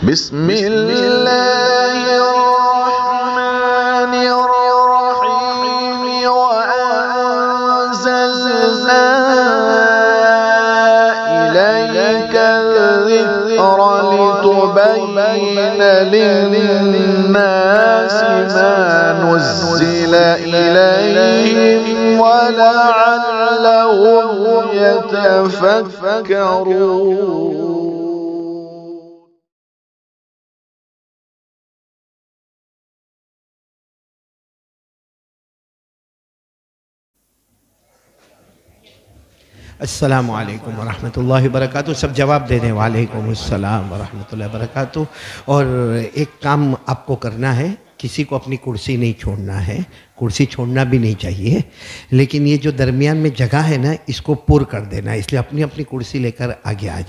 بسم الله الرحمن الرحيم وأنزلنا إليك الذكر لتبين للناس ما نزل إليهم ولعلهم يتفكرون. السلام علیکم ورحمۃ اللہ وبرکاتہ. سب جواب دے دیں. وعلیکم السلام ورحمۃ اللہ وبرکاتہ. اور ایک کام آپ کو کرنا ہے، کسی کو اپنی کرسی نہیں چھوڑنا ہے، کرسی چھوڑنا بھی نہیں چاہیے، لیکن یہ جو درمیان میں جگہ ہے نا اس کو پر کر دینا، اس لیے اپنی اپنی کرسی لے کر آگے آ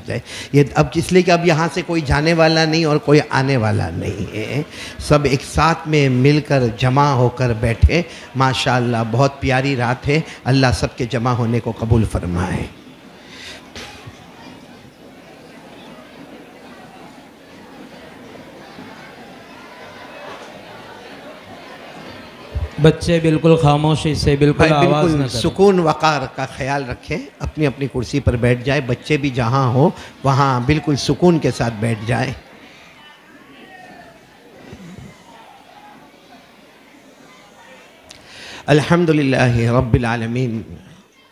جائے. یہ اب اس لیے کہ اب یہاں سے کوئی جانے والا نہیں اور کوئی آنے والا نہیں ہے، سب ایک ساتھ میں مل کر جمع ہو کر بیٹھے. ماشاءاللہ بہت پیاری رات ہے، اللہ سب کے جمع ہونے کو قبول فرمائے. بچے بالکل خاموشی سے، بالکل آواز نہ کریں. سکون وقار کا خیال رکھیں، اپنی اپنی کرسی پر بیٹھ جائے. بچے بھی جہاں ہو وہاں بالکل سکون کے ساتھ بیٹھ جائے. الحمدللہ رب العالمین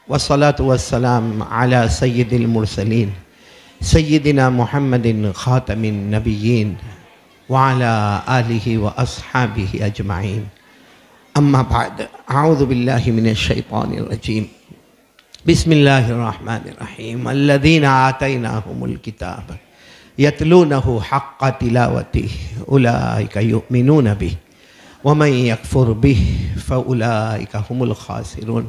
والصلاة والسلام علی سید المرسلین سیدنا محمد خاتم النبیین وعلی آلہ واصحابہ اجمعین. اما بعد، اعوذ باللہ من الشیطان الرجیم. بسم اللہ الرحمن الرحیم. الذین آتیناہم الکتاب یتلونہ حق تلاوتہ اولئک یؤمنون بہ ومن یکفر بہ فاولئک هم الخاسرون.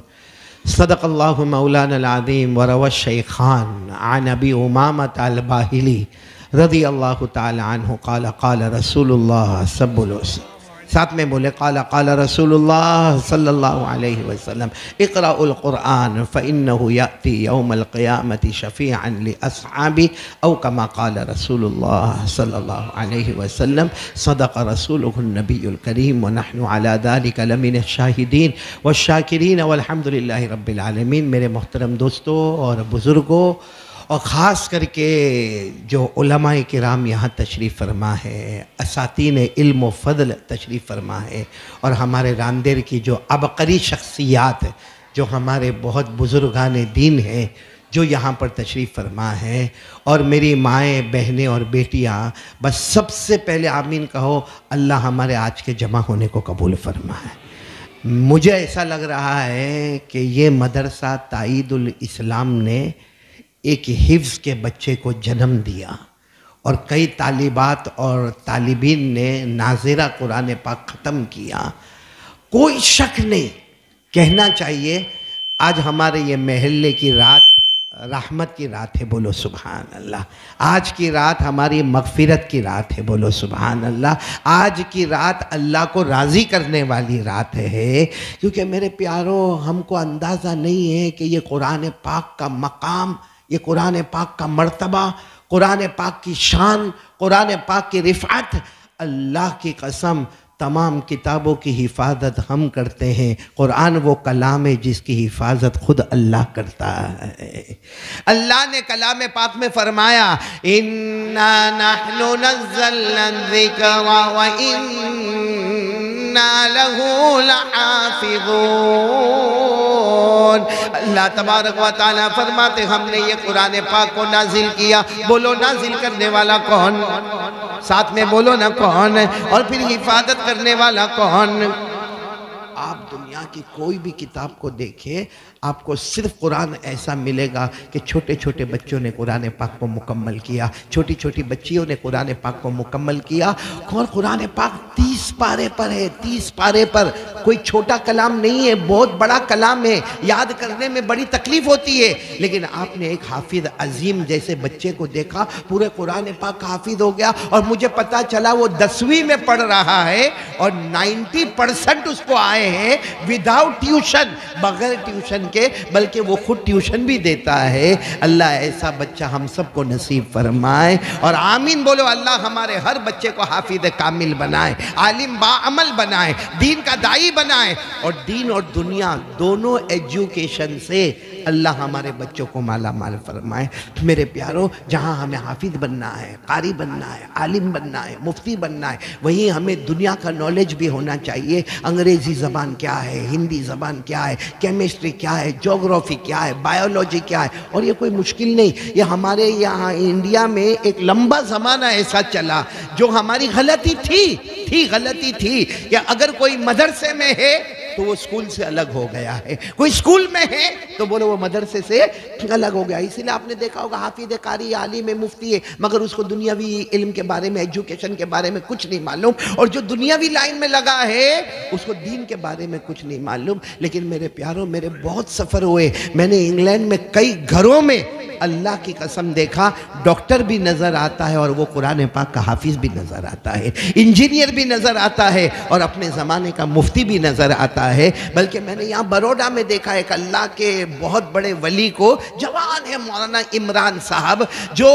صدق اللہ مولانا العظیم. وروى الشیخان عن ابی امامۃ الباہلی رضی اللہ تعالی عنہ قال قال رسول اللہ ساتھ میں بولے قال قال رسول اللہ صلی اللہ علیہ وسلم اقرأوا القرآن فإنه يأتي يوم القيامة شفيعا لأصحابه او كما قال رسول اللہ صلی اللہ علیہ وسلم. صدق رسوله النبی الکریم ونحن على ذلك لمن الشاہدین والشاکرین والحمد للہ رب العالمین. میرے محترم دوستوں اور بزرگوں، اور خاص کر کے جو علماء کرام یہاں تشریف فرما ہے، اساتین علم و فضل تشریف فرما ہے، اور ہمارے راندیر کی جو عبقری شخصیات جو ہمارے بہت بزرگان دین ہیں جو یہاں پر تشریف فرما ہے، اور میری مائیں، بہنیں اور بیٹیاں، بس سب سے پہلے آمین کہو. اللہ ہمارے آج کے جمع ہونے کو قبول فرمائے. مجھے ایسا لگ رہا ہے کہ یہ مدرسہ تائید الاسلام نے ایک حفظ کے بچے کو جنم دیا، اور کئی طالبات اور طالبین نے ناظرہ قرآن پاک ختم کیا. کوئی شک نہیں، کہنا چاہیے آج ہمارے یہ محلے کی رات رحمت کی رات ہے. بولو سبحان اللہ. آج کی رات ہماری مغفرت کی رات ہے. بولو سبحان اللہ. آج کی رات اللہ کو راضی کرنے والی رات ہے، کیونکہ میرے پیاروں ہم کو اندازہ نہیں ہے کہ یہ قرآن پاک کا مقام، یہ قرآن پاک کا مرتبہ، قرآن پاک کی شان، قرآن پاک کی رفعت. اللہ کی قسم تمام کتابوں کی حفاظت ہم کرتے ہیں، قرآن وہ کلام ہے جس کی حفاظت خود اللہ کرتا ہے. اللہ نے کلام پاک میں فرمایا اِنَّا نَحْنُ نَزَّلْنَا الذِّكْرَ وَإِنَّا لَهُ لَحَافِظُونَ. اللہ تبارک و تعالیٰ فرماتے ہم نے یہ قرآن پاک کو نازل کیا. بولو نازل کرنے والا کون؟ ساتھ میں بولو نا کون؟ اور پھر حفاظت کرنے والا کون؟ آپ دنیا کی کوئی بھی کتاب کو دیکھیں، آپ کو صرف قرآن ایسا ملے گا کہ چھوٹے چھوٹے بچوں نے قرآن پاک کو مکمل کیا، چھوٹی چھوٹی بچیوں نے قرآن پاک کو مکمل کیا. اور قرآن پاک 30 پارے پر ہے. 30 پارے پر کوئی چھوٹا کلام نہیں ہے، بہت بڑا کلام ہے. یاد کرنے میں بڑی تکلیف ہوتی ہے، لیکن آپ نے ایک حافظ عظیم جیسے بچے کو دیکھا، پورے قرآن پاک کا حافظ ہو گیا. اور مجھے پتا چلا وہ 10ویں میں پڑھ رہا ہے اور 90% اس کو آئے ہیں وداؤٹ ٹیوشن، بغیر ٹیوشن کے کے بلکہ وہ خود ٹیوشن بھی دیتا ہے۔ اللہ ایسا بچہ ہم سب کو نصیب فرمائے، اور آمین بولو۔ اللہ ہمارے ہر بچے کو حافظ کامل بنائے، عالم باعمل بنائے، دین کا داعی بنائے، اور دین اور دنیا دونوں ایجوکیشن سے اللہ ہمارے بچوں کو مالا مال فرمائے۔ میرے پیارو، جہاں ہمیں حافظ بننا ہے، قاری بننا ہے، عالم بننا ہے، مفتی بننا ہے، وہیں ہمیں دنیا کا نالج بھی ہونا چاہیے۔ انگریزی زبان کیا ہے، ہندی زبان کیا ہے، کیمسٹری کیا ہے، جغرافی کیا ہے، بایولوجی کیا ہے، اور یہ کوئی مشکل نہیں۔ یہ ہمارے یہاں انڈیا میں ایک لمبا زمانہ ایسا چلا جو ہماری غلطی تھی کہ اگر کوئی مدرسے میں ہے تو وہ اسکول سے الگ ہو گیا ہے، کوئی اسکول میں ہے تو بولو وہ مدرسے سے الگ ہو گیا۔ اسی لئے آپ نے دیکھا ہوگا حافظ قاری عالم مفتی ہے مگر اس کو دنیاوی علم کے بارے میں، ایجوکیشن کے بارے میں کچھ نہیں معلوم، اور جو دنیاوی لائن میں لگا ہے اس کو دین کے بارے میں کچھ نہیں معلوم۔ لیکن میرے پیاروں، میرے بہت سفر ہوئے، میں نے انگلینڈ میں کئی گھروں میں اللہ کی قسم دیکھا ڈاکٹر بھی نظر آتا ہے اور وہ قرآن پاک کا حافظ بھی نظر آتا ہے، انجینئر بھی نظر آتا ہے اور اپنے زمانے کا مفتی بھی نظر آتا ہے۔ بلکہ میں نے یہاں بروڈا میں دیکھا ایک اللہ کے بہت بڑے ولی کو، جوان ہے مولانا عمران صاحب، جو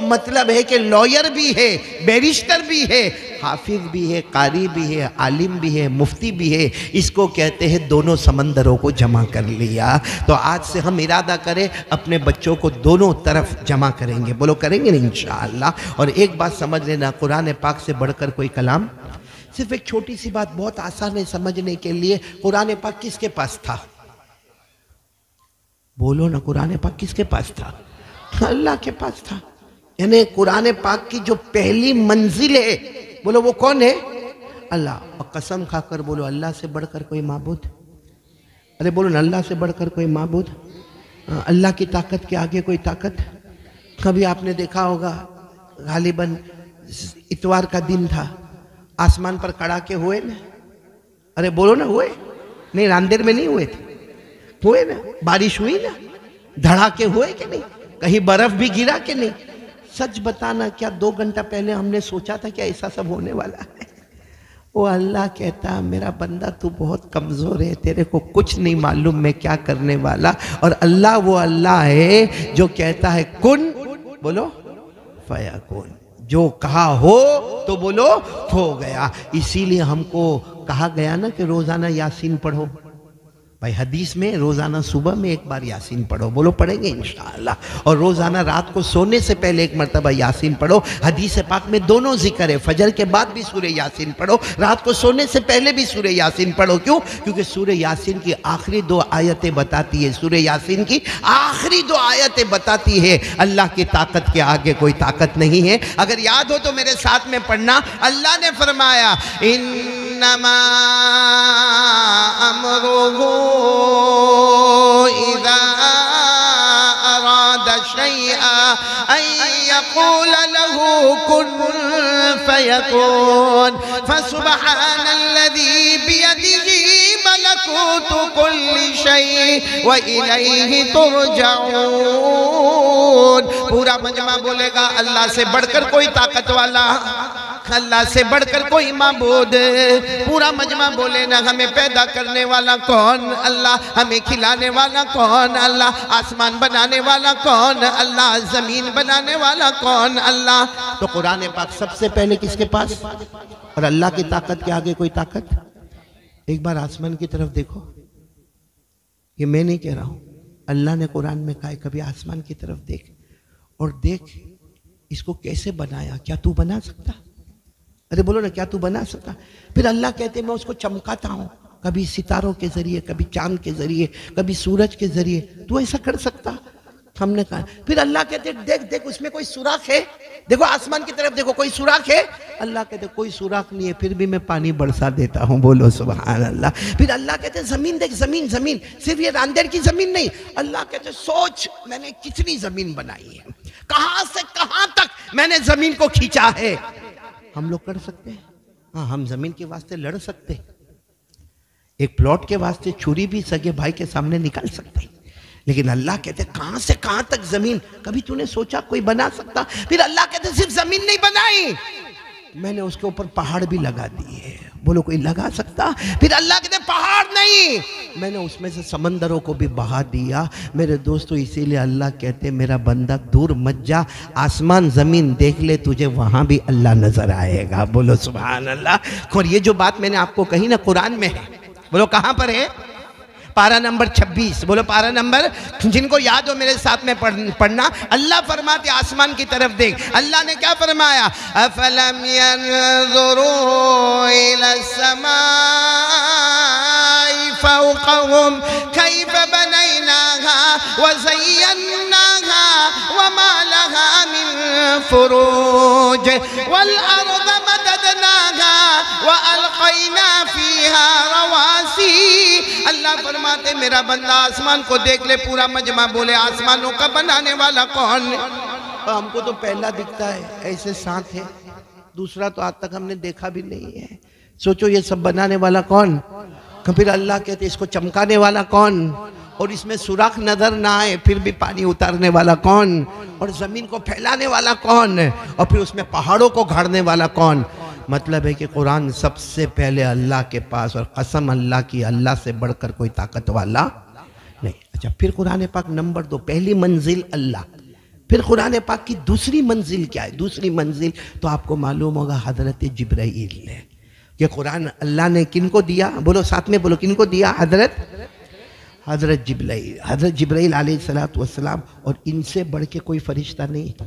مطلب ہے کہ لائر بھی ہے، بیرسٹر بھی ہے، حافظ بھی ہے، قاری بھی ہے، عالم بھی ہے، مفتی بھی ہے۔ اس کو کہتے ہیں دونوں سمندروں کو جمع کر لیا۔ تو آج سے ہم ارادہ کریں اپنے بچوں کو دونوں طرف جمع کریں گے، بولو کریں گے انشاءاللہ۔ اور ایک بات سمجھ لینا، قرآن پاک سے بڑھ کر کوئی کلام، صرف ایک چھوٹی سی بات بہت آسان ہے سمجھنے کے لیے، قرآن پاک کس کے پاس تھا؟ بولو نا، قرآن پاک کس کے پاس تھا؟ اللہ کے پاس تھا۔ یعنی قرآن پاک کی جو پہلی منزل ہے، بولو وہ کون ہے؟ اللہ۔ اور قسم کھا کر بولو، اللہ سے بڑھ کر کوئی معبود؟ ارے بولو نا، اللہ سے بڑھ کر کوئی معبود؟ اللہ کی طاقت کے آگے کوئی طاقت؟ کبھی آپ نے دیکھا ہوگا، غالباً اتوار کا دن تھا، آسمان پر کڑاکے ہوئے نا؟ ارے بولو نا، ہوئے؟ نہیں، راندیر میں نہیں ہوئے تھے، ہوئے نا؟ بارش ہوئی نا؟ دھڑاکے ہوئے کہ نہیں؟ کہیں برف بھی گرا کہ نہیں؟ سچ بتانا، کیا 2 گھنٹہ پہلے ہم نے سوچا تھا کیا ایسا سب ہونے والا ہے؟ وہ اللہ کہتا، میرا بندہ تو بہت کمزور ہے، تیرے کو کچھ نہیں معلوم میں کیا کرنے والا۔ اور اللہ وہ اللہ ہے جو کہتا ہے کن، بولو فیکون، جو کہا ہو تو بولو ہو گیا۔ اسی لیے ہم کو کہا گیا نا کہ روزانہ یاسین پڑھو۔ بھائی حدیث میں روزانہ صبح میں ایک بار یاسین پڑھو، بولو پڑھیں گے انشاءاللہ۔ اور روزانہ رات کو سونے سے پہلے ایک مرتبہ یاسین پڑھو۔ حدیث پاک میں دونوں ذکر ہے، فجر کے بعد بھی سورہ یاسین پڑھو، رات کو سونے سے پہلے بھی سورہ یاسین پڑھو۔ کیوں؟ کیونکہ سورہ یاسین کی آخری 2 آیتیں بتاتی ہے، سورہ یاسین کی آخری 2 آیتیں بتاتی ہے اللہ کی طاقت کے آگے کوئی طاقت نہیں ہے۔ اگر یاد ہو تو میرے ساتھ میں پڑھنا، اللہ نے فرمایا انما امرہ اذا اراد شیئا ان یقول له کن فیکون فسبحان الذی بیدہ ملکوت کل شیء وإلیہ ترجعون۔ پورا مجمع بولے گا اللہ سے بڑھ کر کوئی طاقت والا، اللہ سے بڑھ کر کوئی معبود۔ پورا مجمع بولے نا، ہمیں پیدا کرنے والا کون؟ اللہ۔ ہمیں کھلانے والا کون؟ اللہ۔ آسمان بنانے والا کون؟ اللہ۔ زمین بنانے والا کون؟ اللہ۔ تو قرآن پاک سب سے پہلے کس کے پاس؟ اور اللہ کی طاقت کے آگے کوئی طاقت؟ ایک بار آسمان کی طرف دیکھو، یہ میں نہیں کہہ رہا ہوں، اللہ نے قرآن میں کہا ہے کبھی آسمان کی طرف دیکھ اور دیکھ اس کو کیسے بنایا، کیا تو بنا سکتا؟ ارے بولو نا، کیا تو بنا سکتا؟ پھر اللہ کہتے میں اس کو چمکاتا ہوں، کبھی ستاروں کے ذریعے، کبھی چاند کے ذریعے، کبھی سورج کے ذریعے، تو ایسا کر سکتا؟ ہم نے کہا۔ پھر اللہ کہتے دیکھ اس میں کوئی سوراخ ہے، دیکھو آسمان کی طرف دیکھو، کوئی سوراخ ہے؟ اللہ کہتے کوئی سوراخ نہیں ہے، پھر بھی میں پانی برسا دیتا ہوں، بولو سبحان اللہ۔ پھر اللہ کہتے زمین دیکھ، زمین صرف یہ راندیر کی زمین نہیں، اللہ کہتے سوچ میں نے کتنی زمین بنائی ہے، کہاں سے کہاں تک میں نے زمین کو کھینچا ہے۔ ہم لوگ کر سکتے ہیں؟ ہاں، ہم زمین کے واسطے لڑ سکتے ہیں، ایک پلاٹ کے واسطے چھری بھی سگے بھائی کے سامنے نکال سکتے ہیں، لیکن اللہ کہتے کہاں سے کہاں تک زمین، کبھی تو نے سوچا کوئی بنا سکتا؟ پھر اللہ کہتے صرف زمین نہیں بنائی، میں نے اس کے اوپر پہاڑ بھی لگا دیے، بولو کوئی لگا سکتا؟ پھر اللہ کہتے پہاڑ نہیں، میں نے اس میں سے سمندروں کو بھی بہا دیا۔ میرے دوستو اسی لیے اللہ کہتے میرا بندہ دور مت جا، آسمان زمین دیکھ لے، تجھے وہاں بھی اللہ نظر آئے گا۔ بولو سبحان اللہ۔ اور یہ جو بات میں نے آپ کو کہی نا قرآن میں ہے، بولو کہاں پر ہے؟ پارہ نمبر 26، بولو پارہ نمبر، جن کو یاد ہو میرے ساتھ میں پڑھنا۔ اللہ فرماتے آسمان کی طرف دیکھ، اللہ نے کیا فرمایا؟ أَفَلَمْ يَنْظُرُوا إِلَى السَّمَاءِ فَوْقَهُمْ كَيْفَ بَنَيْنَاهَا وَزَيَّنَّاهَا وَمَا لَهَا مِنْ فُرُوجٍ وَالْأَرْضَ مَدَدْنَاهَا وَأَلْقَيْنَا فِيهَا رَوَاسِيَ۔ اللہ فرماتے میرا بندہ آسمان کو دیکھ لے، پورا مجمع بولے آسمانوں کا بنانے والا کون ہے؟ ہم کو تو پہلا دکھتا ہے ایسے ساتھ ہے، دوسرا تو آج تک ہم نے دیکھا بھی نہیں ہے۔ سوچو یہ سب بنانے والا کون؟ پھر اللہ کہتے اس کو چمکانے والا کون؟ اور اس میں سوراخ نظر نہ آئے پھر بھی پانی اتارنے والا کون؟ اور زمین کو پھیلانے والا کون؟ اور پھر اس میں پہاڑوں کو گھاڑنے والا کون؟ مطلب ہے کہ قرآن سب سے پہلے اللہ کے پاس، اور قسم اللہ کی اللہ سے بڑھ کر کوئی طاقت والا نہیں۔ اچھا پھر قرآن پاک نمبر 2، پہلی منزل اللہ۔ پھر قرآن پاک کی دوسری منزل کیا ہے؟ دوسری منزل تو آپ کو معلوم ہوگا حضرت جبرائیل نے۔ یہ قرآن اللہ نے کن کو دیا؟ بولو ساتھ میں بولو، کن کو دیا؟ حضرت جبرائیل۔ حضرت جبرائیل علیہ السلام، اور ان سے بڑھ کے کوئی فرشتہ نہیں۔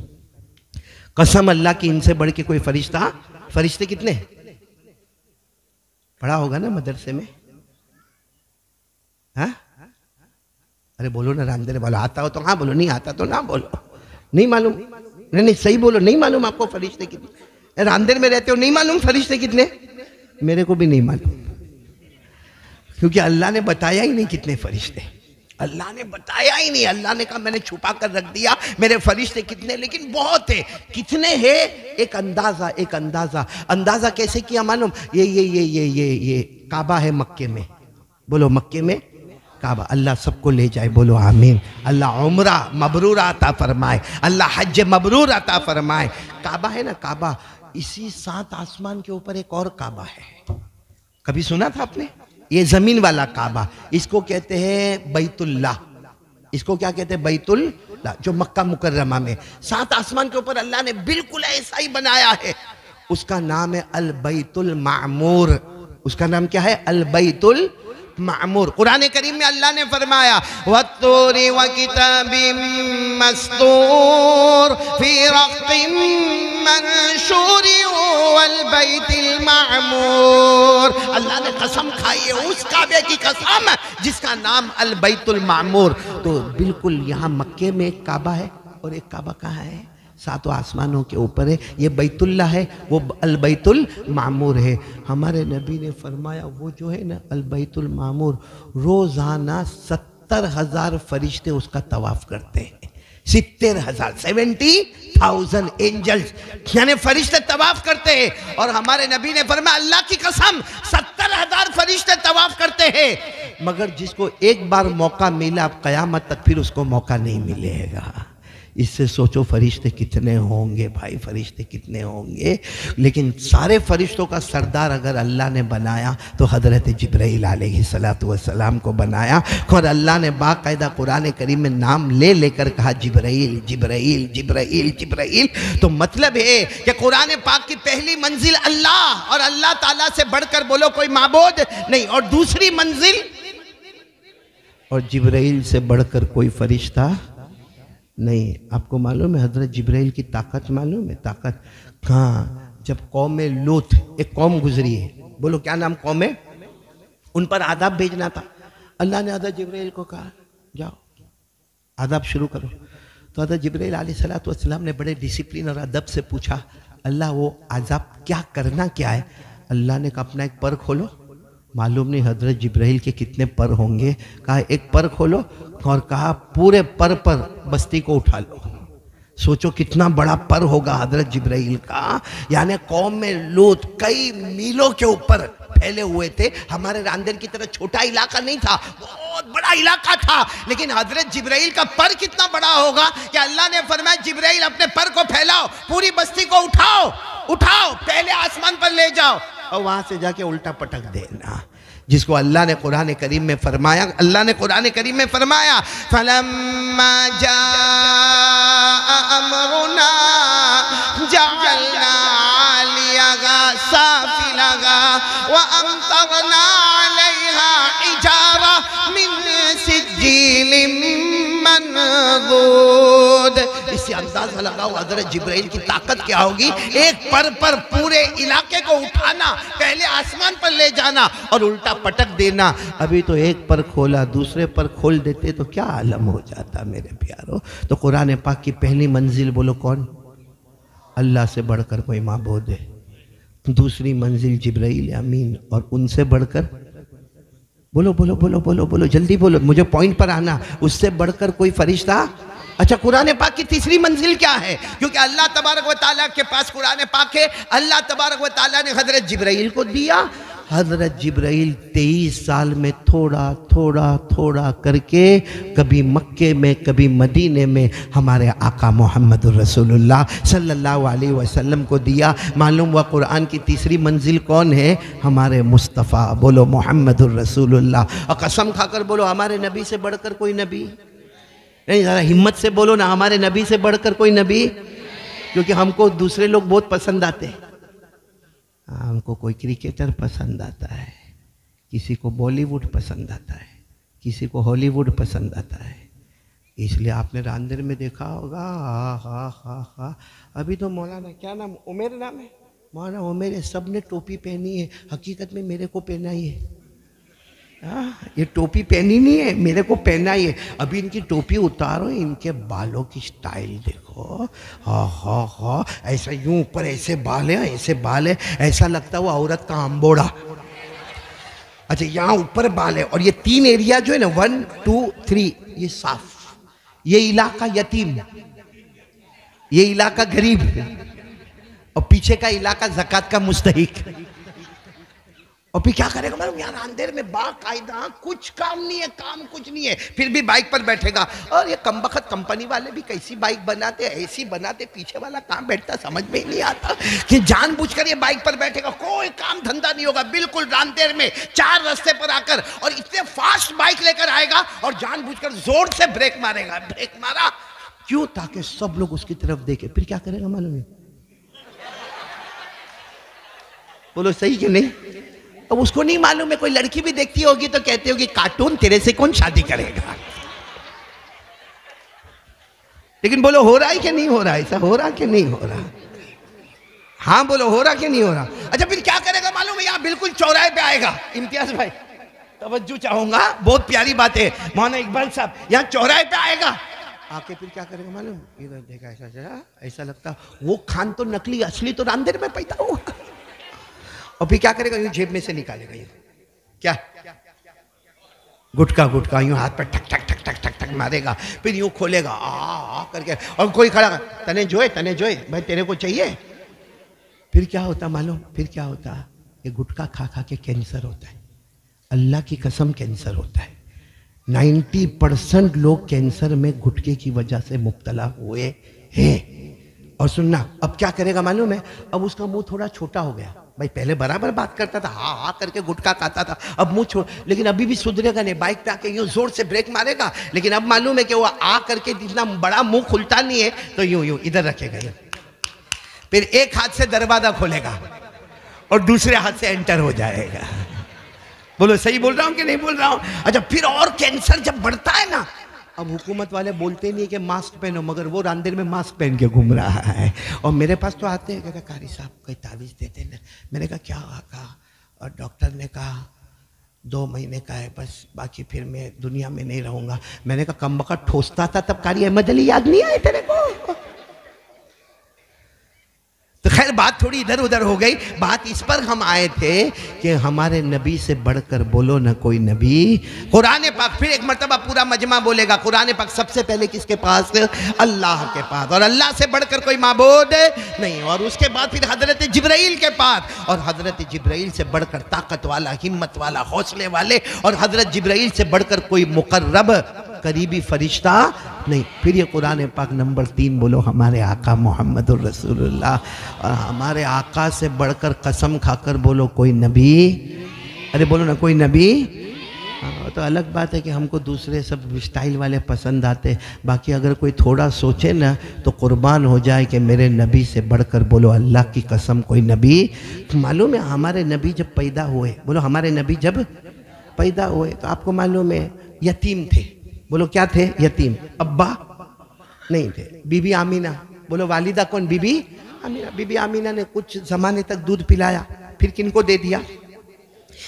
قسم اللہ کی ان سے بڑھ کے کوئی فرشتہ، فرشتے کتنے پڑھا ہوگا نا مدرسے میں؟ ہاں ارے بولو نا راندر والا، آتا ہو تو ہاں بولو، نہیں آتا تو نہ بولو۔ نہیں معلوم؟ نہیں صحیح بولو، نہیں معلوم آپ کو فرشتے کتنے؟ راندر میں رہتے ہو نہیں معلوم فرشتے کتنے؟ میرے کو بھی نہیں معلوم، کیونکہ اللہ نے بتایا ہی نہیں کتنے فرشتے، اللہ نے بتایا ہی نہیں۔ اللہ نے کہا میں نے چھپا کر رکھ دیا میرے فرشتے کتنے، لیکن بہت ہے۔ کتنے ہیں؟ ایک اندازہ، ایک اندازہ۔ اندازہ کیسے کیا معلوم؟ یہ کعبہ ہے مکے میں، بولو مکے میں کعبہ، اللہ سب کو لے جائے، بولو آمین۔ اللہ عمرہ مبرور عطا فرمائے، اللہ حج مبرور عطا فرمائے۔ کعبہ ہے نا کعبہ، اسی 7 آسمان کے اوپر ایک اور کعبہ ہے، کبھی سنا تھا آپ نے؟ یہ زمین والا کعبہ، اس کو کہتے ہیں بیت اللہ۔ اس کو کیا کہتے ہیں؟ بیت اللہ، جو مکہ مکرمہ میں 7 آسمان کے اوپر اللہ نے بالکل ایسا ہی بنایا ہے۔ اس کا نام ہے البیت المعمور۔ اس کا نام کیا ہے؟ البیت المعمور۔ قرآن کریم میں اللہ نے فرمایا وَالطُّورِ وَكِتَابٍ مَّسْطُورٍ فِي رَقٍّ مَّنشُورٍ وَالْبَيْتِ الْمَعْمُورِ۔ اللہ نے قسم کھائی ہے اس کعبے کی قسم جس کا نام البیت المعمور۔ تو بالکل یہاں مکے میں ایک کعبہ ہے، اور ایک کعبہ کہاں ہے؟ 7 آسمانوں کے اوپر ہے۔ یہ بیت اللہ ہے، وہ البیت المعمور ہے۔ ہمارے نبی نے فرمایا وہ جو ہے نا البیت المعمور، روزانہ 70,000 فرشتے اس کا طواف کرتے ہیں۔ 70,000 اینجلز، یعنی فرشتے طواف کرتے ہیں۔ اور ہمارے نبی نے فرمایا اللہ کی قسم 70,000 فرشتے طواف کرتے ہیں، مگر جس کو ایک بار موقع ملا اب قیامت تک پھر اس کو موقع نہیں ملے گا۔ اس سے سوچو فرشتے کتنے ہوں گے بھائی، فرشتے کتنے ہوں گے۔ لیکن سارے فرشتوں کا سردار اگر اللہ نے بنایا تو حضرت جبرائیل علیہ السلام کو بنایا، اور اللہ نے باقاعدہ قرآن کریم میں نام لے لے کر کہا جبرائیل جبرائیل جبرائیل جبرائیل۔ تو مطلب ہے کہ قرآن پاک کی پہلی منزل اللہ، اور اللہ تعالیٰ سے بڑھ کر بولو کوئی معبود نہیں، اور دوسری منزل، اور جبرائیل سے بڑھ کر کوئی فرشتہ نہیں۔ آپ کو معلوم ہے حضرت جبرائیل کی طاقت معلوم ہے؟ طاقت کہاں؟ جب قوم لوط، ایک قوم گزری ہے، بولو کیا نام قوم ہے؟ ان پر عذاب بھیجنا تھا، اللہ نے حضرت جبرائیل کو کہا جاؤ عذاب شروع کرو۔ تو حضرت جبرائیل علیہ السلام نے بڑے ڈسپلن اور ادب سے پوچھا اللہ وہ عذاب کیا کرنا کیا ہے؟ اللہ نے کہا اپنا ایک پر کھولو۔ معلوم نہیں حضرت جبرائیل کے کتنے پر ہوں گے، کہا ایک پر کھولو، اور کہا پورے پر بستی کو اٹھا لو۔ سوچو کتنا بڑا پر ہوگا حضرت جبرائیل کا، یعنی قوم میں لوط کئی میلوں کے اوپر پھیلے ہوئے تھے۔ ہمارے راندر کی طرح چھوٹا علاقہ نہیں تھا، بہت بڑا علاقہ تھا، لیکن حضرت جبرائیل کا پر کتنا بڑا ہوگا کہ اللہ نے فرمایا جبرائیل اپنے پر کو پھیلاؤ، پوری بستی کو اٹھاؤ، پہلے آسمان پر لے جاؤ، اور وہاں سے جا کے الٹا پٹک دینا۔ جس کو اللہ نے قرآن کریم میں فرمایا، اللہ نے قرآن کریم میں فرمایا فَلَمَّا جَاءَ أَمْرُنَا جَعَلْنَا عَالِيَهَا سَافِلَهَا وَأَمْطَرْنَا عَلَيْهَا حِجَارَةً مِّن سِجِّيلٍ منضود۔ اس سے اندازہ لگاؤ حضرت جبرائیل کی طاقت کیا ہوگی، ایک پر پورے علاقے کو اٹھانا، پہلے آسمان پر لے جانا اور الٹا پٹک دینا۔ ابھی تو ایک پر کھولا، دوسرے پر کھول دیتے تو کیا عالم ہو جاتا میرے پیارو۔ تو قرآن پاک کی پہلی منزل بولو کون؟ اللہ سے بڑھ کر کوئی معبود ہے۔ دوسری منزل جبرائیل امین، اور ان سے بڑھ کر بولو بولو بولو بولو بولو جلدی بولو، مجھے پوائنٹ پر آنا، اس سے بڑھ کر کوئی فرشتہ۔ اچھا قرآن پاک کی تیسری منزل کیا ہے؟ کیونکہ اللہ تبارک و تعالیٰ کے پاس قرآن پاک ہے، اللہ تبارک و تعالیٰ نے حضرت جبرائیل کو دیا۔ حضرت جبرائیل 23 سال میں تھوڑا تھوڑا تھوڑا کر کے کبھی مکے میں کبھی مدینے میں ہمارے آقا محمد الرسول اللہ صلی اللہ علیہ وسلم کو دیا۔ معلوم ہوا قرآن کی تیسری منزل کون ہے؟ ہمارے مصطفیٰ، بولو محمد الرسول اللہ۔ اور قسم کھا کر بولو ہمارے نبی سے بڑھ کر کوئی نبی نہیں، ذرا ہمت سے بولو نا، ہمارے نبی سے بڑھ کر کوئی نبی۔ کیونکہ ہم کو دوسرے لوگ بہت پسند آتے ہیں، ہم کو کوئی کرکٹر پسند آتا ہے، کسی کو بالی ووڈ پسند آتا ہے، کسی کو ہالی ووڈ پسند آتا ہے۔ اس لیے آپ نے راندر میں دیکھا ہوگا ابھی تو مولانا کیا نام، عمیر نام ہے، مولانا عمیر سب نے ٹوپی پہنی ہے، حقیقت میں میرے کو پہنا ہی ہے۔ یہ ٹوپی پہنی نہیں ہے، میرے کو پہنا ہی ہے۔ ابھی ان کی ٹوپی اتارو، ان کے بالوں کی سٹائل دیکھو، ایسا یوں اوپر ایسے بال ہیں، ایسے بال ہے، ایسا لگتا ہے وہ عورت کا امبوڑا۔ اچھا یہاں اوپر بال ہے، اور یہ 3 ایریا جو ہے نا 1 2 3 یہ صاف، یہ علاقہ یتیم، یہ علاقہ غریب، اور پیچھے کا علاقہ زکوٰۃ کا مستحق۔ اور پھر کیا کرے گا معلوم، یہاں اندھیر میں باقاعدہ کچھ کام نہیں ہے، کام کچھ نہیں ہے، پھر بھی بائک پر بیٹھے گا۔ اور یہ کمبخت کمپنی والے بھی کیسی بائک بناتے، ایسی بناتے، پیچھے والا کام بیٹھتا سمجھ میں نہیں آتا کہ جان بوجھ کر یہ بائک پر بیٹھے گا، کوئی کام دھندہ نہیں ہوگا، بالکل راندیر میں 4 رستے پر آ کر اور اتنے فاسٹ بائک لے کر آئے گا اور جان بوجھ کر زور سے بریک مارے گا۔ بریک مارا کیوں؟ تاکہ سب لوگ اس کی طرف دیکھیں۔ پھر کیا کرے گا معلوم ہے؟ بولو صحیح کہ نہیں؟ اب اس کو نہیں معلوم ہے، کوئی لڑکی بھی دیکھتی ہوگی تو کہتے ہوگی کارٹون تیرے سے کون شادی کرے گا۔ لیکن بولو ہو رہا ہے کہ نہیں ہو رہا؟ ایسا ہو رہا کہ نہیں ہو رہا؟ ہاں بولو ہو رہا کہ نہیں ہو رہا؟ اچھا پھر کیا کرے گا معلوم ہے؟ یہاں بالکل چوراہے پہ آئے گا، امتیاز بھائی توجہ چاہوں گا، بہت پیاری بات ہے مولانا اقبال صاحب، یہاں چوراہے پہ آئے گا، آ کے پھر کیا کرے گا معلوم؟ ادھر دیکھا ایسا لگتا وہ کھان تو نکلی، اصلی تو راندیر میں پیدا ہوا۔ اور پھر کیا کرے گا؟ یوں جیب میں سے نکالے گا، کیا گٹکا یوں ہاتھ پر ٹھک ٹھک ٹھک ٹھک ٹھک ٹھک مارے گا، پھر یوں کھولے گا آ کر کے، اور کوئی کھڑا تنے جوئے بھائی تیرے کو چاہیے۔ پھر کیا ہوتا معلوم؟ پھر کیا ہوتا؟ یہ گٹکا کھا کھا کے کینسر ہوتا ہے، اللہ کی قسم کینسر ہوتا ہے۔ 90% لوگ کینسر میں گٹکے کی وجہ سے مبتلا ہوئے ہیں۔ اور سننا اب کیا کرے گا معلوم ہے؟ اب اس کا منہ تھوڑا چھوٹا ہو گیا، بھائی پہلے برابر بات کرتا تھا، ہاں کر کے گٹکا کھاتا تھا، اب منہ چھوڑ، لیکن ابھی بھی سدھرے گا نہیں، بائک پہ آ کے یوں زور سے بریک مارے گا، لیکن اب معلوم ہے کہ وہ آ کر کے اتنا بڑا منہ کھلتا نہیں ہے، تو یوں ادھر رکھے گا، پھر ایک ہاتھ سے دروازہ کھولے گا اور دوسرے ہاتھ سے انٹر ہو جائے گا۔ بولو صحیح بول رہا ہوں کہ نہیں بول رہا ہوں؟ اچھا پھر اور کینسر جب بڑھتا ہے نا، اب حکومت والے بولتے نہیں کہ ماسک پہنو، مگر وہ راندیر میں ماسک پہن کے گھوم رہا ہے، اور میرے پاس تو آتے ہیں کہ قاری صاحب کوئی تعویذ دیتے نا، میں نے کہا کیا ہوا؟ کہا اور ڈاکٹر نے کہا 2 مہینے کا ہے بس، باقی پھر میں دنیا میں نہیں رہوں گا۔ میں نے کہا کمبخت ٹھوستا تھا تب قاری احمد علی یاد نہیں آئے تیرے کو؟ تو خیر بات تھوڑی ادھر ادھر ہو گئی، بات اس پر ہم آئے تھے کہ ہمارے نبی سے بڑھ کر بولو نہ کوئی نبی۔ قرآن پاک پھر ایک مرتبہ پورا مجمع بولے گا، قرآن پاک سب سے پہلے کس کے پاس؟ اللہ کے پاس، اور اللہ سے بڑھ کر کوئی معبود نہیں، اور اس کے بعد پھر حضرت جبرائیل کے پاس، اور حضرت جبرائیل سے بڑھ کر طاقت والا، ہمت والا، حوصلے والے، اور حضرت جبرائیل سے بڑھ کر کوئی مقرب قریبی فرشتہ نہیں۔ پھر یہ قرآن پاک نمبر 3 بولو ہمارے آقا محمد الرسول اللہ، اور ہمارے آقا سے بڑھ کر قسم کھا کر بولو کوئی نبی ارے بولو نا کوئی نبی. تو الگ بات ہے کہ ہم کو دوسرے سب اسٹائل والے پسند آتے، باقی اگر کوئی تھوڑا سوچے نا تو قربان ہو جائے کہ میرے نبی سے بڑھ کر بولو اللہ کی قسم کوئی نبی. معلوم ہے ہمارے نبی جب پیدا ہوئے، بولو ہمارے نبی جب پیدا ہوئے تو آپ کو معلوم ہے یتیم تھے. بولو کیا تھے؟ یتیم. ابا نہیں تھے. بی بی آمینہ، بولو والدہ کون؟ بی بی آمینہ. بی بی آمینہ نے کچھ زمانے تک دودھ پلایا، پھر کن کو دے دیا؟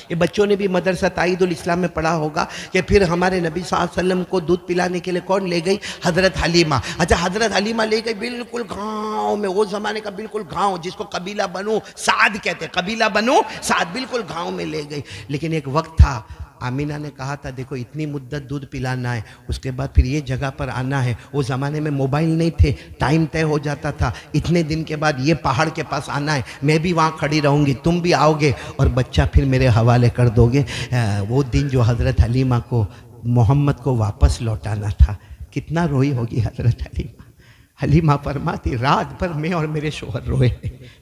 یہ بچوں نے بھی مدرسہ تائید الاسلام میں پڑھا ہوگا کہ پھر ہمارے نبی صلی اللہ علیہ وسلم کو دودھ پلانے کے لیے کون لے گئی؟ حضرت حلیمہ. اچھا حضرت حلیمہ لے گئی بالکل گاؤں میں، وہ زمانے کا بالکل گاؤں جس کو قبیلہ بنو سعد کہتے، قبیلہ بنو سعد، بالکل گاؤں میں لے گئی. لیکن ایک وقت تھا آمینہ نے کہا تھا دیکھو اتنی مدت دودھ پلانا ہے، اس کے بعد پھر یہ جگہ پر آنا ہے. وہ زمانے میں موبائل نہیں تھے، ٹائم طے ہو جاتا تھا، اتنے دن کے بعد یہ پہاڑ کے پاس آنا ہے، میں بھی وہاں کھڑی رہوں گی، تم بھی آؤ گے اور بچہ پھر میرے حوالے کر دو گے. وہ دن جو حضرت حلیمہ کو محمد کو واپس لوٹانا تھا، کتنا روئی ہوگی حضرت حلیمہ. حلیمہ فرماتی رات بھر میں اور میرے شوہر روئے،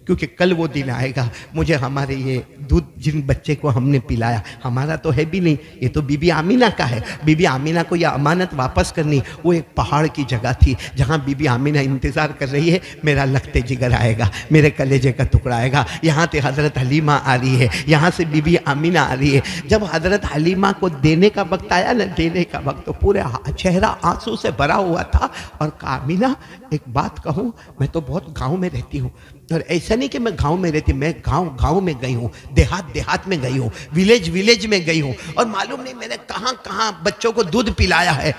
کیونکہ کل وہ دن آئے گا مجھے ہمارے یہ دودھ جن بچے کو ہم نے پلایا، ہمارا تو ہے بھی نہیں، یہ تو بی بی آمینہ کا ہے. بی بی آمینہ کو یہ امانت واپس کرنی. وہ ایک پہاڑ کی جگہ تھی جہاں بی بی آمینہ انتظار کر رہی ہے میرا لختے جگر آئے گا، میرے کلیجے کا ٹکڑا آئے گا. یہاں سے حضرت حلیمہ آ رہی ہے، یہاں سے بی بی آمینہ آ رہی ہے. جب حضرت حلیمہ کو دینے کا وقت آیا نا، دینے کا وقت، تو پورے چہرہ آنسو سے بھرا ہوا تھا اور کہا آمینہ ایک بات کہوں، میں تو بہت گاؤں میں رہتی ہوں، اور ایسا نہیں کہ میں گاؤں میں رہتی، میں گاؤں میں گئی ہوں، دیہات میں گئی ہوں، ویلیج میں گئی ہوں، اور معلوم نہیں میں نے کہاں بچوں کو دودھ پلایا ہے.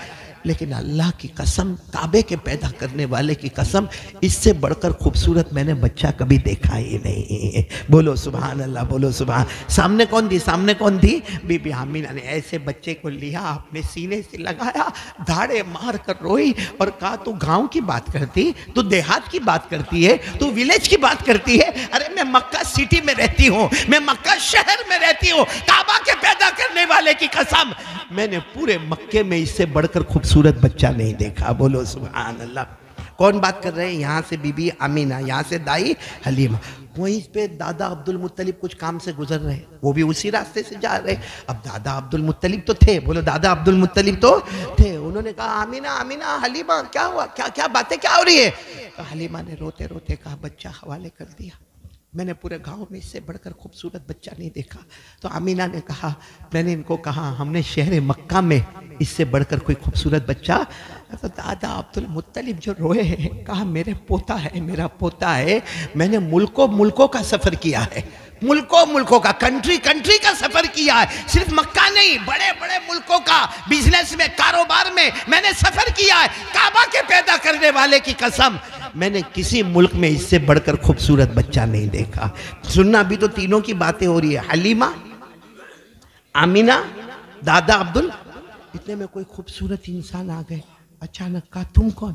لیکن اللہ کی قسم، کعبے کے پیدا کرنے والے کی قسم، اس سے بڑھ کر خوبصورت میں نے بچہ کبھی دیکھا ہی نہیں. بولو سبحان اللہ، بولو سبحان. سامنے کون تھی؟ بی بی آمینہ نے ایسے بچے کو لیا، اپنے سینے سے لگایا، دھاڑے مار کر روئی اور کہا تو گاؤں کی بات کرتی، تو دیہات کی بات کرتی ہے، تو ویلیج کی بات کرتی ہے. ارے میں مکہ سٹی میں رہتی ہوں، میں مکہ شہر میں رہتی ہوں، کعبہ کے پیدا کرنے والے کی قسم میں نے پورے مکے میں اس سے بڑھ کر خوبصورت بچہ نہیں دیکھا. بولو سبحان اللہ. کون بات کر رہے ہیں؟ یہاں سے بی بی آمینہ، یہاں سے دائی حلیمہ. وہیں پہ دادا عبد المطلب کچھ کام سے گزر رہے، وہ بھی اسی راستے سے جا رہے. اب دادا عبد المطلب تو تھے، بولو دادا عبد المطلب تو تھے. انہوں نے کہا آمینہ حلیمہ کیا ہوا، کیا باتیں کیا ہو رہی ہے؟ حلیمہ نے روتے روتے کہا بچہ حوالے کر دیا، میں نے پورے گاؤں میں اس سے بڑھ کر خوبصورت بچہ نہیں دیکھا. تو آمینہ نے کہا، میں نے ان کو کہا ہم نے شہر مکہ میں اس سے بڑھ کر کوئی خوبصورت بچہ. تو دادا عبد المطلب جو روئے ہیں، کہا میرا پوتا ہے، میں نے ملکوں کا سفر کیا ہے، ملکوں کا، کنٹری کا سفر کیا ہے، صرف مکہ نہیں، بڑے بڑے ملکوں کا، بزنس میں، کاروبار میں نے سفر کیا ہے. کعبہ کے پیدا کرنے والے کی قسم میں نے کسی ملک میں اس سے بڑھ کر خوبصورت بچہ نہیں دیکھا. سننا، ابھی تو تینوں کی باتیں ہو رہی ہے، حلیمہ، آمینہ، دادا اتنے میں کوئی خوبصورت انسان آ گئے. اچانک کہا تم کون؟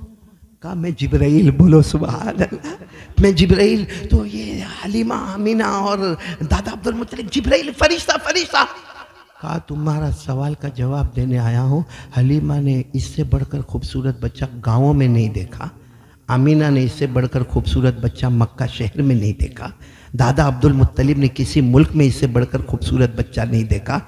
کہا میں جبرائیل. بولو سبحان اللہ، میں جبرائیل. تو یہ حلیمہ، آمینہ اور دادا عبد المطلب، جبرائیل فرشتہ. کہا تمہارا سوال کا جواب دینے آیا ہوں. حلیمہ نے اس سے بڑھ کر خوبصورت بچہ گاؤں میں نہیں دیکھا، آمینہ نے اس سے بڑھ کر خوبصورت بچہ مکہ شہر میں نہیں دیکھا، دادا عبد المطلب نے کسی ملک میں اس سے بڑھ کر خوبصورت بچہ نہیں دیکھا.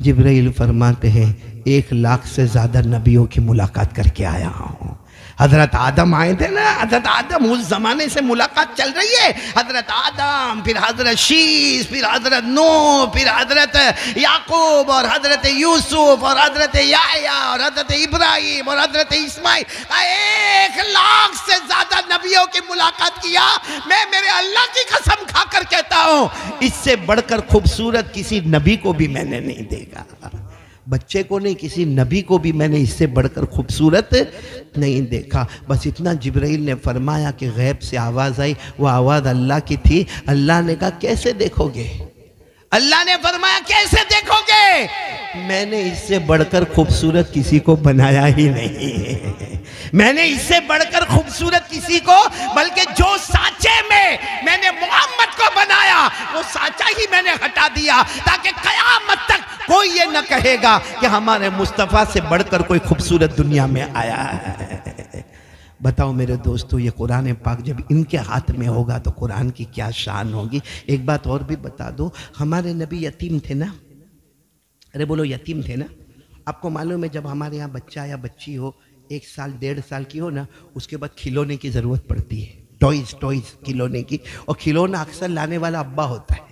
جبرائیل فرماتے ہیں 1,00,000 سے زیادہ نبیوں کی ملاقات کر کے آیا ہوں. حضرت آدم آئے تھے نا، حضرت آدم، اس زمانے سے ملاقات چل رہی ہے. حضرت آدم، پھر حضرت شیس، پھر حضرت نوح، پھر حضرت یعقوب اور حضرت یوسف اور حضرت یحییٰ اور حضرت ابراہیم اور حضرت اسماعیل. 1,00,000 سے زیادہ نبیوں کی ملاقات کیا. میں میرے اللہ کی قسم کھا کر کہتا ہوں اس سے بڑھ کر خوبصورت کسی نبی کو بھی میں نے نہیں دیکھا. بچے کو نہیں، کسی نبی کو بھی میں نے اس سے بڑھ کر خوبصورت نہیں دیکھا. بس اتنا جبرائیل نے فرمایا کہ غیب سے آواز آئی، وہ آواز اللہ کی تھی. اللہ نے کہا کیسے دیکھو گے؟ اللہ نے فرمایا کیسے دیکھو گے؟ میں نے اس سے بڑھ کر خوبصورت کسی کو بنایا ہی نہیں. میں نے اس سے بڑھ کر خوبصورت کسی کو، بلکہ جو سانچے میں نے محمد کو بنایا، وہ سانچہ ہی میں نے ہٹا دیا تاکہ قیامت تک کوئی یہ نہ کہے گا کہ ہمارے مصطفیٰ سے بڑھ کر کوئی خوبصورت دنیا میں آیا ہے. بتاؤ میرے دوستو، یہ قرآن پاک جب ان کے ہاتھ میں ہوگا تو قرآن کی کیا شان ہوگی. ایک بات اور بھی بتا دو، ہمارے نبی یتیم تھے نا، ارے بولو یتیم تھے نا. آپ کو معلوم ہے جب ہمارے یہاں بچہ یا بچی ہو 1 سال 1.5 سال کی ہو نا، اس کے بعد کھلونے کی ضرورت پڑتی ہے. ٹوائز کھلونے کی. اور کھلونا اکثر لانے والا ابا ہوتا ہے.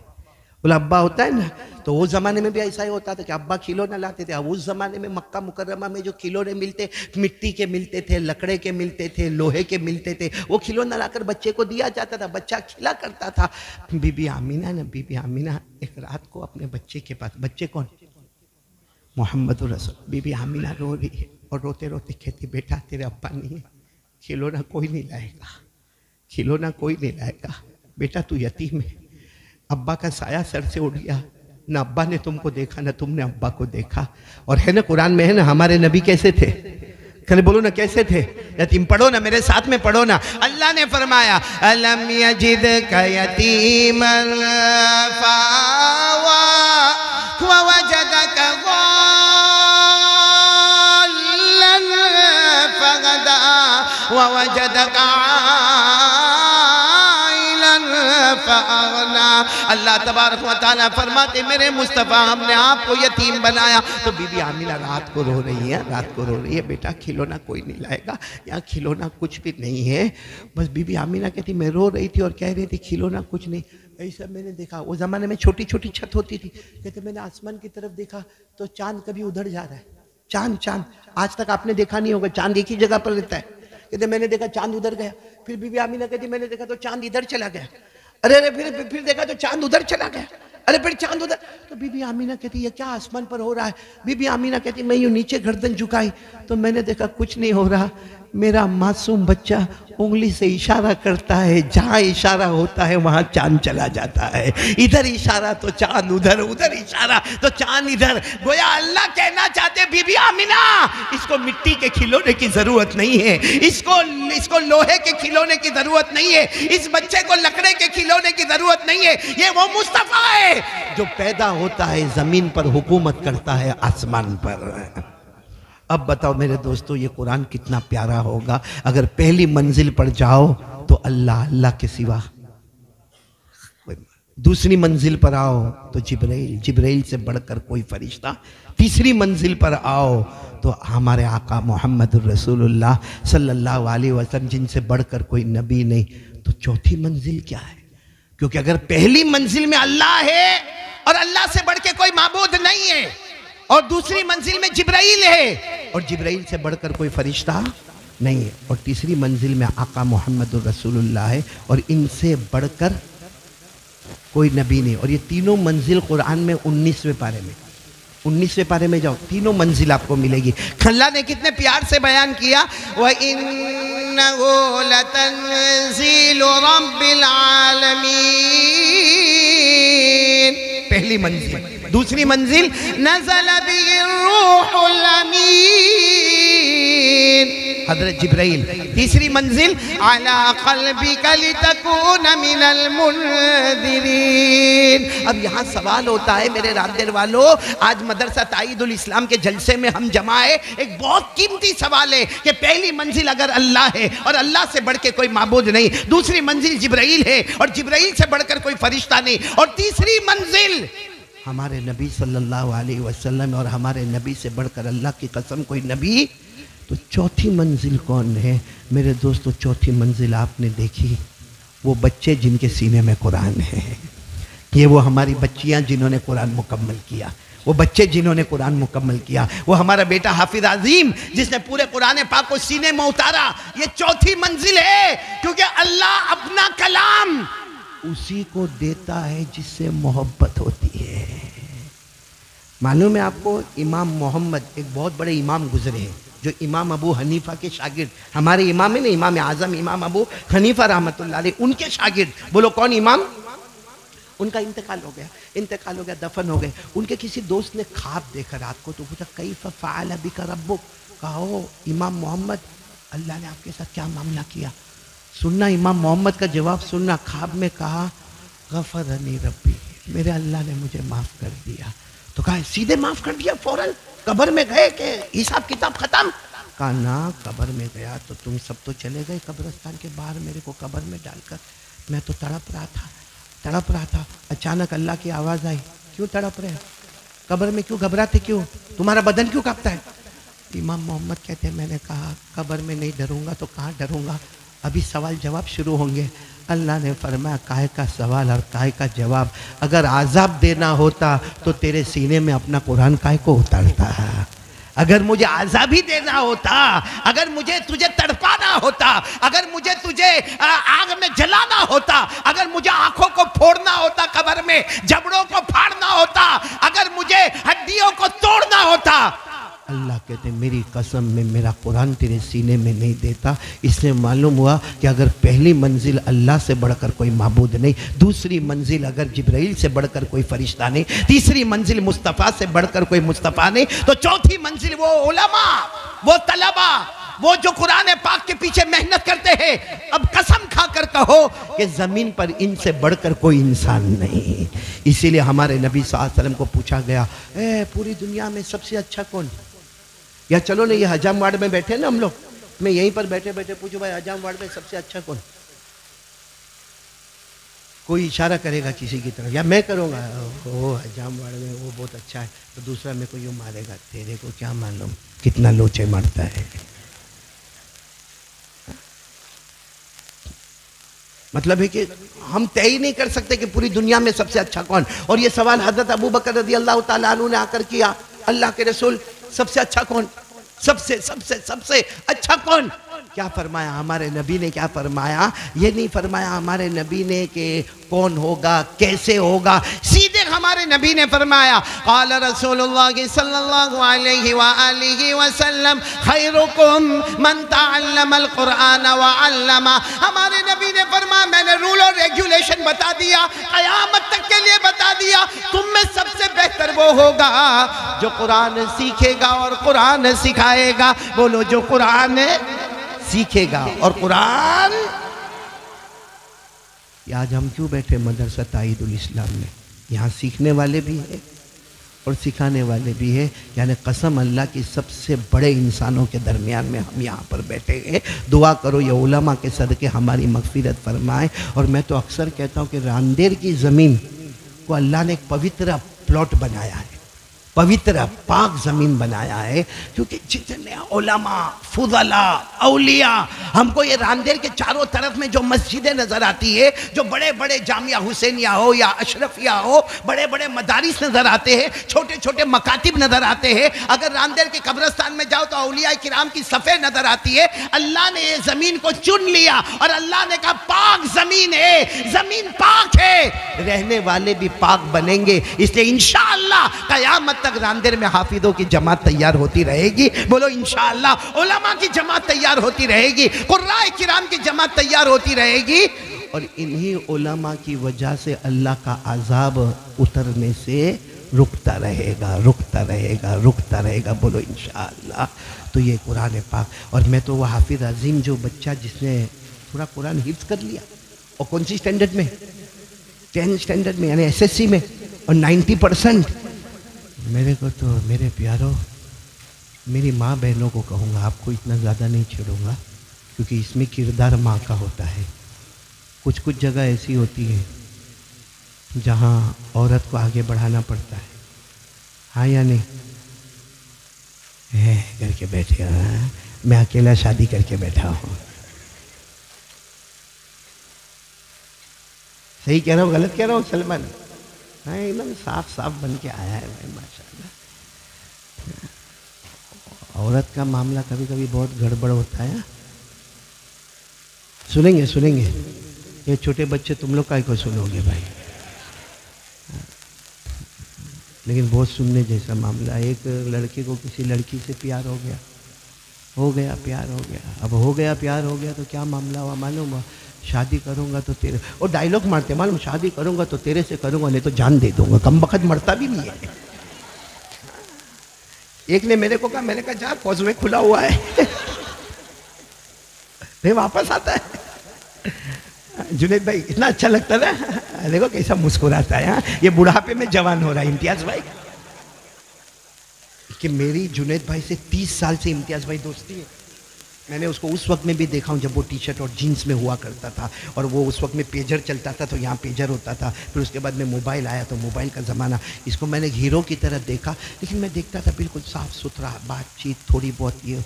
بولا ابا ہوتا ہے نا. تو وہ زمانے میں بھی ایسا ہی ہوتا تھا کہ ابا کھلونا لاتے تھے. اب اس زمانے میں مکہ مکرمہ میں جو کھلونے ملتے، مٹی کے ملتے تھے، لکڑے کے ملتے تھے، لوہے کے ملتے تھے، وہ کھلونا لا کر بچے کو دیا جاتا تھا. بچہ کھلا کرتا تھا. بی بی آمینہ ایک رات کو اپنے بچے کے پاس، بچے کون؟ محمد رسول. بی بی آمینہ رو رہی ہے اور روتے روتے کہتی بیٹا تیرے ابا نہیں ہے، کھلونا کوئی نہیں لائے گا، کھلونا کوئی نہیں لائے گا. بیٹا تو یتیم ہے. ابا کا سایہ سر سے اڑ گیا. نہ ابا نے تم کو دیکھا نہ تم نے ابا کو دیکھا. اور ہے نا قرآن میں ہے نا ہمارے نبی کیسے تھے؟ کہنے بولو نا کیسے تھے؟ یتیم. پڑھو نا میرے ساتھ میں پڑھو نا. اللہ نے فرمایا الم یجدک یتیما فآوی ووجدک ضالا فہدی ووجدک فأغنا. اللہ تبارک و تعالیٰ فرماتے میرے مصطفیٰ ہم نے آپ کو یتیم بنایا. تو بی بی آمینہ رات کو رو رہی ہے بیٹا کھلونا کوئی نہیں لائے گا، یہاں کھلونا کچھ بھی نہیں ہے. بس بی بی آمینہ کہتی میں رو رہی تھی اور کہہ رہی تھی کھلونا کچھ نہیں. ایسا میں نے دیکھا وہ زمانے میں چھوٹی چھوٹی چھت ہوتی تھی. کہتے میں نے آسمان کی طرف دیکھا تو چاند کبھی ادھر جا رہا ہے. چاند آج تک آپ نے دیکھا نہیں ہوگا، چاند ایک ہی جگہ پر رہتا ہے. کہتے میں نے دیکھا چاند ادھر گیا. پھر بی بی آمینہ کہتی میں نے دیکھا تو چاند ادھر چلا گیا. ارے پھر دیکھا تو چاند ادھر چلا گیا. ارے پھر چاند ادھر. تو بی بی آمینہ کہتی یہ کیا آسمان پر ہو رہا ہے؟ بی بی آمینہ کہتی میں یوں نیچے گردن جھکائی تو میں نے دیکھا کچھ نہیں ہو رہا. میرا معصوم بچہ انگلی سے اشارہ کرتا ہے، جہاں اشارہ ہوتا ہے وہاں چاند چلا جاتا ہے. ادھر اشارہ تو چاند ادھر، ادھر اشارہ تو چاند ادھر. گویا اللہ کہنا چاہتے بی بی آمینہ اس کو مٹی کے کھلونے کی ضرورت نہیں ہے، اس کو لوہے کے کھلونے کی ضرورت نہیں ہے، اس بچے کو لکڑے کے کھلونے کی ضرورت نہیں ہے. یہ وہ مصطفیٰ ہے جو پیدا ہوتا ہے زمین پر، حکومت کرتا ہے آسمان پر. اب بتاؤ میرے دوستو یہ قرآن کتنا پیارا ہوگا. اگر پہلی منزل پر جاؤ تو اللہ کے سوا. دوسری منزل پر آؤ تو جبرائیل سے بڑھ کر کوئی فرشتہ. تیسری منزل پر آؤ تو ہمارے آقا محمد الرسول اللہ صلی اللہ علیہ وسلم جن سے بڑھ کر کوئی نبی نہیں. تو چوتھی منزل کیا ہے؟ کیونکہ اگر پہلی منزل میں اللہ ہے اور اللہ سے بڑھ کے کوئی معبود نہیں ہے، اور دوسری منزل میں جبرائیل ہے اور جبرائیل سے بڑھ کر کوئی فرشتہ نہیں ہے، اور تیسری منزل میں آقا محمد الرسول اللہ ہے اور ان سے بڑھ کر کوئی نبی نہیں. اور یہ تینوں منزل قرآن میں 19ویں پارے میں جاؤ تینوں منزل آپ کو ملے گی. اللہ نے کتنے پیار سے بیان کیا وَإِنَّهُ لَتَنزِيلُ رَبِّ الْعَالَمِينَ. پہلی منزل. دوسری منزل نزل به الروح الامین حضرت جبرائیل. تیسری منزل علی قلبک لتکون من المنذرین. اب یہاں سوال ہوتا ہے میرے رامدیر والو، آج مدرسہ تائید الاسلام کے جلسے میں ہم جمع ہے. ایک بہت قیمتی سوال ہے کہ پہلی منزل اگر اللہ ہے اور اللہ سے بڑھ کے کوئی معبود نہیں، دوسری منزل جبرائیل ہے اور جبرائیل سے بڑھ کر کوئی فرشتہ نہیں، اور تیسری منزل ہمارے نبی صلی اللہ علیہ وسلم اور ہمارے نبی سے بڑھ کر اللہ کی قسم کوئی نبی. تو چوتھی منزل کون ہے میرے دوستو؟ چوتھی منزل آپ نے دیکھی، وہ بچے جن کے سینے میں قرآن ہے. یہ وہ ہماری بچیاں جنہوں نے قرآن مکمل کیا، وہ بچے جنہوں نے قرآن مکمل کیا، وہ ہمارا بیٹا حافظ عظیم جس نے پورے قرآن پاک کو سینے میں اتارا. یہ چوتھی منزل ہے، کیونکہ اللہ اپنا کلام اسی کو دیتا ہے جس سے محبت ہوتی ہے. معلوم ہے آپ کو امام محمد ایک بہت بڑے امام گزرے ہیں جو امام ابو حنیفہ کے شاگرد، ہمارے امام ہیں نا امام اعظم امام ابو حنیفہ رحمۃ اللہ علیہ، ان کے شاگرد. بولو کون امام؟ ان کا انتقال ہو گیا، دفن ہو گئے. ان کے کسی دوست نے خواب دیکھا رات کو تو پوچھا کیف فعل بک ربک. کہا امام محمد اللہ نے آپ کے ساتھ کیا معاملہ کیا؟ سننا امام محمد کا جواب سننا. خواب میں کہا غفرنی ربی، میرے اللہ نے مجھے معاف کر دیا. تو کہا سیدھے معاف کر دیا فوراً؟ قبر میں گئے کہ حساب کتاب ختم؟ کہا نا قبر میں گیا تو تم سب تو چلے گئے قبرستان کے باہر، میرے کو قبر میں ڈال کر میں تو تڑپ رہا تھا. اچانک اللہ کی آواز آئی. کیوں تڑپ رہے؟ قبر میں کیوں گھبراتے کیوں؟ تمہارا بدن کیوں کانپتا ہے؟ امام محمد کہتے ہیں میں نے کہا قبر میں نہیں ڈروں گا تو کہاں ڈروں گا؟ ابھی سوال جواب شروع ہوں گے۔ اللہ نے فرمایا کائے کا سوال اور کائے کا جواب، اگر عذاب دینا ہوتا تو تیرے سینے میں اپنا قرآن کائے کو اتارتا ہے؟ اگر مجھے عذاب ہی دینا ہوتا، اگر مجھے تجھے تڑپانا ہوتا، اگر مجھے تجھے آگ میں جلانا ہوتا، اگر مجھے آنکھوں کو پھوڑنا ہوتا، قبر میں جبڑوں کو پھاڑنا ہوتا، اگر مجھے ہڈیوں کو توڑنا ہوتا، اللہ کہتے ہیں میری قسم میں میرا قرآن تیرے سینے میں نہیں دیتا۔ اس سے معلوم ہوا کہ اگر پہلی منزل اللہ سے بڑھ کر کوئی معبود نہیں، دوسری منزل اگر جبرائیل سے بڑھ کر کوئی فرشتہ نہیں، تیسری منزل مصطفیٰ سے بڑھ کر کوئی مصطفیٰ نہیں، تو چوتھی منزل وہ علماء، وہ طلبہ، وہ جو قرآن پاک کے پیچھے محنت کرتے ہیں۔ اب قسم کھا کر کہو کہ زمین پر ان سے بڑھ کر کوئی انسان نہیں۔ اسی لیے ہمارے نبی صلی اللہ علیہ وسلم کو پوچھا گیا پوری دنیا میں سب سے اچھا کون؟ یا چلو نا یہ حجام وارڈ میں بیٹھے نا ہم لوگ، میں یہیں پر بیٹھے بیٹھے پوچھو بھائی حجام وارڈ میں سب سے اچھا کون؟ کوئی اشارہ کرے گا کسی کی طرف، یا میں کروں گا وہ حجام وارڈ میں وہ بہت اچھا ہے، تو دوسرا میں کو یوں مارے گا، تیرے کو کیا معلوم کتنا لوچے مارتا ہے۔ مطلب ہے کہ ہم طے ہی نہیں کر سکتے کہ پوری دنیا میں سب سے اچھا کون۔ اور یہ سوال حضرت ابو بکر رضی اللہ تعالیٰ عنہ نے آ کر کیا، اللہ کے رسول سب سے اچھا کون؟ سب سے اچھا کون؟ کیا فرمایا ہمارے نبی نے؟ کیا فرمایا؟ یہ نہیں فرمایا ہمارے نبی نے کہ کون ہوگا، کیسے ہوگا، سیدھے ہمارے نبی نے فرمایا قال رسول اللہ صلی اللہ علیہ وآلہ وسلم خیرکم من تعلم القرآن وعلمہ۔ ہمارے نبی نے فرمایا میں نے رول اور ریگولیشن بتا دیا، قیامت تک کے لیے بتا دیا، تم میں سب سے بہتر وہ ہوگا جو قرآن سیکھے گا اور قرآن سکھائے گا۔ بولو جو قرآن سیکھے گا اور قرآن۔ یہ آج ہم کیوں بیٹھے مدرسہ تائید الاسلام میں؟ یہاں سیکھنے والے بھی ہیں اور سکھانے والے بھی ہیں، یعنی قسم اللہ کی سب سے بڑے انسانوں کے درمیان میں ہم یہاں پر بیٹھے ہیں۔ دعا کرو یہ علماء کے صدقے ہماری مغفرت فرمائے۔ اور میں تو اکثر کہتا ہوں کہ راندیر کی زمین کو اللہ نے ایک پوتر پلاٹ بنایا ہے، پوتر پاک زمین بنایا ہے، کیونکہ جتنے علماء، فضلاء، اولیاء، ہم کو یہ راندیر کے چاروں طرف میں جو مسجدیں نظر آتی ہے، جو بڑے بڑے جامعہ حسینیہ ہو یا اشرفیہ ہو، بڑے بڑے مدارس نظر آتے ہیں، چھوٹے چھوٹے مکاتب نظر آتے ہیں، اگر راندیر کے قبرستان میں جاؤ تو اولیاء کرام کی صفیں نظر آتی ہے۔ اللہ نے یہ زمین کو چن لیا اور اللہ نے کہا پاک زمین ہے، زمین پاک ہے، رہنے والے بھی پاک بنیں گے۔ اس لیے انشاءاللہ قیامت تک راندیر میں حافظوں کی جماعت تیار ہوتی رہے گی۔ بولو انشاءاللہ علماء کی جماعت تیار ہوتی رہے گی، قراء کرام کی جماعت تیار ہوتی رہے گی، اور انہی علماء کی وجہ سے اللہ کا عذاب اترنے سے رکتا رہے گا، رکتا رہے گا، رکتا رہے گا۔ بولو انشاءاللہ۔ تو یہ قرآن پاک، اور میں تو وہ حافظ عظیم جو بچہ جس نے تھوڑا قرآن حفظ کر لیا، اور کون سی سٹینڈرڈ میں؟ 10 سٹینڈرڈ میں، یعنی SSC میں، اور 90%، میرے کو تو میرے پیاروں، میری ماں بہنوں کو کہوں گا آپ کو اتنا زیادہ نہیں چھیڑوں گا، کیونکہ اس میں کردار ماں کا ہوتا ہے۔ کچھ جگہ ایسی ہوتی ہے جہاں عورت کو آگے بڑھانا پڑتا ہے، ہاں یا نہیں؟ کر کے بیٹھے ہاں، میں اکیلا شادی کر کے بیٹھا ہوں۔ صحیح کہہ رہا ہوں غلط کہہ رہا ہوں سلمان؟ ہاں ایک دم صاف بن کے آیا ہے بھائی ماشاءاللہ۔ عورت کا معاملہ کبھی کبھی بہت گڑبڑ ہوتا ہے۔ سنیں گے یہ چھوٹے بچے تم لوگ کائے کو سنو گے بھائی، لیکن بہت سننے جیسا معاملہ۔ ایک لڑکے کو کسی لڑکی سے پیار ہو گیا، پیار ہو گیا، اب ہو گیا پیار ہو گیا تو کیا معاملہ ہوا معلوم ہوا؟ شادی کروں گا تو تیرے، اور ڈائلوگ مارتے معلوم، شادی کروں گا تو تیرے سے کروں گا نہیں تو جان دے دوں گا۔ کم بخت مرتا بھی نہیں ہے۔ ایک نے میرے کو کہا، میں نے کہا جا فوج میں کھلا ہوا ہے نہیں واپس آتا ہے۔ جنید بھائی اتنا اچھا لگتا نا، دیکھو کیسا مسکراتا ہے۔ یہ بڑھاپے میں جوان ہو رہا ہے امتیاز بھائی، کہ میری جنید بھائی سے 30 سال سے امتیاز بھائی دوستی ہے، میں نے اس کو اس وقت میں بھی دیکھا ہوں جب وہ ٹی شرٹ اور جینس میں ہوا کرتا تھا، اور وہ اس وقت میں پیجر چلتا تھا تو یہاں پیجر ہوتا تھا، پھر اس کے بعد میں موبائل آیا تو موبائل کا زمانہ، اس کو میں نے ہیرو کی طرح دیکھا، لیکن میں دیکھتا تھا بالکل صاف ستھرا، بات چیت تھوڑی بہت یہ،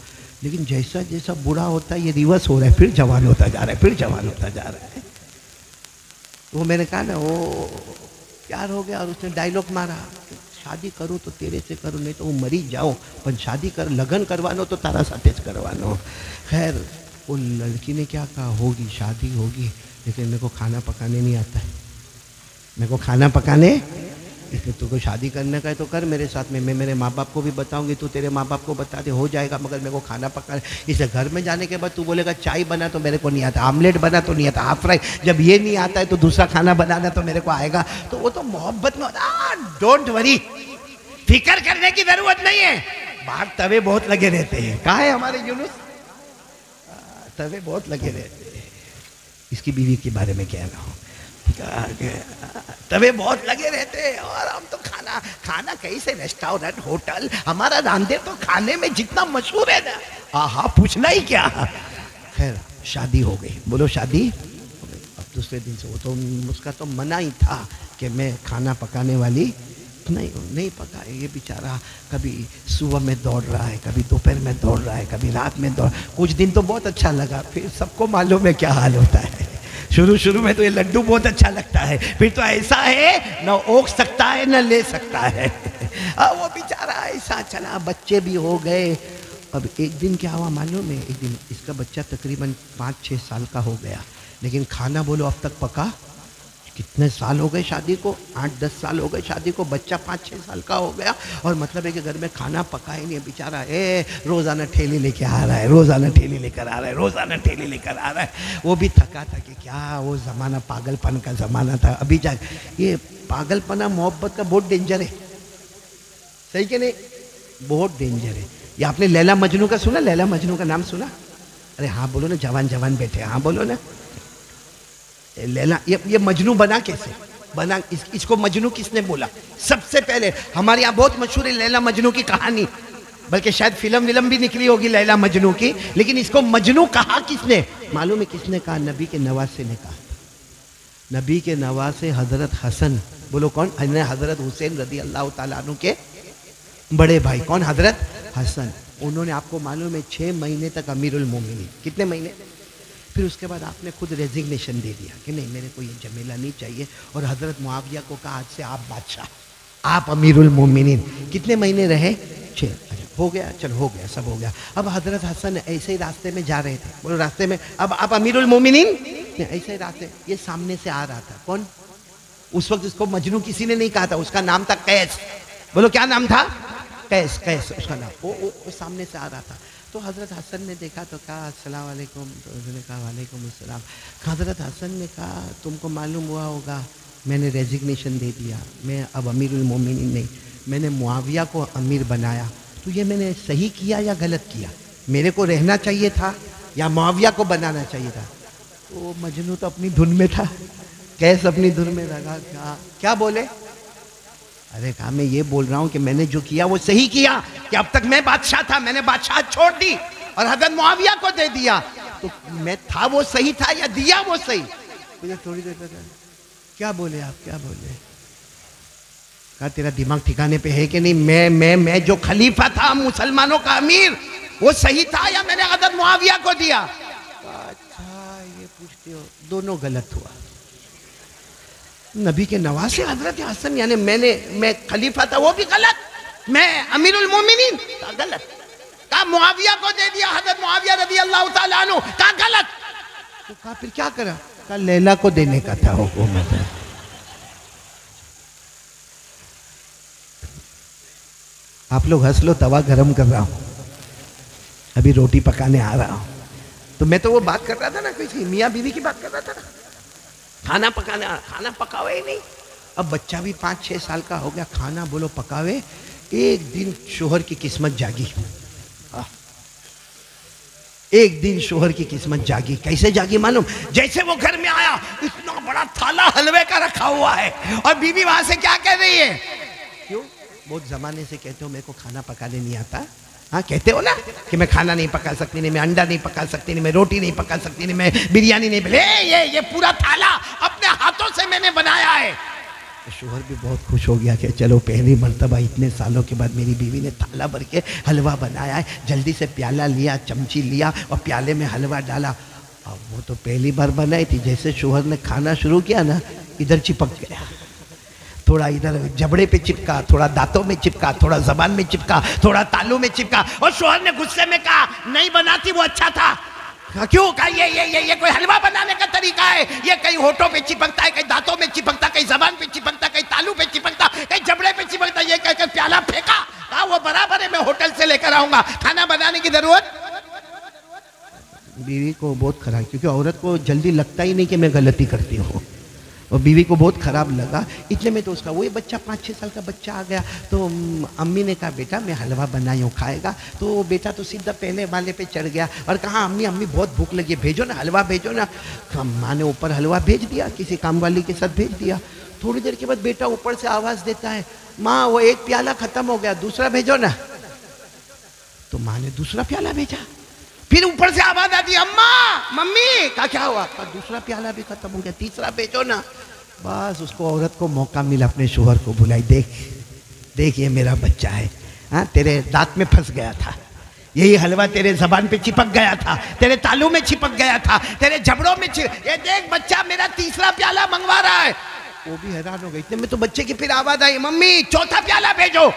لیکن جیسا جیسا بوڑھا ہوتا ہے یہ ریورس ہو رہا ہے، پھر جوان ہوتا جا رہا ہے، پھر جوان ہوتا جا رہا ہے۔ وہ میں نے کہا نا وہ پیار ہو گیا، اور اس نے ڈائلاگ مارا، شادی کرو تو تیرے سے کرو، نہیں تو وہ مری جاؤ، پن شادی کر لگن کروانو تو تارا ساتھ کروانو۔ خیر وہ لڑکی نے کیا کہا، ہوگی شادی ہوگی، لیکن میرے کو کھانا پکانے نہیں آتا ہے، میرے کو کھانا پکانے، اس لیے تو کو شادی کرنے کا ہے تو کر میرے ساتھ میں میرے ماں باپ کو بھی بتاؤں گی، تو تیرے ماں باپ کو بتا دے، ہو جائے گا، مگر میرے کو کھانا پکانا، اسے گھر میں جانے کے بعد تو بولے گا چائے بنا تو میرے کو نہیں آتا، آملیٹ بنا تو نہیں آتا، ہاف فرائی، جب یہ نہیں آتا ہے تو دوسرا کھانا بنانا تو میرے کو آئے گا، تو وہ تو محبت میں ہوتا۔ ڈونٹ وری، فکر کرنے کی ضرورت نہیں ہے، باہر توے بہت لگے رہتے ہیں، کہاں ہے ہمارے یونس، توے بہت لگے رہتے ہیں، اس کی بیوی کے بارے میں کہہ رہا ہوں، توے بہت لگے رہتے ہیں، اور ہم تو کھانا کہیں سے ریسٹورنٹ ہوٹل، ہمارا راندے تو کھانے میں جتنا مشہور ہے نا، آہا پوچھنا ہی کیا۔ خیر شادی ہو گئی، بولو شادی، اب دوسرے دن سے وہ تو اس کا تو منع ہی تھا کہ میں کھانا پکانے والی نہیں پکائے، یہ بیچارہ کبھی صبح میں دوڑ رہا ہے، کبھی دوپہر میں دوڑ رہا ہے، کبھی رات میں دوڑ، کچھ دن تو بہت اچھا لگا، پھر سب کو معلوم ہے کیا حال ہوتا ہے، شروع میں تو یہ لڈو بہت اچھا لگتا ہے، پھر تو ایسا ہے نہ اوکھ سکتا ہے نہ لے سکتا ہے، وہ بیچارہ ایسا چلا، بچے بھی ہو گئے۔ اب ایک دن کیا ہوا معلوم ہے، ایک دن اس کا بچہ تقریباً 5-6 سال کا ہو گیا، لیکن کھانا بولو اب تک پکا، کتنے سال ہو گئے شادی کو، 8-10 سال ہو گئے شادی کو، بچہ 5-6 سال کا ہو گیا، اور مطلب ہے کہ گھر میں کھانا پکا ہی نہیں، بیچارہ روزانہ ٹھیلی لے کے آ رہا ہے، روزانہ ٹھیلی لے کر آ رہا ہے، روزانہ ٹھیلی لے کر آ رہا ہے، وہ بھی تھکا تھا کہ کیا وہ زمانہ پاگل پن کا زمانہ تھا، ابھی جا یہ پاگل پنا محبت کا بہت ڈینجر ہے، صحیح کہ نہیں، بہت ڈینجر ہے۔ یہ آپ نے لیلا مجنو کا سنا، لیلا مجنو کا نام سنا؟ ارے ہاں بولو نا، جوان بیٹھے ہاں بولو نا، لیلا یہ مجنو بنا کیسے بنا، اس کو مجنو کس نے بولا؟ سب سے پہلے ہمارے یہاں بہت مشہور ہے لیلا مجنو کی کہانی، بلکہ شاید فلم بھی نکلی ہوگی لیلا مجنو کی، لیکن اس کو مجنو کہا کس نے معلوم ہے؟ کس نے کہا؟ نبی کے نواسے نے کہا، نبی کے نواسے حضرت حسن، بولو کون؟ حضرت حسین رضی اللہ تعالیٰ عنہ کے بڑے بھائی، کون؟ حضرت حسن، انہوں نے آپ کو معلوم ہے 6 مہینے تک امیر المومنین، کتنے مہینے؟ پھر اس کے بعد آپ نے خود ریزگنیشن دے دیا کہ نہیں میرے کو یہ جمیلہ نہیں چاہیے، اور حضرت معاویہ کو کہا آج سے آپ بادشاہ، آپ امیر المومنین، کتنے مہینے رہے؟ 6، ہو گیا، چل ہو گیا، سب ہو گیا۔ اب حضرت حسن ایسے ہی راستے میں جا رہے تھے، بولو راستے میں، اب آپ امیر المومنین، ایسے ہی راستے، یہ سامنے سے آ رہا تھا، کون؟ اس وقت اس کو مجنو کسی نے نہیں کہا تھا، اس کا نام تھا قیس، بولو کیا نام تھا؟ قیس اس کا نام، وہ سامنے سے آ رہا تھا، تو حضرت حسن نے دیکھا تو کہا السلام علیکم، تو انہوں نے کہا وعلیکم السلام۔ حضرت حسن نے کہا تم کو معلوم ہوا ہوگا میں نے ریزگنیشن دے دیا، میں اب امیر المومنین نہیں، میں نے معاویہ کو امیر بنایا، تو یہ میں نے صحیح کیا یا غلط کیا؟ میرے کو رہنا چاہیے تھا یا معاویہ کو بنانا چاہیے تھا؟ تو مجنو تو اپنی دھن میں تھا، کیس اپنی دھن میں لگا، کیا بولے؟ ارے کہا میں یہ بول رہا ہوں کہ میں نے جو کیا وہ صحیح کیا، کہ اب تک میں بادشاہ تھا، میں نے بادشاہ چھوڑ دی اور حضرت معاویہ کو دے دیا، تو میں تھا وہ صحیح تھا یا دیا وہ صحیح؟ مجھے تھوڑی دیر لگا، کیا بولے آپ، کیا بولے؟ کہا تیرا دماغ ٹھکانے پہ ہے کہ نہیں، میں جو خلیفہ تھا مسلمانوں کا امیر، وہ صحیح تھا یا میں نے حضرت معاویہ کو دیا؟ اچھا یہ پوچھتے ہو، دونوں غلط ہوا۔ نبی کے نواسے حضرت حسن، یعنی میں خلیفہ تھا وہ بھی غلط، میں امیر المومنین غلط، کہا معاویہ کو دے دیا، حضرت معاویہ رضی اللہ تعالیٰ عنہ، کہا غلط، تو کہا پھر کیا کرا؟ کہا لیلا کو دینے کا تھا حکومت۔ آپ لوگ ہنس لو، توا گرم کر رہا ہوں، ابھی روٹی پکانے آ رہا ہوں، تو میں تو وہ بات کر رہا تھا نا، کوئی میاں بیوی کی بات کر رہا تھا نا، کھانا پکانا، کھانا پکاوے ہی نہیں، اب بچہ بھی 5-6 سال کا ہو گیا، کھانا بولو پکاوے۔ ایک دن شوہر کی قسمت جاگی، ایک دن شوہر کی قسمت جاگی، کیسے جاگی معلوم؟ جیسے وہ گھر میں آیا، اتنا بڑا تھالا حلوے کا رکھا ہوا ہے، اور بیوی وہاں سے کیا کہہ رہی ہے؟ کیوں؟ بہت زمانے سے کہتے ہو میرے کو کھانا پکانے نہیں آتا، ہاں کہتے ہو نا کہ میں کھانا نہیں پکا سکتی، نہیں میں انڈا نہیں پکا سکتی، نہیں میں روٹی نہیں پکا سکتی، نہیں میں بریانی نہیں بلے یہ پورا تھالا اپنے ہاتھوں سے میں نے بنایا ہے۔ شوہر بھی بہت خوش ہو گیا کہ چلو پہلی مرتبہ اتنے سالوں کے بعد میری بیوی نے تھالا بھر کے حلوہ بنایا ہے۔ جلدی سے پیالہ لیا، چمچی لیا اور پیالے میں حلوہ ڈالا۔ اب وہ تو پہلی بار بنائی تھی، جیسے شوہر نے کھانا شروع کیا نا ادھر چپک گیا، تھوڑا ادھر جبڑے پہ چپکا، تھوڑا دانتوں میں چپکا، تھوڑا زبان میں چپکا، تھوڑا تالو میں چپکا، اور شوہر نے غصے میں کہا نہیں بناتی وہ اچھا تھا۔ کیوں؟ کہا یہ کوئی حلوہ بنانے کا طریقہ ہے؟ یہ کہیں ہونٹوں پہ چپکتا ہے، کہیں دانتوں میں چپکتا، کہیں زبان پہ چپکتا، کہیں تالو پہ چپکتا، کہیں جبڑے پہ چپکتا، یہ کہہ کر پیالہ پھینکا۔ کہا وہ برابر ہے، میں ہوٹل سے لے کر آؤں گا، کھانا بنانے کی ضرورت۔ بیوی کو بہت خراب، کیونکہ عورت کو جلدی لگتا ہی نہیں کہ میں غلطی کرتی ہوں، اور بیوی کو بہت خراب لگا۔ اتنے میں تو اس کا وہی بچہ 5-6 سال کا بچہ آ گیا، تو امی نے کہا بیٹا میں حلوہ بنائی ہوں کھائے گا؟ تو بیٹا تو سیدھا پہلے والے پہ چڑھ گیا اور کہا امی بہت بھوک لگی ہے، بھیجو نا حلوہ بھیجو نا۔ ماں نے اوپر حلوہ بھیج دیا، کسی کام والی کے ساتھ بھیج دیا۔ تھوڑی دیر کے بعد بیٹا اوپر سے آواز دیتا ہے ماں وہ ایک پیالہ ختم ہو گیا، دوسرا بھیجو نا۔ تو ماں نے دوسرا پیالہ بھیجا، پھر اوپر سے آواز آتی اماں ممی، کہا کیا ہوا؟ کہا دوسرا پیالہ بھی ختم ہو گیا، تیسرا بھیجو نا۔ بس اس کو عورت کو موقع ملا، اپنے شوہر کو بلائی، دیکھ یہ میرا بچہ ہے، ہاں تیرے دانت میں پھنس گیا تھا، یہی حلوہ تیرے زبان پہ چپک گیا تھا، تیرے تالو میں چپک گیا تھا، تیرے جبڑوں میں یہ دیکھ بچہ میرا تیسرا پیالہ منگوا رہا ہے۔ وہ بھی حیران ہو گئی، اتنے میں تو بچے کی پھر آواز آئی ممی چوتھا پیالہ بھیجو۔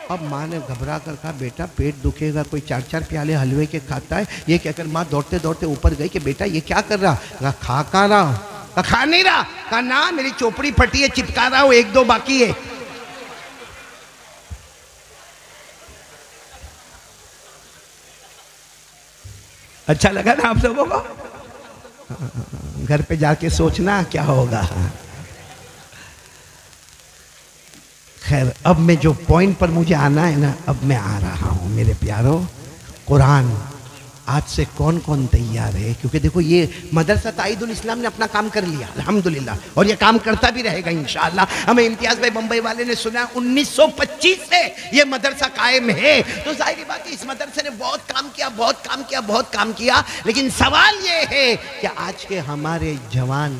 اب ماں نے گھبرا کر کہا بیٹا پیٹ دکھے گا، کوئی 4 پیالے حلوے کے کھاتا ہے؟ یہ کہہ کر ماں دوڑتے دوڑتے اوپر گئی کہ بیٹا یہ کیا کر رہا؟ کہا کھا کہاں رہا ہوں؟ کہا کھا نہیں رہا؟ کہا نا میری چوپڑی پھٹی ہے، چپکا رہا ہوں، 1-2 باقی ہے۔ اچھا لگا نا آپ لوگوں کو؟ گھر پہ جا کے سوچنا کیا ہوگا۔ خیر اب میں جو پوائنٹ پر مجھے آنا ہے نا، اب میں آ رہا ہوں میرے پیارو۔ قرآن آج سے کون کون تیار ہے؟ کیونکہ دیکھو یہ مدرسہ تائید الاسلام نے اپنا کام کر لیا الحمدللہ، اور یہ کام کرتا بھی رہے گا انشاءاللہ۔ ہمیں امتیاز بھائی بمبئی والے نے سنا 1925 سے یہ مدرسہ قائم ہے، تو ظاہری بات ہے اس مدرسے نے بہت کام کیا، لیکن سوال یہ ہے کہ آج کے ہمارے جوان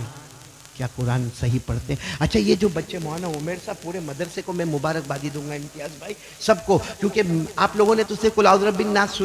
کیا قرآن صحیح پڑھتے ہیں؟ اچھا یہ جو بچے مولانا عمیر صاحب، پورے مدرسے کو میں مبارکبادی دوں گا امتیاز بھائی سب کو، کیونکہ آپ لوگوں نے تو صرف قل اعوذ برب الناس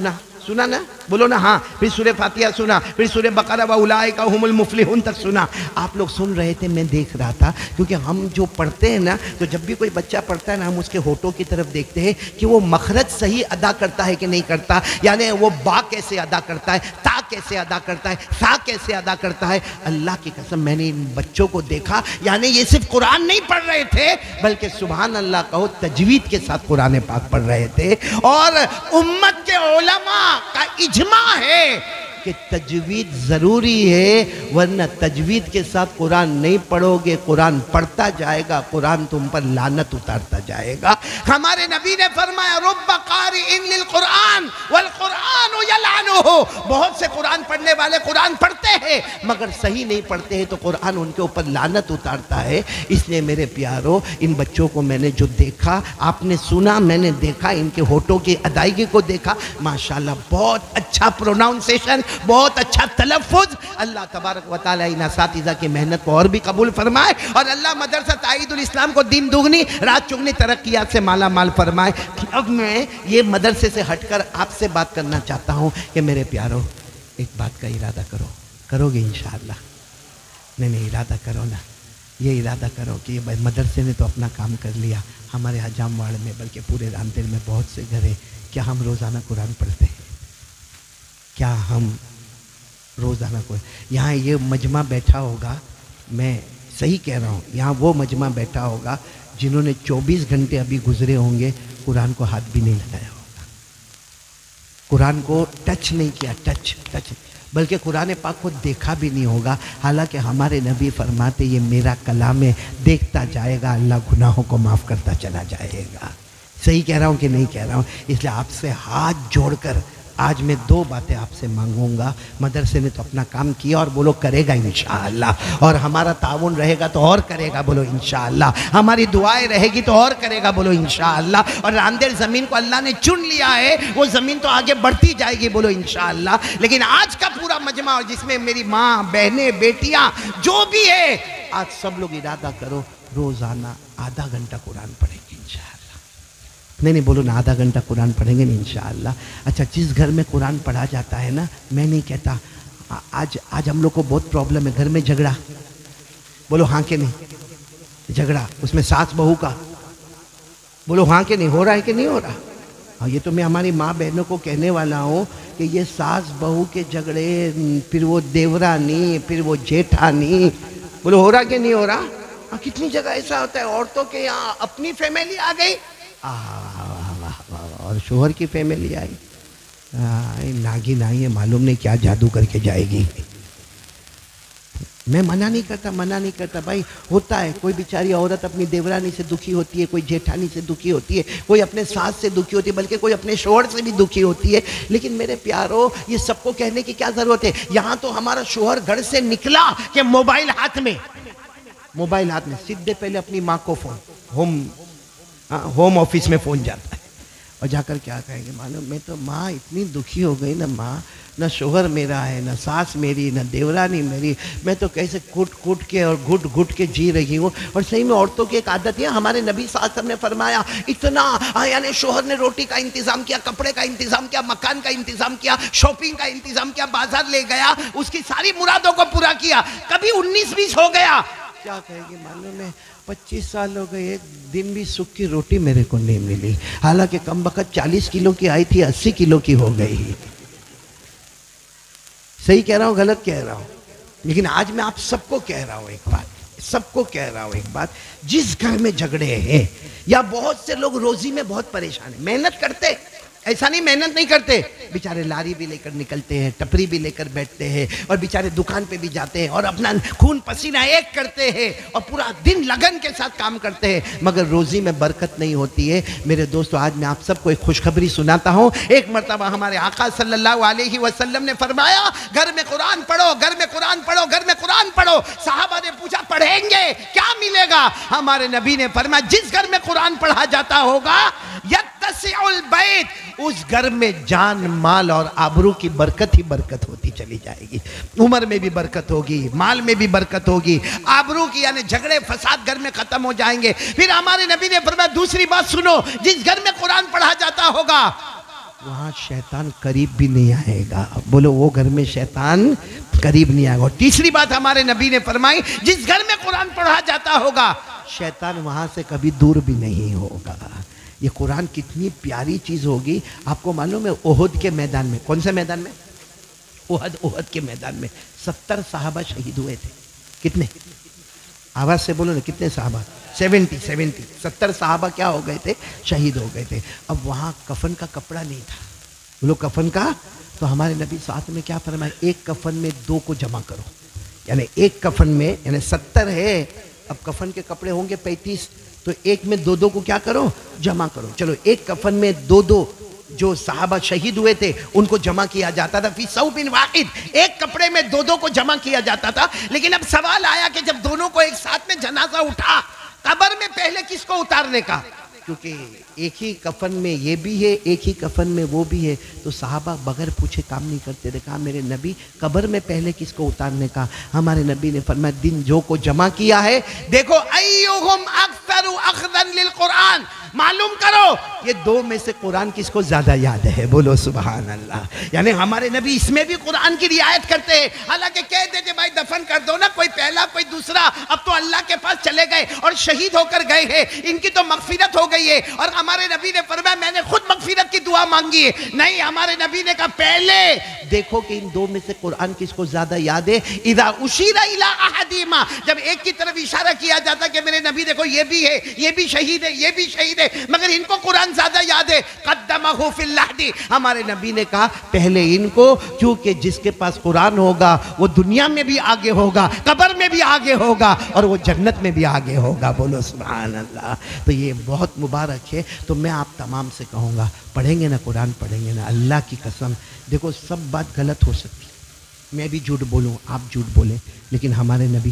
سنا نا؟ بولو نا ہاں، پھر سورہ فاتحہ سنا، پھر سورہ بقرہ وَأُولَٰئِکَ هُمُ الْمُفْلِحُونَ تک سنا۔ آپ لوگ سن رہے تھے، میں دیکھ رہا تھا، کیونکہ ہم جو پڑھتے ہیں نا، تو جب بھی کوئی بچہ پڑھتا ہے نا، ہم اس کے ہونٹوں کی طرف دیکھتے ہیں کہ وہ مخرج صحیح ادا کرتا ہے کہ نہیں کرتا، یعنی وہ با کیسے ادا کرتا ہے، تا کیسے ادا کرتا ہے، سا کیسے ادا کرتا ہے۔ اللہ کی قسم میں نے ان بچوں کو دیکھا، یعنی یہ صرف قرآن نہیں پڑھ رہے تھے، بلکہ سبحان اللہ کہو تجوید کے ساتھ قرآن پاک پڑھ رہے تھے۔ اور امت کے علماء کا اجماع ہے کہ تجوید ضروری ہے، ورنہ تجوید کے ساتھ قرآن نہیں پڑھو گے، قرآن پڑھتا جائے گا، قرآن تم پر لعنت اتارتا جائے گا۔ ہمارے نبی نے فرمایا رب قارئ للقرآن والقرآن یلعنہ، بہت سے قرآن پڑھنے والے قرآن پڑھتے ہیں مگر صحیح نہیں پڑھتے ہیں، تو قرآن ان کے اوپر لعنت اتارتا ہے۔ اس لیے میرے پیارو، ان بچوں کو میں نے جو دیکھا، آپ نے سنا، میں نے دیکھا، ان کے ہونٹوں کی ادائیگی کو دیکھا، ماشاءاللہ بہت اچھا پروناؤنسیشن، بہت اچھا تلفظ۔ اللہ تبارک و تعالیٰ ان اساتذہ کی محنت کو اور بھی قبول فرمائے، اور اللہ مدرسہ تائید الاسلام کو دن دگنی رات چگنی ترقیات سے مالا مال فرمائے۔ اب میں یہ مدرسے سے ہٹ کر آپ سے بات کرنا چاہتا ہوں کہ میرے پیارو ایک بات کا ارادہ کرو گے انشاءاللہ؟ نہیں ارادہ کرو نا، یہ ارادہ کرو کہ یہ مدرسے نے تو اپنا کام کر لیا، ہمارے حجام واڑ میں بلکہ پورے رامدیر میں بہت سے گھر ہیں، کیا ہم روزانہ قرآن پڑھتے ہیں؟ کیا ہم روزانہ یہاں یہ مجمع بیٹھا ہوگا، میں صحیح کہہ رہا ہوں، یہاں وہ مجمع بیٹھا ہوگا جنہوں نے 24 گھنٹے ابھی گزرے ہوں گے، قرآن کو ہاتھ بھی نہیں لگایا ہوگا، قرآن کو ٹچ نہیں کیا، ٹچ بلکہ قرآن پاک کو دیکھا بھی نہیں ہوگا۔ حالانکہ ہمارے نبی فرماتے یہ میرا کلام ہے، دیکھتا جائے گا اللہ گناہوں کو معاف کرتا چلا جائے گا۔ صحیح کہہ رہا ہوں کہ نہیں کہہ رہا ہوں؟ اس لیے آپ سے ہاتھ جوڑ کر آج میں 2 باتیں آپ سے مانگوں گا. مدرسے نے تو اپنا کام کیا اور بولو کرے گا انشاءاللہ, اور ہمارا تعاون رہے گا تو اور کرے گا بولو انشاءاللہ, ہماری دعائیں رہے گی تو اور کرے گا بولو انشاءاللہ, اور راندیر زمین کو اللہ نے چن لیا ہے, وہ زمین تو آگے بڑھتی جائے گی بولو انشاءاللہ. لیکن آج کا پورا مجمع اور جس میں میری ماں, بہنیں, بیٹیاں جو بھی ہے, آج سب لوگ ارادہ کرو روزانہ آدھا گھنٹہ قرآن پڑھیں گے انشاءاللہ. نہیں بولو نا, آدھا گھنٹہ قرآن پڑھیں گے انشاءاللہ. اچھا, جس گھر میں قرآن پڑھا جاتا ہے نا, میں نہیں کہتا آج ہم لوگ کو بہت پرابلم ہے, گھر میں جھگڑا, بولو ہاں کہ نہیں, جھگڑا اس میں ساس بہو کا, بولو ہاں کہ نہیں, ہو رہا ہے کہ نہیں ہو رہا؟ ہاں, یہ تو میں ہماری ماں بہنوں کو کہنے والا ہوں کہ یہ ساس بہو کے جھگڑے, پھر وہ دیورانی, پھر وہ جیٹھانی, بولو ہو رہا کہ نہیں ہو رہا؟ کتنی جگہ ایسا ہوتا ہے, عورتوں کے یہاں اپنی فیملی آ گئی اور شوہر کی فیملی آئی, ناگن آئی ہے, معلوم نہیں کیا جادو کر کے جائے گی. میں منع نہیں کرتا بھائی, ہوتا ہے. کوئی بیچاری عورت اپنی دیورانی سے دکھی ہوتی ہے, کوئی جیٹھانی سے دکھی ہوتی ہے, کوئی اپنے ساس سے دکھی ہوتی ہے, بلکہ کوئی اپنے شوہر سے بھی دکھی ہوتی ہے. لیکن میرے پیارو, یہ سب کو کہنے کی کیا ضرورت ہے؟ یہاں تو ہمارا شوہر گھر سے نکلا کہ موبائل ہاتھ میں, سیدھے پہلے اپنی ماں کو فون, ہوم آفس میں فون جاتا ہے, اور جا کر کیا کہیں گے معلوم, میں تو ماں اتنی دکھی ہو گئی نا ماں, نہ شوہر میرا ہے, نہ ساس میری, نہ دیورانی میری, میں تو کیسے کٹ کے اور گھٹ کے جی رہی ہوں. اور صحیح میں عورتوں کی ایک عادت ہے, ہمارے نبی صلی اللہ علیہ وسلم نے فرمایا اتنا, یعنی شوہر نے روٹی کا انتظام کیا, کپڑے کا انتظام کیا, مکان کا انتظام کیا, شاپنگ کا انتظام کیا, بازار لے گیا, اس کی ساری مرادوں کو پورا کیا, کبھی 19-20 ہو گیا, کیا کہے گی معلوم ہے, 25 سال ہو گئے, ایک دن بھی سکھ کی روٹی میرے کو نہیں ملی, حالانکہ کم بخت 40 کلو کی آئی تھی, 80 کلو کی ہو گئی. صحیح کہہ رہا ہوں غلط کہہ رہا ہوں؟ لیکن آج میں آپ سب کو کہہ رہا ہوں ایک بات, جس گھر میں جھگڑے ہیں, یا بہت سے لوگ روزی میں بہت پریشان ہیں, محنت کرتے, ایسا نہیں محنت نہیں کرتے, بیچارے لاری بھی لے کر نکلتے ہیں, ٹپری بھی لے کر بیٹھتے ہیں, اور بیچارے دکان پہ بھی جاتے ہیں, اور اپنا خون پسینہ ایک کرتے ہیں, اور پورا دن لگن کے ساتھ کام کرتے ہیں, مگر روزی میں برکت نہیں ہوتی ہے. میرے دوستو, آج میں آپ سب کو ایک خوشخبری سناتا ہوں. ایک مرتبہ ہمارے آقا صلی اللہ علیہ وسلم نے فرمایا, گھر میں قرآن پڑھو, گھر میں قرآن پڑھو, گھر میں قرآن پڑھو. صحابہ نے پوچھا پڑھیں گے کیا ملے گا؟ ہمارے نبی نے فرمایا, جس گھر میں قرآن پڑھا جاتا ہوگا یتسع البیت, اس گھر میں جان, مال اور آبرو کی برکت ہی برکت ہوتی چلی جائے گی. عمر میں بھی برکت ہوگی, مال میں بھی برکت ہوگی, آبرو کی یعنی جھگڑے فساد گھر میں ختم ہو جائیں گے. پھر ہمارے نبی نے فرمایا دوسری بات سنو, جس گھر میں قرآن پڑھا جاتا ہوگا وہاں شیطان قریب بھی نہیں آئے گا. بولو وہ گھر میں شیطان قریب نہیں آئے گا. اور تیسری بات ہمارے نبی نے فرمائی, جس گھر میں قرآن پڑھا جاتا ہوگا شیطان وہاں سے کبھی دور بھی نہیں ہوگا. یہ قرآن کتنی پیاری چیز ہوگی. آپ کو معلوم ہے احد کے میدان میں, کون سے میدان میں؟ احد کے میدان میں 70 صحابہ شہید ہوئے تھے. کتنے؟ آواز سے بولو نا, کتنے صحابہ؟ 70 صحابہ کیا ہو گئے تھے؟ شہید ہو گئے تھے. اب وہاں کفن کا کپڑا نہیں تھا, بولو کفن کا, تو ہمارے نبی ساتھ میں کیا فرمایا, ایک کفن میں 2 کو جمع کرو. یعنی ایک کفن میں, یعنی 70 ہے, اب کفن کے کپڑے ہوں گے 35, تو ایک میں 2 کو کیا کرو, جمع کرو. چلو ایک کفن میں 2 جو صحابہ شہید ہوئے تھے ان کو جمع کیا جاتا تھا, فی ثوب واحد, ایک کپڑے میں 2 کو جمع کیا جاتا تھا. لیکن اب سوال آیا کہ جب دونوں کو ایک ساتھ میں جنازہ اٹھا, قبر میں پہلے کس کو اتارنے کا؟ کیونکہ ایک ہی کفن میں یہ بھی ہے, ایک ہی کفن میں وہ بھی ہے, تو صحابہ بغیر پوچھے کام نہیں کرتے تھے. کہا میرے نبی قبر میں پہلے کس کو اتارنے کا؟ ہمارے نبی نے فرمایا دن جو کو جمع کیا ہے, دیکھو ایہم اکثر اخذا للقرآن, معلوم کرو یہ 2 میں سے قرآن کس کو زیادہ یاد ہے. بولو سبحان اللہ. یعنی ہمارے نبی اس میں بھی قرآن کی رعایت کرتے ہیں. حالانکہ کہہ دیتے بھائی دفن کر دو نا, کوئی پہلا کوئی دوسرا, اب تو اللہ کے پاس چلے گئے اور شہید ہو کر گئے ہیں, ان کی تو مغفرت ہو گئی ہے. اور ہمارے نبی نے فرمایا میں نے خود مغفرت کی دعا مانگی ہے. نہیں, ہمارے نبی نے کہا پہلے دیکھو کہ ان 2 میں سے قرآن کس کو زیادہ یاد ہے. اذا اشیر الی احدہما, جب ایک کی طرف اشارہ کیا جاتا کہ میرے نبی دیکھو یہ بھی ہے, یہ بھی شہید ہے, یہ بھی شہید ہے, تھے مگر ان کو قرآن زیادہ یاد ہے. قدمہ فی اللحد, ہمارے نبی نے کہا پہلے ان کو, کیونکہ جس کے پاس قرآن ہوگا وہ دنیا میں بھی آگے ہوگا, قبر میں بھی آگے ہوگا, اور وہ جنت میں بھی آگے ہوگا. بولو سبحان اللہ. تو یہ بہت مبارک ہے. تو میں آپ تمام سے کہوں گا, پڑھیں گے نا قرآن, پڑھیں گے نا, اللہ کی قسم دیکھو سب بات غلط ہو سکتی, میں بھی جھوٹ بولوں, آپ جھوٹ بولیں, لیکن ہمارے نبی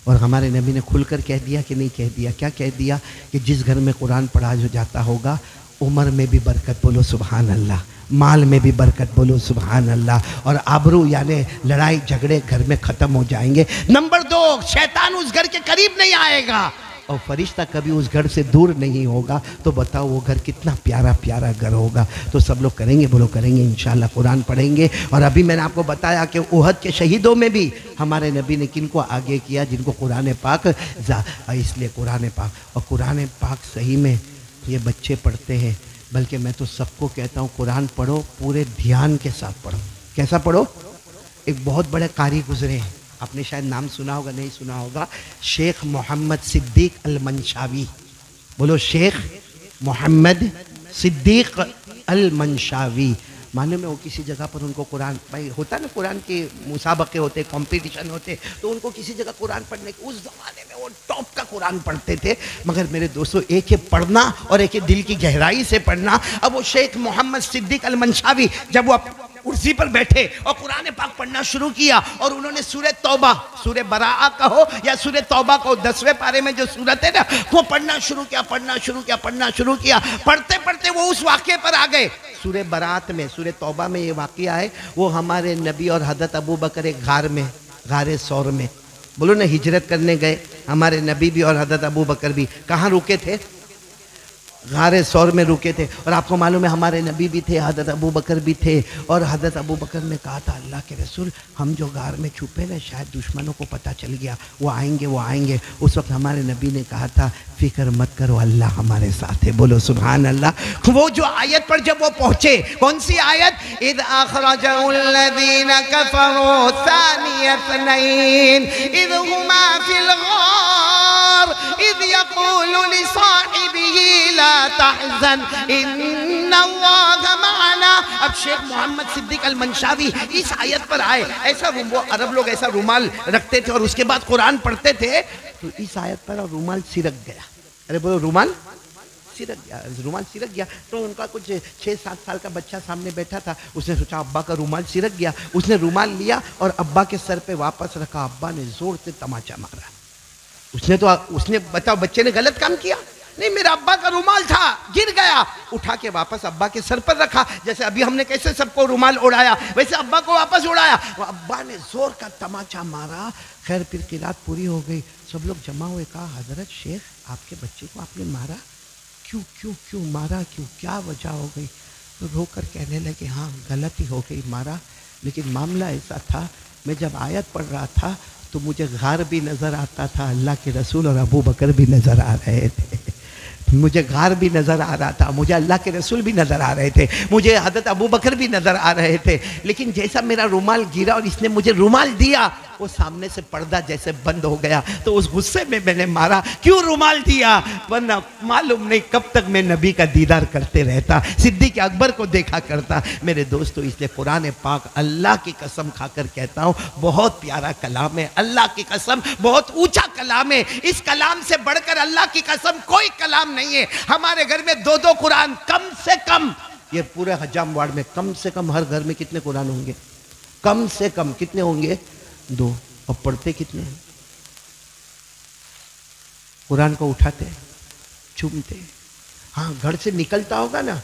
اور ہمارے نبی نے کھل کر کہہ دیا کہ نہیں کہہ دیا؟ کیا کہہ دیا کہ جس گھر میں قرآن پڑھا جاتا ہوگا عمر میں بھی برکت, بولو سبحان اللہ, مال میں بھی برکت, بولو سبحان اللہ, اور آبرو یعنی لڑائی جھگڑے گھر میں ختم ہو جائیں گے. نمبر 2, شیطان اس گھر کے قریب نہیں آئے گا اور فرشتہ کبھی اس گھر سے دور نہیں ہوگا. تو بتاؤ وہ گھر کتنا پیارا پیارا گھر ہوگا. تو سب لوگ کریں گے, بولو کریں گے انشاءاللہ, قرآن پڑھیں گے. اور ابھی میں نے آپ کو بتایا کہ احد کے شہیدوں میں بھی ہمارے نبی نے کن کو آگے کیا؟ جن کو قرآن پاک, اس لیے قرآن پاک, اور قرآن پاک صحیح میں یہ بچے پڑھتے ہیں, بلکہ میں تو سب کو کہتا ہوں قرآن پڑھو, پورے دھیان کے ساتھ پڑھو. کیسا پڑھو؟ ایک بہت بڑے قاری گزرے ہیں, آپ نے شاید نام سنا ہوگا, نہیں سنا ہوگا, شیخ محمد صدیق المنشاوی. بولو شیخ محمد صدیق المنشاوی. معلوم ہے وہ کسی جگہ پر ان کو قرآن, بھائی ہوتا نا قرآن کے مسابقے ہوتے, کمپٹیشن ہوتے, تو ان کو کسی جگہ قرآن پڑھنے کے, اس زمانے میں وہ ٹاپ کا قرآن پڑھتے تھے. مگر میرے دوستو ایک ہے پڑھنا اور ایک ہے دل کی گہرائی سے پڑھنا. اب وہ شیخ محمد صدیق المنشاوی جب وہ کرسی پر بیٹھے اور قرآن پاک پڑھنا شروع کیا, اور انہوں نے سورہ توبہ, سورہ براءہ کہو یا سورہ توبہ کہو, 10ویں پارے میں جو سورت ہے نا, وہ پڑھنا شروع کیا. پڑھتے پڑھتے وہ اس واقعے پر آ گئے. سورہ براءت میں, سورہ توبہ میں یہ واقعہ ہے, وہ ہمارے نبی اور حضرت ابو بکر ایک غار میں, غار ثور میں, بولو نا, ہجرت کرنے گئے. ہمارے نبی بھی اور حضرت ابو بکر بھی کہاں رکے تھے؟ غار ثور میں رکے تھے. اور آپ کو معلوم ہے ہمارے نبی بھی تھے, حضرت ابو بکر بھی تھے. اور حضرت ابو بکر نے کہا تھا اللہ کے رسول, ہم جو غار میں چھپے نا, شاید دشمنوں کو پتہ چل گیا, وہ آئیں گے. اس وقت ہمارے نبی نے کہا تھا فکر مت کرو, اللہ ہمارے ساتھ ہے. بولو سبحان اللہ. وہ جو آیت پر جب وہ پہنچے, کون سی آیت؟ اذ اخرجہ الذین کفروا ثانی اثنین اذ ہما فی الغار اذ یقول لصاحبہ لا تحزن ان اللہ معنا. اب شیخ محمد صدیق المنشاوی اس آیت پر آئے. ایسا وہ عرب لوگ ایسا رومال رکھتے تھے اور اس کے بعد قرآن پڑھتے تھے, تو اس آیت پر رومال سرک گیا. ارے بولو رومال سرک گیا. تو ان کا کچھ 6-7 سال کا بچہ سامنے بیٹھا تھا, اس نے سوچا ابا کا رومال سرک گیا. اس نے رومال لیا اور ابا کے سر پہ واپس رکھا. ابا نے زور سے تماچا مارا. اس نے بتاؤ بچے نے غلط کام کیا؟ نہیں, میرا ابا کا رومال تھا, گر گیا. اٹھا کے واپس ابا کے سر پر رکھا. جیسے ابھی ہم نے کیسے سب کو رومال اڑایا, ویسے ابا کو واپس اڑایا. ابا نے زور کا تماچا مارا. خیر پھر قرات پوری ہو گئی, سب لوگ جمع ہوئے. کہا حضرت شیخ آپ کے بچے کو آپ نے مارا کیوں مارا, کیا وجہ ہو گئی؟ تو رو کر کہنے لگے ہاں غلطی ہو گئی, مارا, لیکن معاملہ ایسا تھا, میں جب آیت پڑھ رہا تھا تو مجھے غار بھی نظر آتا تھا, اللہ کے رسول اور ابو بکر بھی نظر آ رہے تھے. مجھے غار بھی نظر آ رہا تھا, مجھے اللہ کے رسول بھی نظر آ رہے تھے, مجھے حضرت ابو بکر بھی نظر آ رہے تھے. لیکن جیسا میرا رومال گرا اور اس نے مجھے رومال دیا, وہ سامنے سے پردہ جیسے بند ہو گیا. تو اس غصے میں نے مارا. کیوں رومال دیا؟ ورنہ معلوم نہیں کب تک میں نبی کا دیدار کرتے رہتا, صدیق اکبر کو دیکھا کرتا. میرے دوستو اس لیے قرآن پاک اللہ کی قسم کھا کر کہتا ہوں بہت پیارا کلام ہے. اللہ کی قسم بہت اونچا کلام ہے. اس کلام سے بڑھ کر اللہ کی قسم کوئی کلام نہیں ہے. ہمارے گھر میں 2 قرآن کم سے کم, یہ پورے حجام وارڈ میں کم سے کم ہر گھر میں کتنے قرآن ہوں گے؟ کم سے کم کتنے ہوں گے؟ 2. اور پڑھتے کتنے ہیں؟ قرآن کو اٹھاتے, چومتے. ہاں گھر سے نکلتا ہوگا نا,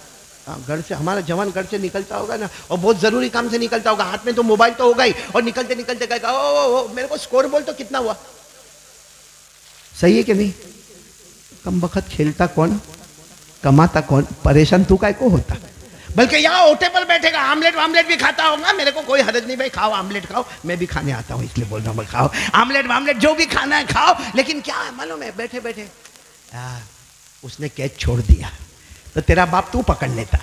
گھر سے ہمارا جوان گھر سے نکلتا ہوگا نا, اور بہت ضروری کام سے نکلتا ہوگا, ہاتھ میں تو موبائل تو ہوگا ہی, اور نکلتے کہے گا او میرے کو سکور بول تو کتنا ہوا. صحیح ہے کہ نہیں؟ کم وقت کھیلتا کون, کماتا کون, پریشان تو کا کو ہوتا. بلکہ یہاں اوٹے پر بیٹھے گا, آملیٹ بھی کھاتا ہوگا. میرے کو کوئی حرج نہیں بھائی, کھاؤ آملیٹ کھاؤ, میں بھی کھانے آتا ہوں اس لیے بول رہا ہوں, کھاؤ آملیٹ جو بھی کھانا ہے کھاؤ. لیکن کیا ہے معلوم ہے, بیٹھے اس نے کیچ چھوڑ دیا تو تیرا باپ تو پکڑ لیتا.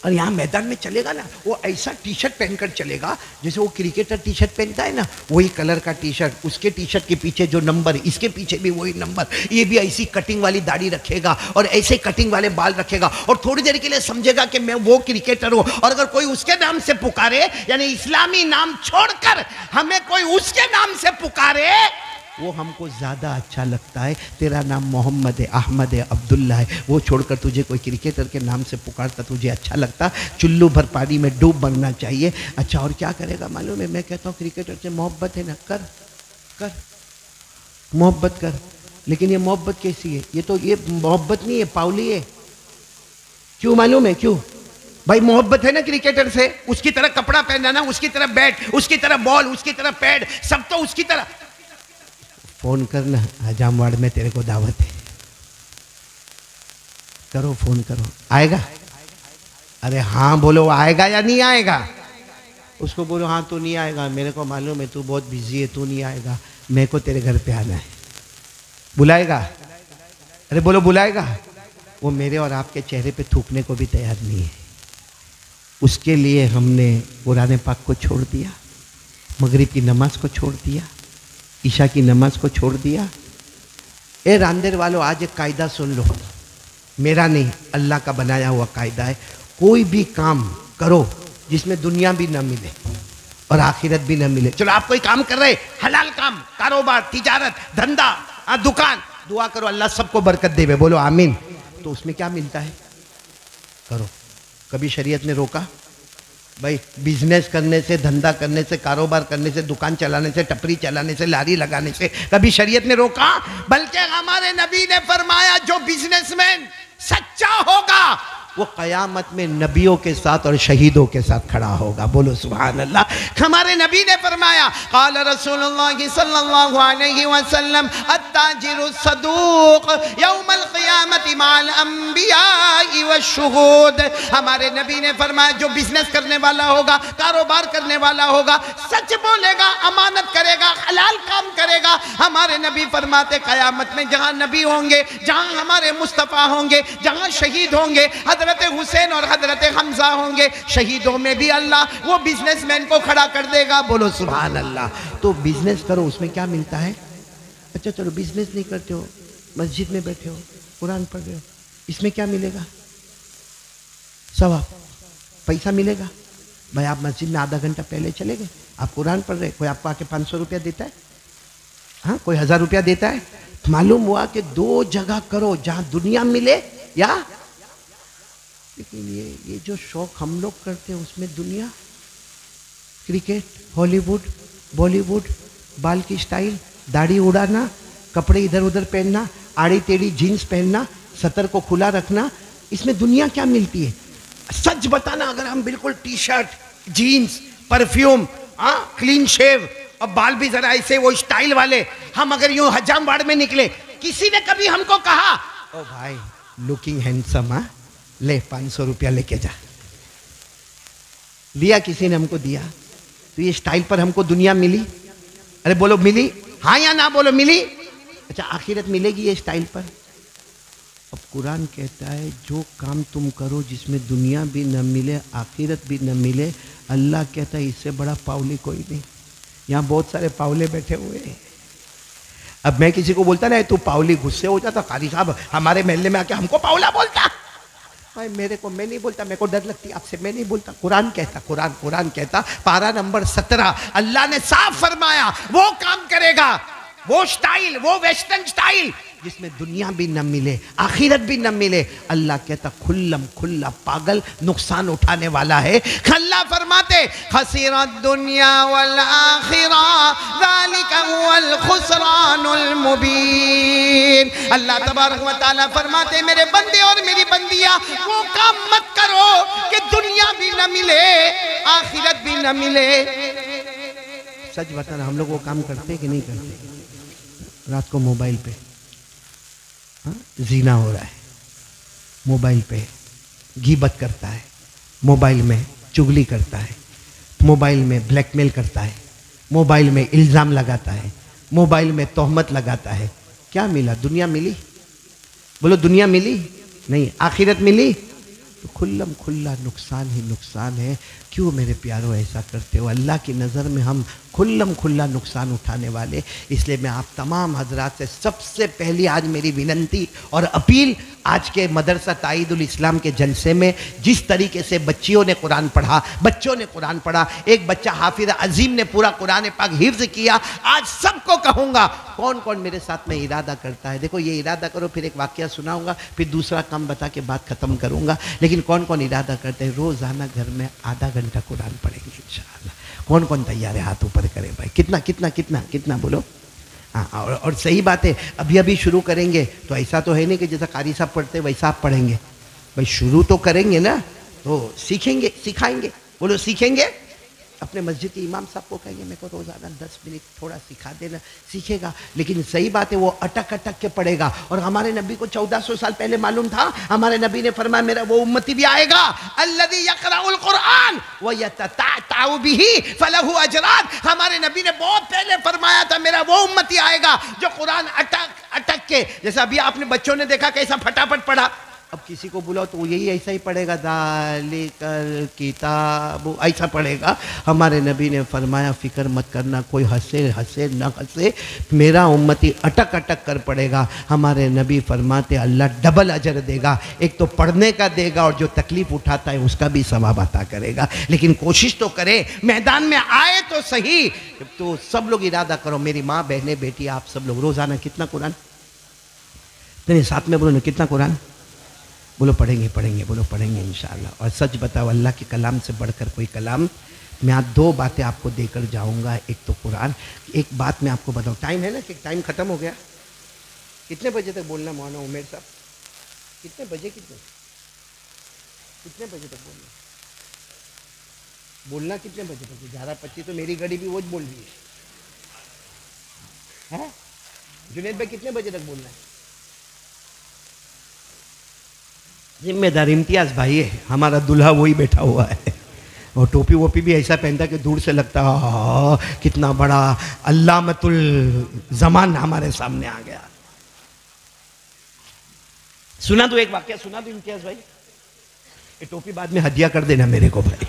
اور یہاں میدان میں چلے گا نا وہ ایسا ٹی شرٹ پہن کر چلے گا جیسے وہ کرکٹر ٹی شرٹ پہنتا ہے نا، وہی کلر کا ٹی شرٹ، اس کے ٹی شرٹ کے پیچھے جو نمبر، اس کے پیچھے بھی وہی نمبر، یہ بھی ایسی کٹنگ والی داڑھی رکھے گا اور ایسے کٹنگ والے بال رکھے گا، اور تھوڑی دیر کے لیے سمجھے گا کہ میں وہ کرکٹر ہوں، اور اگر کوئی اس کے نام سے پکارے، یعنی اسلامی نام چھوڑ کر ہمیں کوئی اس کے نام سے پکارے، وہ ہم کو زیادہ اچھا لگتا ہے۔ تیرا نام محمد ہے، احمد ہے، عبداللہ ہے، وہ چھوڑ کر تجھے کوئی کرکٹر کے نام سے پکارتا تجھے اچھا لگتا؟ چلو بھر پانی میں ڈوب مرنا چاہیے۔ اچھا اور کیا کرے گا معلوم ہے؟ میں کہتا ہوں کرکٹر سے محبت ہے نا، کر محبت کر، لیکن یہ محبت کیسی ہے؟ یہ محبت نہیں ہے، پاولی ہے۔ کیوں معلوم ہے کیوں؟ بھائی محبت ہے نا کرکٹر سے، اس کی طرح کپڑا پہننا، اس کی طرح بیٹ، اس کی طرح بال، اس کی طرح پیڈ، سب تو اس کی طرح۔ فون کرنا، حجام واڑ میں تیرے کو دعوت ہے، کرو فون کرو، آئے گا؟ ارے ہاں بولو، آئے گا یا نہیں آئے گا؟ اس کو بولو ہاں تو نہیں آئے گا، میرے کو معلوم ہے تو بہت بزی ہے، تو نہیں آئے گا، میرے کو تیرے گھر پہ آنا ہے۔ بلائے گا؟ ارے بولو بلائے گا؟ وہ میرے اور آپ کے چہرے پہ تھوکنے کو بھی تیار نہیں ہے۔ اس کے لیے ہم نے قرآن پاک کو چھوڑ دیا، مغرب کی نماز کو چھوڑ دیا، عشاء کی نماز کو چھوڑ دیا۔ اے راندر والو، آج ایک قاعدہ سن لو، میرا نہیں اللہ کا بنایا ہوا قاعدہ ہے، کوئی بھی کام کرو جس میں دنیا بھی نہ ملے اور آخرت بھی نہ ملے۔ چلو آپ کوئی کام کر رہے، حلال کام، کاروبار، تجارت، دھندا، دکان، دعا کرو اللہ سب کو برکت دے، بولو آمین۔ تو اس میں کیا ملتا ہے؟ کرو۔ کبھی شریعت نے روکا؟ بھائی بزنس کرنے سے، دھندا کرنے سے، کاروبار کرنے سے، دکان چلانے سے، ٹپری چلانے سے، لاری لگانے سے کبھی شریعت نے روکا؟ بلکہ ہمارے نبی نے فرمایا جو بزنس مین سچا ہوگا وہ قیامت میں نبیوں کے ساتھ اور شہیدوں کے ساتھ کھڑا ہوگا، بولو سبحان اللہ۔ ہمارے نبی نے فرمایا، قال رسول اللہ صلی اللہ علیہ وسلم التاجر الصدوق یوم القیامت مع الانبیاء والشہود۔ ہمارے نبی نے فرمایا جو بزنس کرنے والا ہوگا، کاروبار کرنے والا ہوگا، سچ بولے گا، امانت کرے گا، حلال کام کرے گا، ہمارے نبی فرماتے قیامت میں جہاں نبی ہوں گے، جہاں ہمارے مصطفیٰ ہوں گے، جہاں شہید ہوں گے، حضرت حسین اور حضرت حمزہ ہوں گے، شہیدوں میں بھی اللہ وہ بزنس مین کو کھڑا کر دے گا، بولو سبحان اللہ۔ تو بزنس کرو، اس میں کیا ملتا ہے؟ اچھا چلو بزنس نہیں کرتے ہو، مسجد میں بیٹھے ہو، قرآن پڑھ رہے ہو، اس میں کیا ملے گا؟ ثواب، پیسہ ملے گا۔ بھائی آپ مسجد میں آدھا گھنٹہ پہلے چلے گئے، آپ قرآن پڑھ رہے، کوئی آپ کو آ کے 500 روپیہ دیتا ہے؟ ہاں کوئی 1000 روپیہ دیتا ہے؟ معلوم ہوا کہ دو جگہ کرو جہاں دنیا ملے یا، لیکن یہ جو شوق ہم لوگ کرتے ہیں اس میں دنیا، کرکٹ، ہالی ووڈ، بالی ووڈ، بال کی سٹائل، داڑھی اڑانا، کپڑے ادھر ادھر پہننا، آڑی ٹیڑھی جینز پہننا، سطر کو کھلا رکھنا، اس میں دنیا کیا ملتی ہے؟ سچ بتانا، اگر ہم بالکل T shirt, jeans, perfume, clean shave اور بال بھی ذرا ایسے وہ سٹائل والے، ہم اگر یوں حجام باڑ میں نکلے، کسی نے کبھی ہم کو کہا او بھائی لوکنگ ہینڈسم، ہاں لے 500 روپیہ لے کے جا، لیا کسی نے ہم کو دیا؟ تو یہ سٹائل پر ہم کو دنیا ملی؟ ارے بولو ملی؟ ہاں یا نہ بولو ملی؟ اچھا آخرت ملے گی یہ سٹائل پر؟ اب قرآن کہتا ہے جو کام تم کرو جس میں دنیا بھی نہ ملے، آخرت بھی نہ ملے، اللہ کہتا ہے اس سے بڑا پاولی کوئی نہیں۔ یہاں بہت سارے پاولے بیٹھے ہوئے ہیں۔ اب میں کسی کو بولتا نا تو پاولی، غصے ہو جاتا، قاری صاحب ہمارے محلے میں آ کے ہم کو پاولا بولتا، بھائی میرے کو، میں نہیں بولتا، میرے کو ڈر لگتی آپ سے، میں نہیں بولتا۔ قرآن کہتا، قرآن کہتا، پارہ نمبر 17، اللہ نے صاف فرمایا وہ کام کرے گا، وہ سٹائل، وہ ویسٹرن سٹائل جس میں دنیا بھی نہ ملے، آخرت بھی نہ ملے، اللہ کہتا کھلم کھلا پاگل، نقصان اٹھانے والا ہے۔ اللہ فرماتے خسر الدنیا والآخرہ ذالک هو الخسران المبین۔ اللہ تبارک و تعالیٰ فرماتے میرے بندے اور میری بندیاں وہ کام مت کرو کہ دنیا بھی نہ ملے، آخرت بھی نہ ملے۔ سچ بتانا، ہم لوگ وہ کام کرتے کہ نہیں کرتے؟ رات کو موبائل پہ زنا ہو رہا ہے، موبائل پہ غیبت کرتا ہے، موبائل میں چغلی کرتا ہے، موبائل میں بلیک میل کرتا ہے، موبائل میں الزام لگاتا ہے، موبائل میں تہمت لگاتا ہے۔ کیا ملا؟ دنیا ملی؟ بولو دنیا ملی؟ نہیں۔ آخرت ملی؟ تو کھلم کھلا نقصان ہی نقصان ہے. کیوں میرے پیاروں ایسا کرتے ہو؟ اللہ کی نظر میں ہم کھلم کھلا نقصان اٹھانے والے. اس لیے میں آپ تمام حضرات سے سب سے پہلی آج میری وننتی اور اپیل، آج کے مدرسہ تائید الاسلام کے جلسے میں جس طریقے سے بچیوں نے قرآن پڑھا، بچوں نے قرآن پڑھا، ایک بچہ حافظ عظیم نے پورا قرآن پاک حفظ کیا. آج سب کو کہوں گا کون کون میرے ساتھ میں ارادہ کرتا ہے. دیکھو یہ ارادہ کرو، پھر ایک واقعہ سناؤں گا، پھر دوسرا کام بتا کے بات ختم کروں گا. لیکن کون کون ارادہ کرتے ہیں روزانہ گھر میں آدھا گھنٹہ قرآن پڑھیں گے انشاءاللہ؟ کون کون تیار ہے؟ ہاتھ اوپر کرے بھائی. کتنا کتنا کتنا کتنا بولو. ہاں اور صحیح بات ہے، ابھی ابھی شروع کریں گے تو ایسا تو ہے نہیں کہ جیسا قاری صاحب پڑھتے ویسا آپ پڑھیں گے. بھائی شروع تو کریں گے نا، تو سیکھیں گے، سکھائیں گے. بولو سیکھیں گے. اپنے مسجد کے امام صاحب کو کہیں گے میرے کو روزانہ 10 منٹ تھوڑا سکھا دینا، سیکھے گا. لیکن صحیح بات ہے وہ اٹک اٹک کے پڑھے گا. اور ہمارے نبی کو 1400 سال پہلے معلوم تھا، ہمارے نبی نے فرمایا میرا وہ امتی بھی آئے گا الذی یقرأ القرآن ویتتعتع بہ فلہ اجران. ہمارے نبی نے بہت پہلے فرمایا تھا میرا وہ امتی آئے گا جو قرآن اٹک اٹک کے، جیسا ابھی آپ نے بچوں نے دیکھا کیسا پھٹافٹ پڑھا. اب کسی کو بلاؤ تو یہی ایسا ہی پڑھے گا، ذالک الکتاب ایسا پڑھے گا. ہمارے نبی نے فرمایا فکر مت کرنا، کوئی ہنسے ہنسے نہ ہنسے، میرا امتی اٹک اٹک کر پڑھے گا. ہمارے نبی فرماتے اللہ ڈبل اجر دے گا، ایک تو پڑھنے کا دے گا اور جو تکلیف اٹھاتا ہے اس کا بھی ثواب عطا کرے گا. لیکن کوشش تو کرے، میدان میں آئے تو صحیح. تو سب لوگ ارادہ کرو، میری ماں بہنیں بیٹی آپ سب لوگ روزانہ کتنا قرآن میرے ساتھ میں بولو نا، کتنا قرآن بولو پڑھیں گے پڑھیں گے، بولو پڑھیں گے انشاءاللہ. اور سچ بتاؤ اللہ کے کلام سے بڑھ کر کوئی کلام. میں آج 2 باتیں آپ کو دے کر جاؤں گا. ایک تو قرآن. ایک بات میں آپ کو بتاؤں، ٹائم ہے نا کہ ٹائم ختم ہو گیا. کتنے بجے تک بولنا مولانا عمیر صاحب؟ کتنے بجے کتنے بجے تک بولنا کتنے بجے تک؟ 11:25 تو میری گھڑی بھی وہ بول رہی ہے. جنید بھائی کتنے بجے تک بولنا ہے؟ ذمہ دار امتیاز بھائی ہے ہمارا، دلہا وہی بیٹھا ہوا ہے اور ٹوپی ووپی بھی ایسا پہنتا کہ دور سے لگتا کتنا بڑا علامۃ الزمان ہمارے سامنے آ گیا. سنا دو ایک واقعہ، سنا دو امتیاز بھائی. یہ ٹوپی بعد میں ہدیہ کر دینا میرے کو بھائی.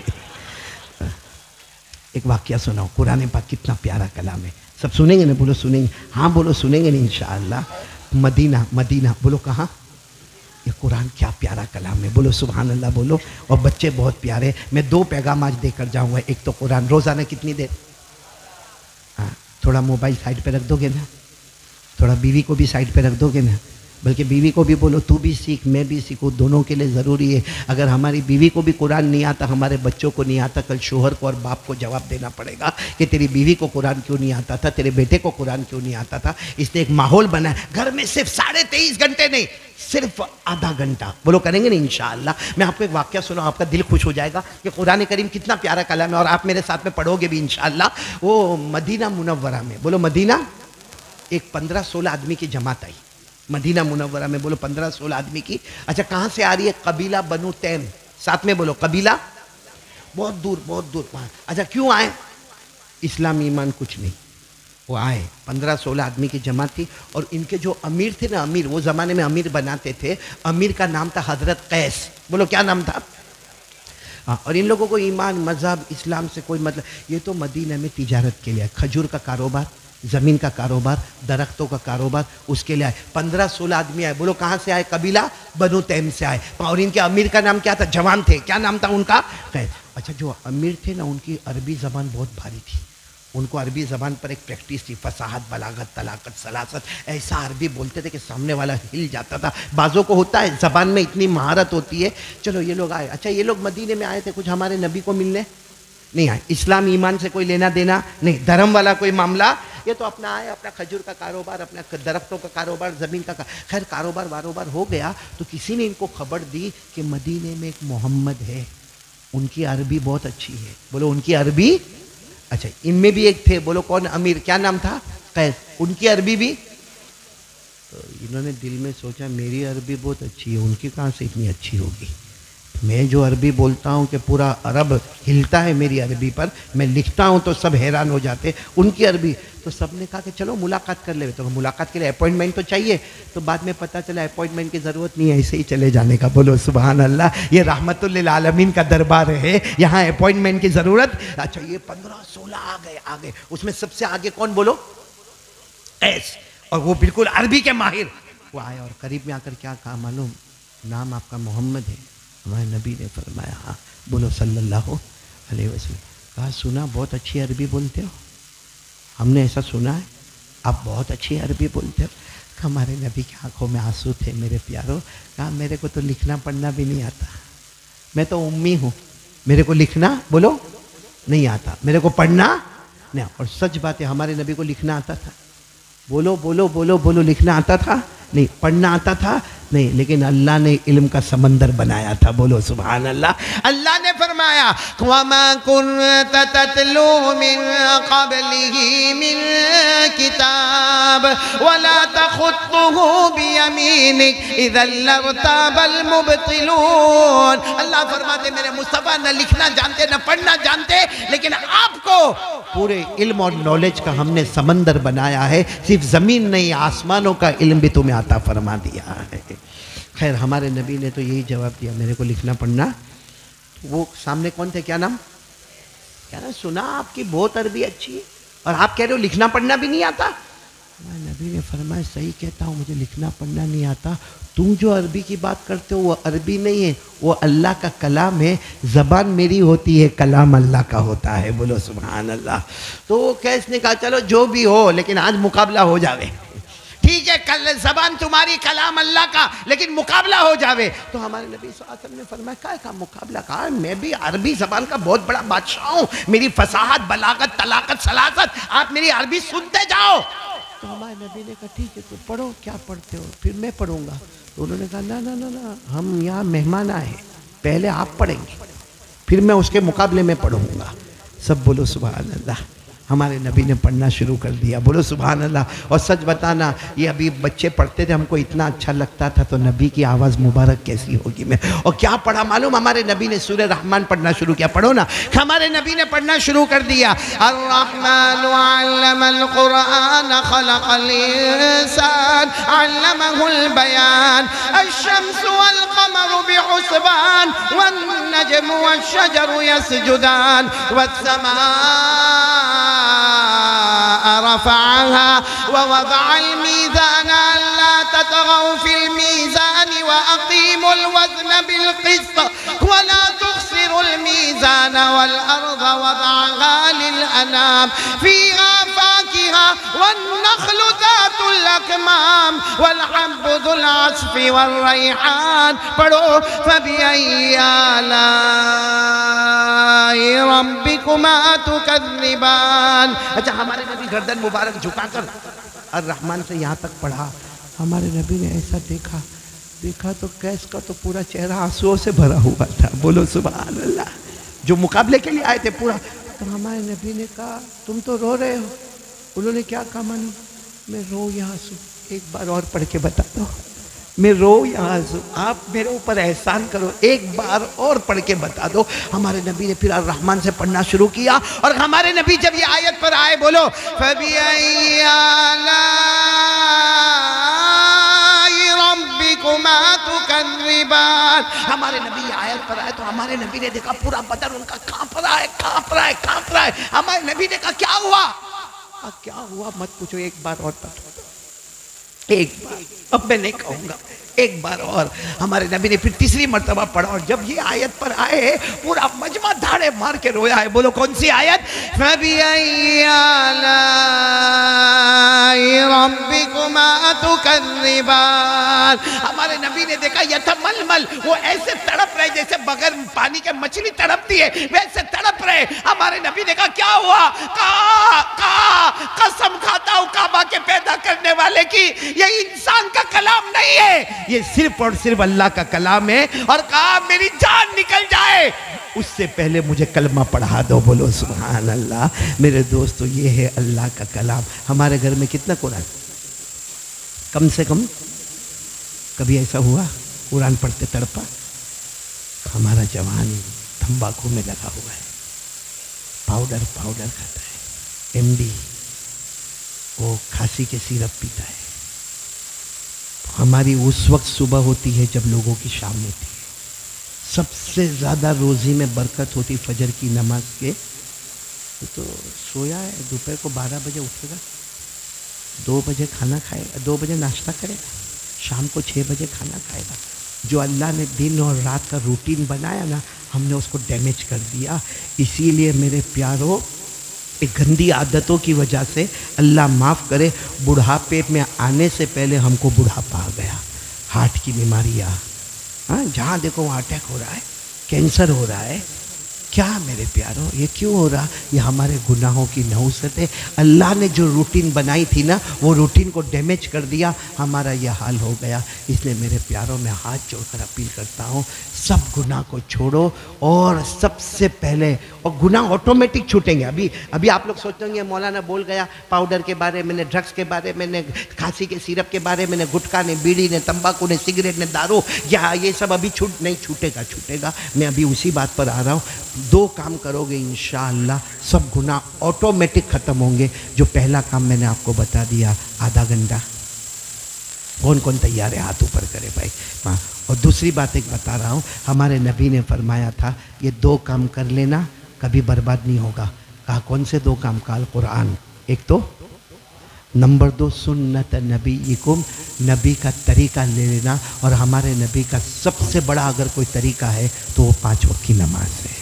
ایک واقعہ سناؤ. قرآن پاک کتنا پیارا کلام ہے. سب سنیں گے نا؟ بولو سنیں گے. ہاں بولو سنیں گے نا انشاءاللہ. مدینہ مدینہ بولو کہاں؟ یہ قرآن کیا پیارا کلام ہے. بولو سبحان اللہ بولو. اور بچے بہت پیارے. میں 2 پیغام آج دے کر جاؤں گا. ایک تو قرآن روزانہ کتنی دیر؟ ہاں تھوڑا موبائل سائڈ پہ رکھ دو گے نا، تھوڑا بیوی کو بھی سائڈ پہ رکھ دو گے نا. بلکہ بیوی کو بھی بولو تو بھی سیکھ میں بھی سیکھوں، دونوں کے لیے ضروری ہے. اگر ہماری بیوی کو بھی قرآن نہیں آتا، ہمارے بچوں کو نہیں آتا، کل شوہر کو اور باپ کو جواب دینا پڑے گا کہ تیری بیوی کو قرآن کیوں نہیں آتا تھا، تیرے بیٹے کو قرآن کیوں نہیں آتا تھا. اس نے ایک ماحول بنا ہے گھر میں، صرف 23.5 گھنٹے نہیں، صرف آدھا گھنٹہ. بولو کریں گے نا انشاءاللہ. میں آپ کو ایک واقعہ سناؤں، آپ کا دل خوش ہو جائے گا کہ قرآن کریم کتنا پیارا کلام ہے اور آپ میرے ساتھ میں پڑھو گے بھی انشاءاللہ. وہ مدینہ منورہ میں، بولو مدینہ، ایک 15-16 آدمی کی جماعت آئی مدینہ منورہ میں. بولو 15-16 آدمی کی. اچھا کہاں سے آ رہی ہے؟ قبیلہ بنو تیم. ساتھ میں بولو قبیلہ، بہت دور بہت دور وہاں. اچھا کیوں آئے؟ اسلام ایمان کچھ نہیں، وہ آئے 15-16 آدمی کی جماعت تھی. اور ان کے جو امیر تھے نا، امیر وہ زمانے میں امیر بناتے تھے، امیر کا نام تھا حضرت قیس. بولو کیا نام تھا؟ اور ان لوگوں کو ایمان مذہب اسلام سے کوئی مطلب. یہ تو مدینہ میں تجارت کے لیے، کھجور کا کاروبار، زمین کا کاروبار، درختوں کا کاروبار، اس کے لیے آئے. 15-16 آدمی آئے. بولو کہاں سے آئے؟ قبیلہ بنو تیم سے آئے. اور ان کے امیر کا نام کیا تھا؟ جوان تھے. کیا نام تھا ان کا؟ قیس. اچھا جو امیر تھے نا ان کی عربی زبان بہت بھاری تھی. ان کو عربی زبان پر ایک پریکٹس تھی، فصاحت، بلاغت، طلاقت، سلاست. ایسا عربی بولتے تھے کہ سامنے والا ہل جاتا تھا. بعضوں کو ہوتا ہے زبان میں اتنی مہارت ہوتی ہے. چلو یہ لوگ آئے. اچھا یہ لوگ مدینے میں آئے تھے، کچھ ہمارے نبی کو ملنے نہیں آئے. اسلام ایمان سے کوئی لینا دینا نہیں، دھرم والا کوئی معاملہ. یہ تو اپنا آئے، اپنا کھجور کا کاروبار، اپنا درختوں کا کاروبار، زمین کا خیر کاروبار واروبار ہو گیا. تو کسی نے ان کو خبر دی کہ مدینے میں ایک محمد ہے، ان کی عربی بہت اچھی ہے. بولو ان کی عربی. اچھا ان میں بھی ایک تھے، بولو کون؟ امیر. کیا نام تھا؟ قیس. ان کی عربی بھی. تو انہوں نے دل میں سوچا میری عربی بہت اچھی ہے، ان کی کہاں سے اتنی اچھی ہوگی. میں جو عربی بولتا ہوں کہ پورا عرب ہلتا ہے میری عربی پر، میں لکھتا ہوں تو سب حیران ہو جاتے ان کی عربی. تو سب نے کہا کہ چلو ملاقات کر لے. تو ملاقات کے لیے اپوائنٹمنٹ تو چاہیے. تو بعد میں پتہ چلا اپوائنٹمنٹ کی ضرورت نہیں ہے، ایسے ہی چلے جانے کا. بولو سبحان اللہ. یہ رحمت للعالمین کا دربار ہے، یہاں اپوائنٹمنٹ کی ضرورت. اچھا یہ 15-16 آ گئے. اس میں سب سے آگے کون بولو؟ قیس. اور وہ بالکل عربی کے ماہر. وہ آیا اور قریب میں آ کر کیا کہا معلوم؟ نام آپ کا محمد ہے؟ ہمارے نبی نے فرمایا ہاں. بولو صلی اللہ علیہ وسلم. کہا سنا بہت اچھی عربی بولتے ہو، ہم نے ایسا سنا ہے آپ بہت اچھی عربی بولتے ہو. ہمارے نبی کی آنکھوں میں آنسو تھے میرے پیاروں. کہا میرے کو تو لکھنا پڑھنا بھی نہیں آتا، میں تو امی ہوں، میرے کو لکھنا بولو نہیں آتا، میرے کو پڑھنا نہیں. اور سچ بات ہے ہمارے نبی کو لکھنا آتا تھا. بولو بولو بولو بولو. لکھنا آتا تھا نہیں، پڑھنا آتا تھا نہیں، لیکن اللہ نے علم کا سمندر بنایا تھا. بولو سبحان اللہ. اللہ نے فرمایا وَمَا كُنْتَ تَتْلُو مِنْ قَبْلِهِ مِنْ كِتَابٍ وَلَا تَخُطُّهُ بِيَمِينِكَ إِذًا لَارْتَابَ الْمُبْطِلُونَ. اللہ فرماتے میرے مصطفیٰ نہ لکھنا جانتے نہ پڑھنا جانتے، لیکن آپ کو پورے علم اور نالج کا ہم نے سمندر بنایا ہے. صرف زمین نہیں آسمانوں کا علم بھی تمہیں عطا فرما دیا ہے. خیر ہمارے نبی نے تو یہی جواب دیا میرے کو لکھنا پڑھنا. وہ سامنے کون تھے؟ کیا نام؟ کیا نا سنا آپ کی بہت عربی اچھی ہے اور آپ کہہ رہے ہو لکھنا پڑھنا بھی نہیں آتا. ہمارے نبی نے فرمایا صحیح کہتا ہوں، مجھے لکھنا پڑھنا نہیں آتا. تم جو عربی کی بات کرتے ہو وہ عربی نہیں ہے، وہ اللہ کا کلام ہے. زبان میری ہوتی ہے، کلام اللہ کا ہوتا ہے. بولو سبحان اللہ. تو وہ کیس نے کہا چلو جو بھی ہو لیکن آج مقابلہ ہو جاوے. ٹھیک ہے زبان تمہاری کلام اللہ کا، لیکن مقابلہ ہو جاوے. تو ہمارے نبی صلی اللہ علیہ وسلم نے فرمایا کہا مقابلہ. کہا میں بھی عربی زبان کا بہت بڑا بادشاہ ہوں، میری فصاحت بلاغت طلاقت سلاست آپ میری عربی سنتے جاؤ. تو ہمارے نبی نے کہا ٹھیک ہے تو پڑھو. کیا پڑھتے ہو؟ پھر میں پڑھوں گا. تو انہوں نے کہا نہ ہم یہاں مہمان آئے ہیں، پہلے آپ پڑھیں گے پھر میں اس کے مقابلے میں پڑھوں گا. سب بولو سبحان اللہ. ہمارے نبی نے پڑھنا شروع کر دیا. بولو سبحان اللہ. اور سچ بتانا یہ ابھی بچے پڑھتے تھے، ہم کو اتنا اچھا لگتا تھا، تو نبی کی آواز مبارک کیسی ہوگی. میں اور کیا پڑھا معلوم؟ ہمارے نبی نے سورہ رحمان پڑھنا شروع کیا. پڑھو نا. ہمارے نبی نے پڑھنا شروع کر دیا الرحمن علم القرآن خلق الانسان علمه البیان الشمس والقمر بحسبان والنجم والشجر يسجدان والسماء رفعها ووضع الميزان ألا تطغوا في الميزان وأقيموا الوزن بالقسط ولا تخسروا الميزان والأرض وضعها للأنام فيها فاكهة والنخل ذات الأكمام والحب ذو العصف والريحان. پڑھو فبأي آلاء ربكما تكذبان. اچھا ہمارے نبی گردن مبارک جھکا کر الرحمن سے یہاں تک پڑھا. ہمارے نبی نے ایسا دیکھا تو کیس کا تو پورا چہرہ آنسوؤں سے بھرا ہوا تھا. بولو سبحان اللہ. جو مقابلے کے لیے آئے تھے پورا. تو ہمارے نبی نے کہا تم تو رو رہے ہو. انہوں نے کیا کہا مانو؟ میں رو یہاں سو. ایک بار اور پڑھ کے بتا دو. میں رو یہاں سو. آپ میرے اوپر احسان کرو، ایک بار اور پڑھ کے بتا دو. ہمارے نبی نے پھر الرحمن سے پڑھنا شروع کیا. اور ہمارے نبی جب یہ آیت پر آئے بولو فَبِأَيِّ آلَاءِ رَبِّكُمَا تُكَذِّبَانِ. ہمارے نبی یہ آیت پر آئے تو ہمارے نبی نے دیکھا پورا بدن ان کا کانپ رہا ہے. ہمارے نبی نے کہا کیا ہوا؟ کیا ہوا مت پوچھو، ایک بار اور پڑھو. ایک بار اب میں نہیں کہوں گا، ایک بار اور. ہمارے نبی نے پھر تیسری مرتبہ پڑھا. اور جب یہ آیت پر آئے پورا مجمع دھاڑے مار کے رویا ہے. بولو کون سی آیت؟ فَبِأَيِّ آلَاءِ رَبِّكُمَا تُكَذِّبَانِ. ہمارے نبی نے دیکھا یتململ، وہ ایسے تڑپ رہے جیسے بغیر پانی کے مچھلی تڑپتی ہے، ویسے تڑپ رہے. ہمارے نبی نے کہا کیا ہوا؟ کہا قسم کھاتا ہوں کعبہ کے پیدا کرنے والے کی، یہ انسان کا کلام نہیں ہے، یہ صرف اور صرف اللہ کا کلام ہے. اور کہا میری جان نکل جائے اس سے پہلے مجھے کلمہ پڑھا دو. بولو سبحان اللہ. میرے دوستو یہ ہے اللہ کا کلام. ہمارے گھر میں کتنا قرآن؟ کم سے کم کبھی ایسا ہوا قرآن پڑھتے تڑپا؟ ہمارا جوان تمباکو میں لگا ہوا ہے، پاؤڈر کھاتا ہے، ایم ڈی، وہ کھانسی کے سیرپ پیتا ہے. ہماری اس وقت صبح ہوتی ہے جب لوگوں کی شام ہوتی ہے. سب سے زیادہ روزی میں برکت ہوتی فجر کی نماز کے. تو سویا ہے، دوپہر کو 12 بجے اٹھے گا، 2 بجے کھانا کھائے گا، 2 بجے ناشتہ کرے گا، شام کو 6 بجے کھانا کھائے گا. جو اللہ نے دن اور رات کا روٹین بنایا نا، ہم نے اس کو ڈیمیج کر دیا. اسی لیے میرے پیاروں، ایک گندی عادتوں کی وجہ سے اللہ معاف کرے، بڑھاپے میں آنے سے پہلے ہم کو بڑھاپا آ گیا. ہارٹ کی بیماریاں، ہاں جہاں دیکھو وہاں اٹیک ہو رہا ہے، کینسر ہو رہا ہے. کیا میرے پیاروں یہ کیوں ہو رہا؟ یہ ہمارے گناہوں کی نحوست ہے. اللہ نے جو روٹین بنائی تھی نا، وہ روٹین کو ڈیمیج کر دیا، ہمارا یہ حال ہو گیا. اس لیے میرے پیاروں میں ہاتھ جوڑ کر اپیل کرتا ہوں، سب گناہ کو چھوڑو. اور سب سے پہلے، اور گناہ آٹومیٹک چھوٹیں گے. ابھی آپ لوگ سوچتے ہوں گے مولانا بول گیا پاؤڈر کے بارے میں نے، ڈرگس کے بارے میں نے، کھانسی کے سیرپ کے بارے میں نے، گٹکا نے، بیڑی نے، تمباکو نے، سگریٹ نے، دارو، یہ سب ابھی نہیں چھوٹے گا. میں ابھی اسی بات پر آ رہا ہوں. 2 کام کرو گے انشاءاللہ سب گناہ آٹومیٹک ختم ہوں گے. جو پہلا کام میں نے آپ کو بتا دیا، آدھا گھنٹہ. کون تیار ہے؟ ہاتھ اوپر کرے بھائی. اور دوسری بات ایک بتا رہا ہوں، ہمارے نبی نے فرمایا تھا یہ 2 کام کر لینا کبھی برباد نہیں ہوگا. کہا کون سے 2 کام؟ کہا قرآن. ایک تو نمبر 2 سنت نبیکم، نبی کا طریقہ لے لینا. اور ہمارے نبی کا سب سے بڑا اگر کوئی طریقہ ہے تو وہ 5 وقت کی نماز ہے.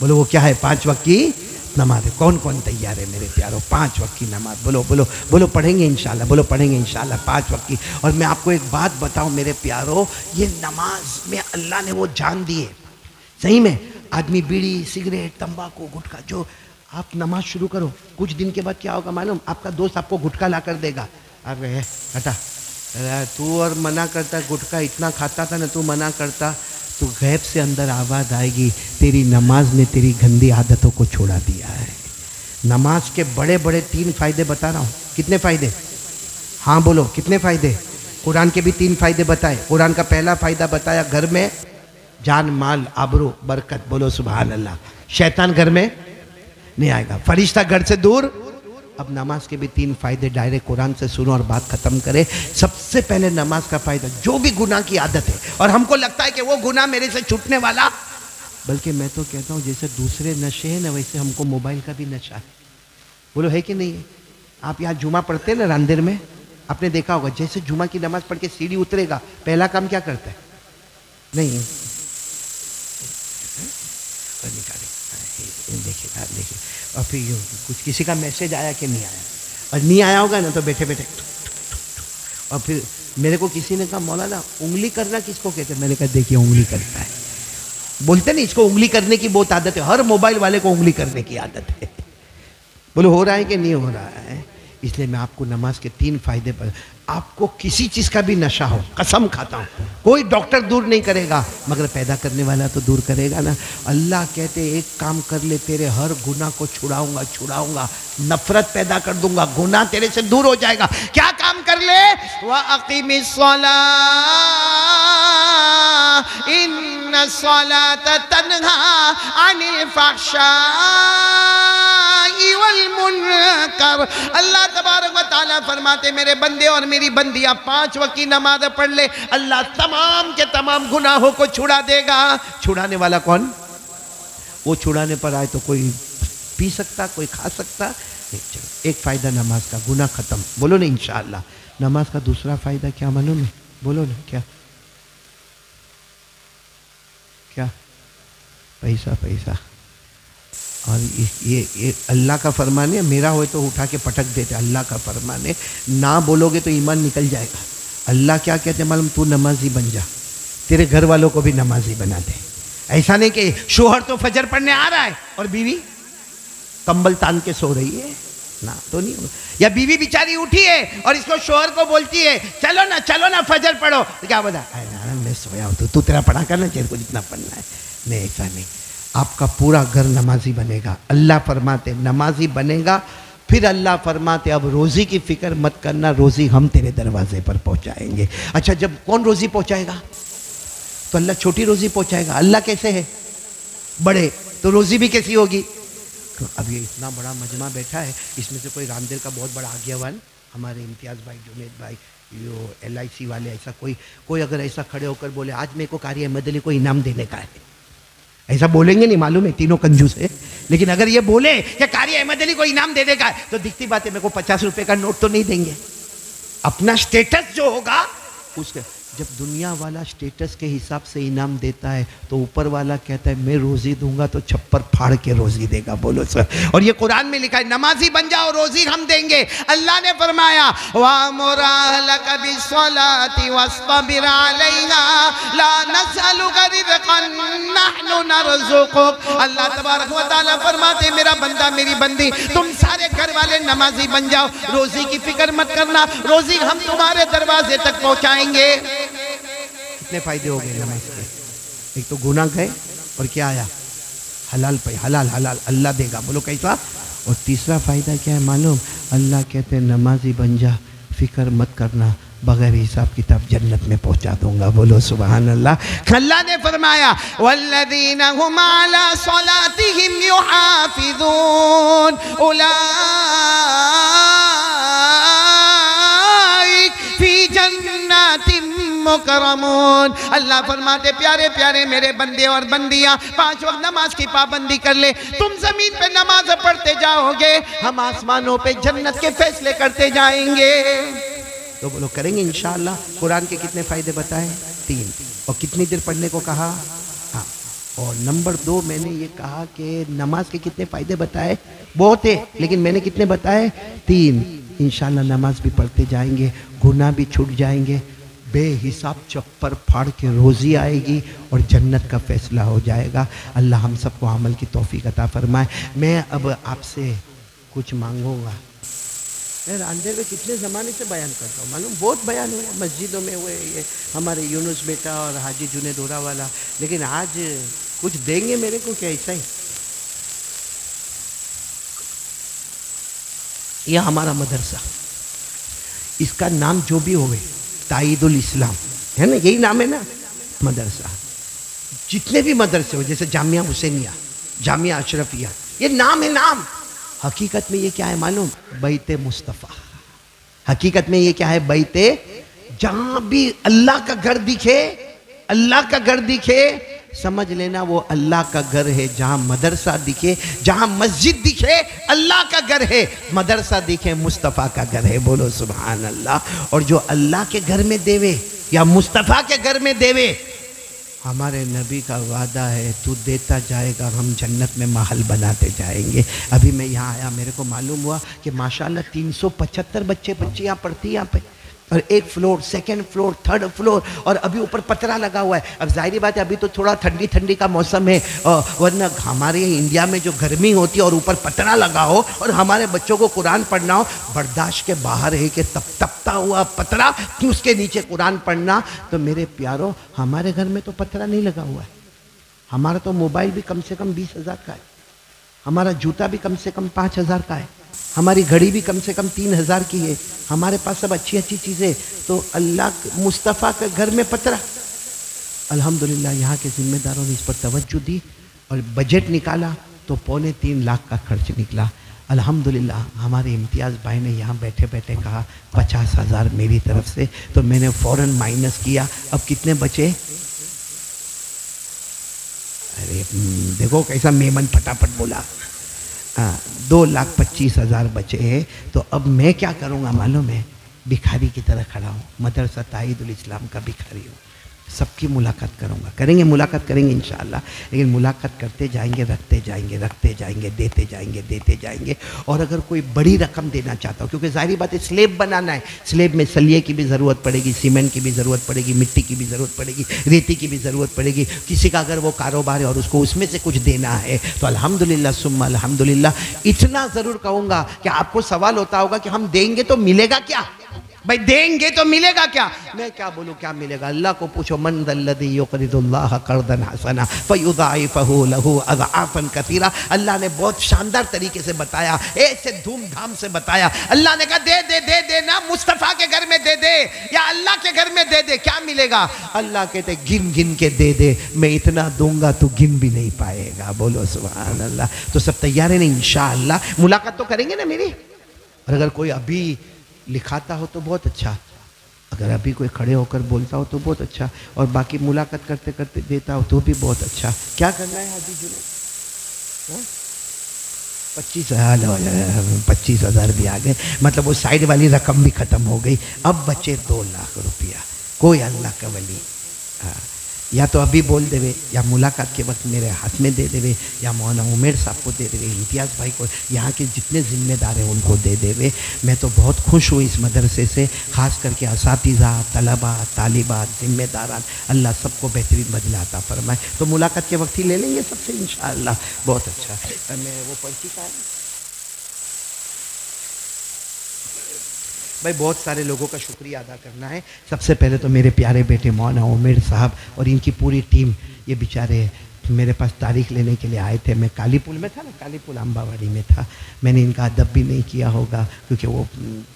بولو وہ کیا ہے؟ 5 وقت کی نماز ہے. کون تیار ہے میرے پیاروں؟ 5 وقت کی نماز. بولو پڑھیں گے انشاءاللہ، بولو پڑھیں گے انشاءاللہ 5 وقت کی. اور میں آپ کو ایک بات بتاؤں میرے پیاروں، یہ نماز میں اللہ نے وہ جان دی ہے. صحیح میں آدمی بیڑی، سگریٹ، تمباکو، گٹکا، جو آپ نماز شروع کرو، کچھ دن کے بعد کیا ہوگا معلوم؟ آپ کا دوست آپ کو گٹکا لا کر دے گا. آپ کہے ہٹا، تو اور منع کرتا، گٹکا اتنا کھاتا تھا نا، تو منع کرتا. تو غیب سے اندر آواز آئے گی، تیری نماز نے تیری گندی عادتوں کو چھوڑا دیا ہے. نماز کے بڑے 3 فائدے بتا رہا ہوں. کتنے فائدے؟ ہاں بولو کتنے فائدے؟ قرآن کے بھی 3 فائدے بتائے. قرآن کا پہلا فائدہ بتایا، گھر میں جان مال آبرو برکت. بولو سبحان اللہ. شیطان گھر میں نہیں آئے گا، فرشتہ گھر سے دور. اب نماز کے بھی 3 فائدے ڈائریکٹ قرآن سے سنو اور بات ختم کرے. سب سے پہلے نماز کا فائدہ، جو بھی گناہ کی عادت ہے اور ہم کو لگتا ہے کہ وہ گناہ میرے سے چھوٹنے والا، بلکہ میں تو کہتا ہوں جیسے دوسرے نشے ہیں نا، ویسے ہم کو موبائل کا بھی نشہ ہے. بولو ہے کہ نہیں ہے؟ آپ یہاں جمعہ پڑھتے ہیں نا راندر میں، آپ نے دیکھا ہوگا جیسے جمعہ کی نماز پڑھ کے سیڑھی اترے گا، پہلا کام کیا کرتا ہے؟ نہیں دیکھیے اور پھر کچھ کسی کا میسج آیا کہ نہیں آیا، اور نہیں آیا ہوگا نا تو بیٹھے اور پھر میرے کو کسی نے کہا مولانا انگلی کرنا کس کو کہتے ہیں؟ میں نے کہا دیکھیے انگلی کرتا ہے. بولتے نہیں اس کو انگلی کرنے کی بہت عادت ہے، ہر موبائل والے کو انگلی کرنے کی عادت ہے. بولو ہو رہا ہے کہ نہیں ہو رہا ہے؟ اس لیے میں آپ کو نماز کے 3 فائدے پر، آپ کو کسی چیز کا بھی نشہ ہو، قسم کھاتا ہوں کوئی ڈاکٹر دور نہیں کرے گا مگر پیدا کرنے والا تو دور کرے گا نا. اللہ کہتے ایک کام کر لے، تیرے ہر گناہ کو چھڑاؤں گا، نفرت پیدا کر دوں گا، گناہ تیرے سے دور ہو جائے گا. کیا کام کر لے؟ وَأَقِمِ الصَّلَاةَ إِنَّ الصَّلَاةَ تَنْهَى عَنِ الْفَحْشَاءِ وَالْمُنْكَرِ. اللہ تبارک و تعالیٰ فرماتے میرے بندے اور میری بندیاں 5 وقت کی نماز پڑھ لے، اللہ تمام کے تمام گناہوں کو چھڑا دے گا. چھڑانے والا کون؟ وہ چھڑانے پر آئے تو کوئی پی سکتا، کوئی کھا سکتا. ایک فائدہ نماز کا، گناہ ختم. بولو نا انشاءاللہ. نماز کا دوسرا فائدہ کیا معلوم ہے؟ بولو نا کیا؟ پیسہ. اور یہ اللہ کا فرمان ہے، میرا ہوئے تو اٹھا کے پٹک دیتے. اللہ کا فرمان ہے، نہ بولو گے تو ایمان نکل جائے گا. اللہ کیا کہتے ہیں معلوم؟ تو نمازی بن جا، تیرے گھر والوں کو بھی نمازی بنا دے. ایسا نہیں کہ شوہر تو فجر پڑھنے آ رہا ہے اور بیوی کمبل تان کے سو رہی ہے، نہ تو نہیں ہوگا. یا بیوی بیچاری اٹھی ہے اور اس کو شوہر کو بولتی ہے چلو نا فجر پڑھو، تو کیا بتا میں سویا ہوں، تو تیرا پڑھا کرنا چاہیے کو جتنا پڑھنا ہے. نہیں ایسا نہیں، آپ کا پورا گھر نمازی بنے گا. اللہ فرماتے نمازی بنے گا. پھر اللہ فرماتے اب روزی کی فکر مت کرنا، روزی ہم تیرے دروازے پر پہنچائیں گے. اچھا جب کون روزی پہنچائے گا؟ تو اللہ چھوٹی روزی پہنچائے گا. اللہ کیسے ہے؟ بڑے. تو روزی بھی کیسی ہوگی؟ تو اب یہ اتنا بڑا مجمع بیٹھا ہے، اس میں سے کوئی رامدیر کا بہت بڑا آگیوان، ہمارے امتیاز بھائی، جنید بھائی، یہ LIC والے، ایسا کوئی اگر ایسا کھڑے ہو کر بولے آج میرے کو قاری احمد علی کو انعام دینے کا ہے، ایسا بولیں گے نہیں، معلوم ہے تینوں کنجوس ہے، لیکن اگر یہ بولے کہ قاری احمد علی کو انعام دینے کا ہے تو دکھتی بات ہے میرے کو 50 روپے کا نوٹ تو نہیں دیں گے. اپنا سٹیٹس جو ہوگا اس کے، جب دنیا والا سٹیٹس کے حساب سے انعام دیتا ہے تو اوپر والا کہتا ہے میں روزی دوں گا تو چھپر پھاڑ کے روزی دے گا. بولو سر. اور یہ قرآن میں لکھا ہے نمازی بن جاؤ روزی ہم دیں گے. اللہ نے فرمایا وَأْمُرْ أَهْلَكَ بِالصَّلَاةِ وَاصْطَبِرْ عَلَيْهَا لَا نَسْأَلُكَ رِزْقًا نَحْنُ نَرْزُقُكَ. اللہ تبارک و تعالیٰ فرماتے میرا بندہ میری بندی تم سارے گھر والے نمازی بن جاؤ، روزی کی فکر مت کرنا، روزی ہم تمہارے دروازے تک پہنچائیں گے. کتنے فائدے ہو گئے نماز کے؟ ایک تو گناہ گئے، اور کیا آیا؟ حلال پہ حلال حلال اللہ دے گا. بولو کیسا؟ اور تیسرا فائدہ کیا ہے معلوم؟ اللہ کہتے ہیں نمازی بن جا، فکر مت کرنا، بغیر حساب کتاب جنت میں پہنچا دوں گا. بولو سبحان اللہ. اللہ نے فرمایا والذین هم علی صلاتهم یحافظون اولئک فی جنات مکرمون. اللہ فرماتے پیارے پیارے میرے بندے اور بندیاں 5 وقت نماز کی پابندی کر لے. تم زمین پہ نماز پڑھتے جاؤ گے، ہم آسمانوں پہ جنت کے فیصلے کرتے جائیں گے. تو بولو کریں گے انشاءاللہ. قرآن کے کتنے فائدے بتائے؟ 3. اور کتنی دیر پڑھنے کو کہا؟ ہاں. اور نمبر 2 میں نے یہ کہا کہ نماز کے کتنے فائدے بتائے؟ بہت ہے، لیکن میں نے کتنے بتائے؟ 3. انشاءاللہ نماز بھی پڑھتے جائیں گے، گناہ بھی چھوٹ جائیں گے، بے حساب چپر پھاڑ کے روزی آئے گی اور جنت کا فیصلہ ہو جائے گا. اللہ ہم سب کو عمل کی توفیق عطا فرمائے. میں اب آپ سے کچھ مانگوں گا. میں راندیر میں کتنے زمانے سے بیان کرتا ہوں معلوم، بہت بیان ہوئے مسجدوں میں ہوئے، یہ ہمارے یونس بیٹا اور حاجی جنید اورا والا، لیکن آج کچھ دیں گے میرے کو کیا ایسا ہی؟ یہ ہمارا مدرسہ، اس کا نام جو بھی ہوئے تائید الاسلام ہے نا، یہی نام ہے نا مدرسہ. جتنے بھی مدرسے ہو جیسے جامعہ حسینیہ، جامعہ اشرفیہ، یہ نام ہے نام. حقیقت میں یہ کیا ہے معلوم؟ بیت مصطفیٰ. حقیقت میں یہ کیا ہے؟ بیت. جہاں بھی اللہ کا گھر دکھے، اللہ کا گھر دکھے سمجھ لینا وہ اللہ کا گھر ہے. جہاں مدرسہ دکھے، جہاں مسجد دکھے اللہ کا گھر ہے، مدرسہ دکھے مصطفیٰ کا گھر ہے. بولو سبحان اللہ. اور جو اللہ کے گھر میں دیوے یا مصطفیٰ کے گھر میں دیوے، ہمارے نبی کا وعدہ ہے تو دیتا جائے گا، ہم جنت میں محل بناتے جائیں گے. ابھی میں یہاں آیا، میرے کو معلوم ہوا کہ ماشاءاللہ 375 بچیاں پڑھتی یہاں پہ، اور 1 floor, 2nd floor, 3rd floor, اور ابھی اوپر پترا لگا ہوا ہے. اب ظاہری بات ہے ابھی تو تھوڑا ٹھنڈی کا موسم ہے، ورنہ ہمارے انڈیا میں جو گرمی ہوتی ہے اور اوپر پترا لگا ہو اور ہمارے بچوں کو قرآن پڑھنا ہو، برداشت کے باہر ہے کہ تپتا ہوا پترا، اس کے نیچے قرآن پڑھنا. تو میرے پیاروں ہمارے گھر میں تو پترا نہیں لگا ہوا ہے. ہمارا تو موبائل بھی کم سے کم 20,000 کا ہے، ہمارا جوتا بھی کم سے کم 5,000 کا ہے، ہماری گھڑی بھی کم سے کم 3,000 کی ہے. ہمارے پاس سب اچھی چیزیں. تو اللہ مصطفیٰ کے گھر میں پترا. الحمدللہ یہاں کے ذمہ داروں نے اس پر توجہ دی اور بجٹ نکالا تو 3.25 لاکھ کا خرچ نکلا. الحمدللہ ہمارے امتیاز بھائی نے یہاں بیٹھے بیٹھے کہا 50,000 میری طرف سے، تو میں نے فوراً مائنس کیا. اب کتنے بچے؟ ارے دیکھو کیسا میمن پھٹاپٹ بولا. 2,25,000 بچے ہیں. تو اب میں کیا کروں گا معلوم ہے؟ بھکاری کی طرح کھڑا ہوں، مدرسہ تائید الاسلام کا بھکاری ہوں. سب کی ملاقات کروں گا، ملاقات کریں گے انشاءاللہ، لیکن ملاقات کرتے جائیں گے، رکھتے جائیں گے، دیتے جائیں گے. اور اگر کوئی بڑی رقم دینا چاہتا ہو، کیونکہ ظاہری بات ہے سلیب بنانا ہے، سلیب میں سلیے کی بھی ضرورت پڑے گی، سیمنٹ کی بھی ضرورت پڑے گی، مٹی کی بھی ضرورت پڑے گی، ریتی کی بھی ضرورت پڑے گی. کسی کا اگر وہ کاروبار ہے اور اس کو اس میں سے کچھ دینا ہے تو الحمدللہ ثم الحمدللہ. اتنا ضرور کہوں گا کہ آپ کو سوال ہوتا ہوگا کہ ہم دیں گے تو ملے گا کیا؟ بھائی دیں گے تو ملے گا کیا؟ میں کیا بولوں کیا ملے گا؟ اللہ کو پوچھو من ذا الذی یقرض اللہ قرضا حسنا فیضاعفہ لہ اضعافا کثیرا. اللہ نے بہت شاندار طریقے سے بتایا، ایسے دھوم دھام سے بتایا. اللہ نے کہا دے دے دے دے نا، مصطفیٰ کے گھر میں دے دے یا اللہ کے گھر میں دے دے، کیا ملے گا؟ اللہ کہتے گن گن کے دے دے، میں اتنا دوں گا تو گن بھی نہیں پائے گا. بولو سبحان اللہ. تو سب تیار ہیں نا انشاءاللہ؟ ملاقات تو کریں گے نا میری؟ اور اگر کوئی ابھی لکھاتا ہو تو بہت اچھا، اگر ابھی کوئی کھڑے ہو کر بولتا ہو تو بہت اچھا، اور باقی ملاقات کرتے کرتے دیتا ہو تو بھی بہت اچھا. کیا کرنا ہے حاجی جنید؟ 25,000 بھی آ گئے، مطلب وہ سائیڈ والی رقم بھی ختم ہو گئی. اب بچے 2 لاکھ روپیہ. کوئی اللہ کا ولی یا تو ابھی بول دے یا ملاقات کے وقت میرے ہاتھ میں دے دے، یا مولانا عمیر صاحب کو دے دے، امتیاز بھائی کو، یہاں کے جتنے ذمہ دار ہیں ان کو دے دے. میں تو بہت خوش ہوں اس مدرسے سے، خاص کر کے اساتذہ، طلباء، طالبات، ذمہ داران، اللہ سب کو بہترین بدلہ عطا فرمائے. تو ملاقات کے وقت ہی لے لیں گے سب سے انشاءاللہ. بہت اچھا. میں وہ پرچی کا بھائی بہت سارے لوگوں کا شکریہ ادا کرنا ہے. سب سے پہلے تو میرے پیارے بیٹے مولانا عمیر صاحب اور ان کی پوری ٹیم. یہ بیچارے میرے پاس تاریخ لینے کے لیے آئے تھے. میں کالی پل میں تھا نا، کالی پل امباواڑی میں تھا. میں نے ان کا ادب بھی نہیں کیا ہوگا کیونکہ وہ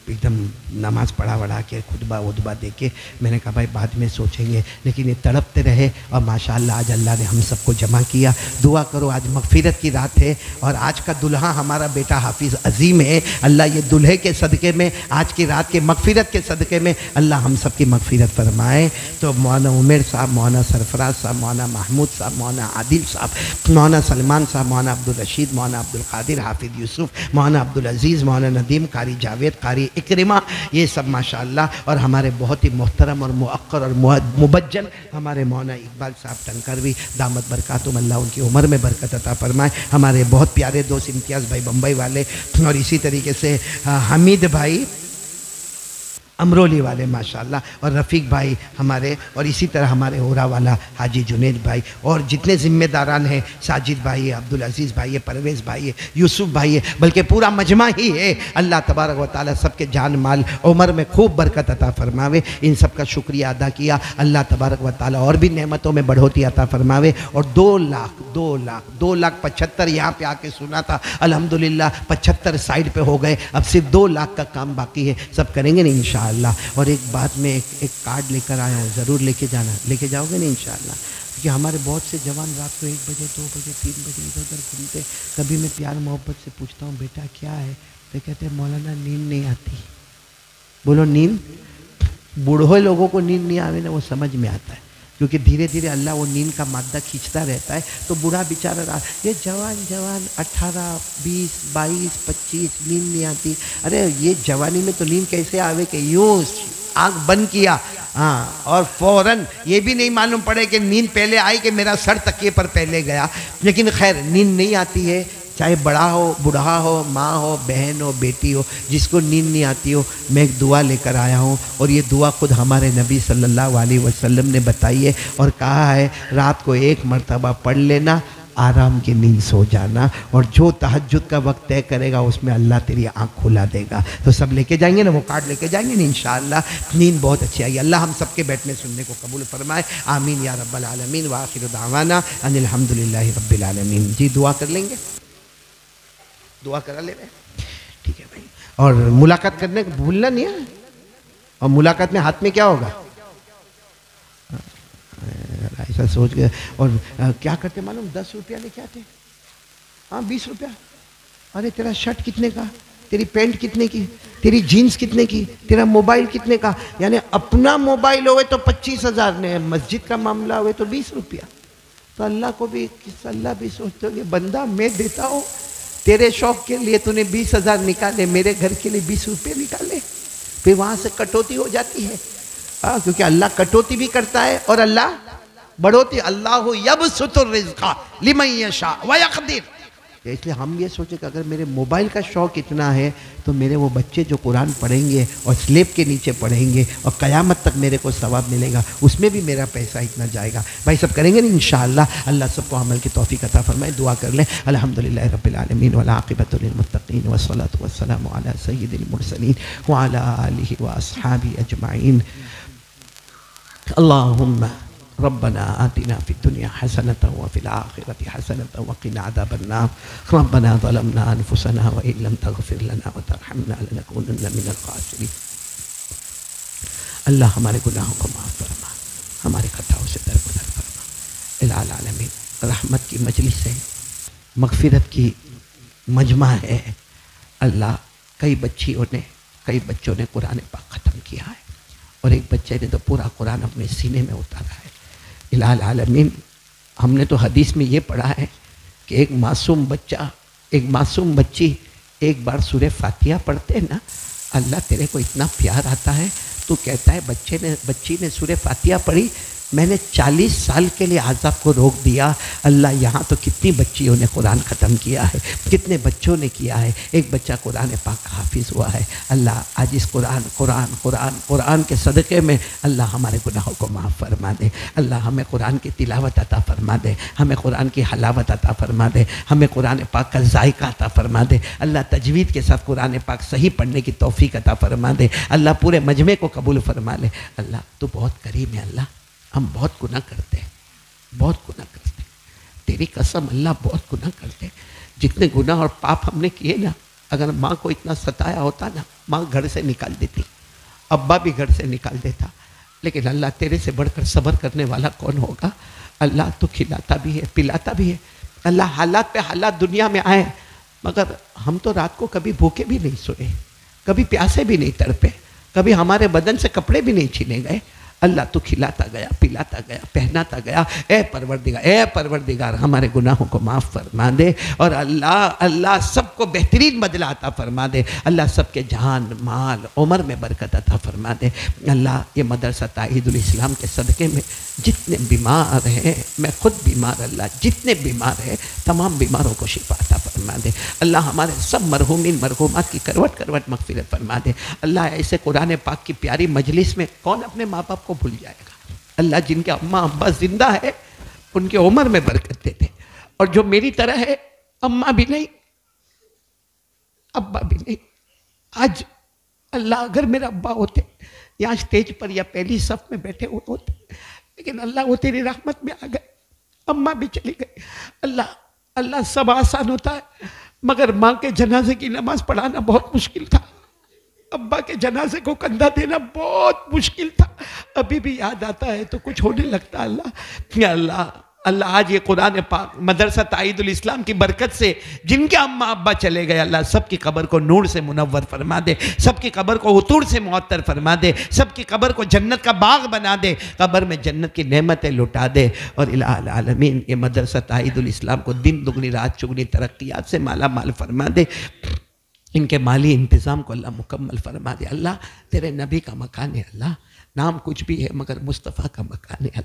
ایک دم نماز پڑھا کے خطبہ دے کے میں نے کہا بھائی بعد میں سوچیں گے، لیکن یہ تڑپتے رہے اور ماشاءاللہ آج اللہ نے ہم سب کو جمع کیا. دعا کرو، آج مغفرت کی رات ہے اور آج کا دلہا ہمارا بیٹا حافظ عظیم ہے. اللہ یہ دلہے کے صدقے میں، آج کی رات کے مغفرت کے صدقے میں اللہ ہم سب کی مغفرت فرمائے. تو مولانا عمیر صاحب، مولانا سرفراز صاحب، مولانا محمود صاحب، مولانا عادل صاحب، مولانا سلمان صاحب، مولانا عبدالرشید، مولانا عبدالقادر، حافظ یوسف، مولانا عبدالعزیز، مولانا ندیم، قاری جاوید، قاری اکرمہ، یہ سب ماشاءاللہ. اور ہمارے بہت ہی محترم اور موقر اور مبجل ہمارے مولانا اقبال صاحب ٹنکروی، دامت برکاتہم، اللہ ان کی عمر میں برکت عطا فرمائے. ہمارے بہت پیارے دوست امتیاز بھائی بمبئی والے، اور اسی طریقے سے حمید بھائی امرولی والے ماشاءاللہ، اور رفیق بھائی ہمارے، اور اسی طرح ہمارے اورا والا حاجی جنید بھائی، اور جتنے ذمہ داران ہیں، ساجد بھائی ہے، عبدالعزیز بھائی ہے، پرویز بھائی ہے، یوسف بھائی ہے، بلکہ پورا مجمع ہی ہے. اللہ تبارک و تعالیٰ سب کے جان مال عمر میں خوب برکت عطا فرماوے. ان سب کا شکریہ ادا کیا. اللہ تبارک و تعالیٰ اور بھی نعمتوں میں بڑھوتی عطا فرماوے. اور 2,75,000 یہاں پہ آ کے سنا تھا، الحمدللہ 75 سائڈ پہ ہو گئے. اب صرف 2 لاکھ کا کام باقی ہے. سب کریں گے نا انشاءاللہ. اور ایک بات میں ایک کارڈ لے کر آیا ہوں، ضرور لے کے جانا. لے کے جاؤ گے نا انشاءاللہ؟ کیونکہ ہمارے بہت سے جوان رات کو 1 بجے 2 بجے 3 بجے ادھر ادھر گھومتے. کبھی میں پیار محبت سے پوچھتا ہوں بیٹا کیا ہے، تو کہتے ہیں مولانا نیند نہیں آتی. بولو نیند. بوڑھے لوگوں کو نیند نہیں آوے نا، وہ سمجھ میں آتا ہے، کیونکہ دھیرے دھیرے اللہ وہ نیند کا مادہ کھینچتا رہتا ہے. تو بوڑھا بیچارہ رات، یہ جوان 18 20 22 25 نیند نہیں آتی. ارے یہ جوانی میں تو نیند کیسے آوے کہ یوں آنکھ بند کیا اور فوراً یہ بھی نہیں معلوم پڑے کہ نیند پہلے آئی کہ میرا سر تکیے پر پہلے گیا. لیکن خیر نیند نہیں آتی ہے، چاہے بڑا ہو، بوڑھا ہو، ماں ہو، بہن ہو، بیٹی ہو، جس کو نیند نہیں آتی ہو. میں ایک دعا لے کر آیا ہوں، اور یہ دعا خود ہمارے نبی صلی اللہ علیہ وسلم نے بتائی ہے اور کہا ہے رات کو 1 مرتبہ پڑھ لینا، آرام کی نیند سو جانا، اور جو تہجد کا وقت طے کرے گا اس میں اللہ تیری آنکھ کھلا دے گا. تو سب لے کے جائیں گے نا، وہ کارڈ لے کے جائیں گے نا انشاءاللہ. نیند بہت اچھی آئی. اللہ ہم سب کے بیٹھنے سننے کو قبول فرمائے. آمین یا رب العالمین. وآخر دعوانا ان الحمدللہ رب العالمین. جی دعا کر لیں گے، دعا کرا لے رہے ہیں، ٹھیک ہے بھائی. اور ملاقات کرنے کو بھولنا نہیں ہے. اور ملاقات میں ہاتھ میں کیا ہوگا؟ ایسا سوچ کے. اور کیا کرتے معلوم؟ 10 روپیہ لے کے آتے، 20 روپیہ. ارے تیرا شرٹ کتنے کا، تیری پینٹ کتنے کی، تیری جینز کتنے کی، تیرا موبائل کتنے کا. یعنی اپنا موبائل ہوئے تو 25,000 نے، مسجد کا معاملہ ہوئے تو 20 روپیہ. تو اللہ کو بھی، اللہ بھی سوچتے ہو کہ بندہ میں دیتا ہوں تیرے شوق کے لیے، تو نے 20,000 نکالے، میرے گھر کے لیے 20 روپے نکالے. پھر وہاں سے کٹوتی ہو جاتی ہے، کیونکہ اللہ کٹوتی بھی کرتا ہے اور اللہ بڑھوتی. اللہ یبسط الرزق لمن یشاء ویقدر. کہ اس لیے ہم یہ سوچیں کہ اگر میرے موبائل کا شوق اتنا ہے تو میرے وہ بچے جو قرآن پڑھیں گے اور سلیب کے نیچے پڑھیں گے اور قیامت تک میرے کو ثواب ملے گا، اس میں بھی میرا پیسہ اتنا جائے گا۔ بھائی سب کریں گے نا انشاءاللہ۔ اللہ سب کو عمل کی توفیق عطا فرمائے۔ دعا کر لیں۔ الحمدللہ رب العالمین والعاقبۃ للمتقین والصلاۃ والسلام علی سید المرسلین وعلی آلہ واصحابہ اجمعین۔ اللہم ربنا آتنا فی الدنیا حسنة وفی الآخرة حسنة وقنا عذاب النار ربنا ظلمنا انفسنا وإن لم تغفر لنا وترحمنا لنكونن من الخاسرین۔ اللہ ہمارے گناہوں کو معاف فرما، ہمارے خطاؤں سے درگزر فرما۔ الہ العالمین، رحمت کی مجلس ہے، مغفرت کی مجمع ہے۔ اللہ کئی بچوں نے قرآن پاک ختم کیا ہے اور ایک بچے نے تو پورا قرآن اپنے سینے میں اتارا ہے۔ الہ العالمین، ہم نے تو حدیث میں یہ پڑھا ہے کہ ایک معصوم بچی ایک بار سورہ فاتحہ پڑھتے نا، اللہ تیرے کو اتنا پیار آتا ہے، تو کہتا ہے بچی نے سورہ فاتحہ پڑھی، میں نے 40 سال کے لیے عذاب کو روک دیا۔ اللہ یہاں تو کتنی بچیوں نے قرآن ختم کیا ہے، کتنے بچوں نے کیا ہے، ایک بچہ قرآن پاک کا حافظ ہوا ہے۔ اللہ آج اس قرآن کے صدقے میں اللہ ہمارے گناہوں کو معاف فرما دے۔ اللہ ہمیں قرآن کی تلاوت عطا فرما دے، ہمیں قرآن کی حلاوت عطا فرما دے، ہمیں قرآن پاک کا ذائقہ عطا فرما دے۔ اللہ تجوید کے ساتھ قرآن پاک صحیح پڑھنے کی توفیق عطا فرما دے۔ اللہ پورے مجمع کو قبول فرما لے۔ اللہ تو بہت کریم ہے۔ اللہ ہم بہت گناہ کرتے ہیں، تیری قسم اللہ بہت گناہ کرتے ہیں۔ جتنے گناہ اور پاپ ہم نے کیے نا، اگر ماں کو اتنا ستایا ہوتا نا، ماں گھر سے نکال دیتی، ابا بھی گھر سے نکال دیتا، لیکن اللہ تیرے سے بڑھ کر صبر کرنے والا کون ہوگا؟ اللہ تو کھلاتا بھی ہے، پلاتا بھی ہے۔ اللہ حالات پہ حالات دنیا میں آئے، مگر ہم تو رات کو کبھی بھوکے بھی نہیں سوئے، کبھی پیاسے بھی نہیں تڑپے، کبھی ہمارے بدن سے کپڑے بھی نہیں چھینے گئے۔ اللہ تو کھلاتا گیا، پلاتا گیا، پہناتا گیا۔ اے پروردگار ہمارے گناہوں کو معاف فرما دے، اور اللہ سب کو بہترین بدلہ عطا فرما دے۔ اللہ سب کے جان مال عمر میں برکت عطا فرما دے۔ اللہ یہ مدرسہ تعہید الاسلام کے صدقے میں جتنے بیمار ہیں، میں خود بیمار، اللہ جتنے بیمار ہیں تمام بیماروں کو شفا عطا فرما دے۔ اللہ ہمارے سب مرحومین مرحومات کی کروٹ مغفرت فرما دے۔ اللہ ایسے قرآن پاک کی پیاری مجلس میں کون اپنے ماں باپ کو بھول جائے گا؟ اللہ جن کے اماں ابا زندہ ہے ان کے عمر میں برکت دے دے، اور جو میری طرح ہے اماں بھی نہیں ابا بھی نہیں، آج اللہ اگر میرا ابا ہوتے یہاں اسٹیج پر یا پہلی صف میں بیٹھے ہوتے، لیکن اللہ وہ تیری رحمت میں آ گئے، اماں بھی چلی گئی۔ اللہ سب آسان ہوتا ہے، مگر ماں کے جنازے کی نماز پڑھانا بہت مشکل تھا، ابا کے جنازے کو کندھا دینا بہت مشکل تھا۔ ابھی بھی یاد آتا ہے تو کچھ ہونے لگتا۔ اللہ آج یہ قرآن پاک مدرسہ تعہید الاسلام کی برکت سے جن کے اماں ابا چلے گئے، اللہ سب کی قبر کو نور سے منور فرما دے، سب کی قبر کو عطور سے معطر فرما دے، سب کی قبر کو جنت کا باغ بنا دے، قبر میں جنت کی نعمتیں لٹا دے، اور الہ العالمین یہ مدرسہ تعہید الاسلام کو دن دگنی رات چگنی ترقیات سے مالا مال فرما دے۔ ان کے مالی انتظام کو اللہ مکمل فرما دے۔ اللہ تیرے نبی کا مکان ہے، اللہ نام کچھ بھی ہے مگر مصطفیٰ کا مکان ہے۔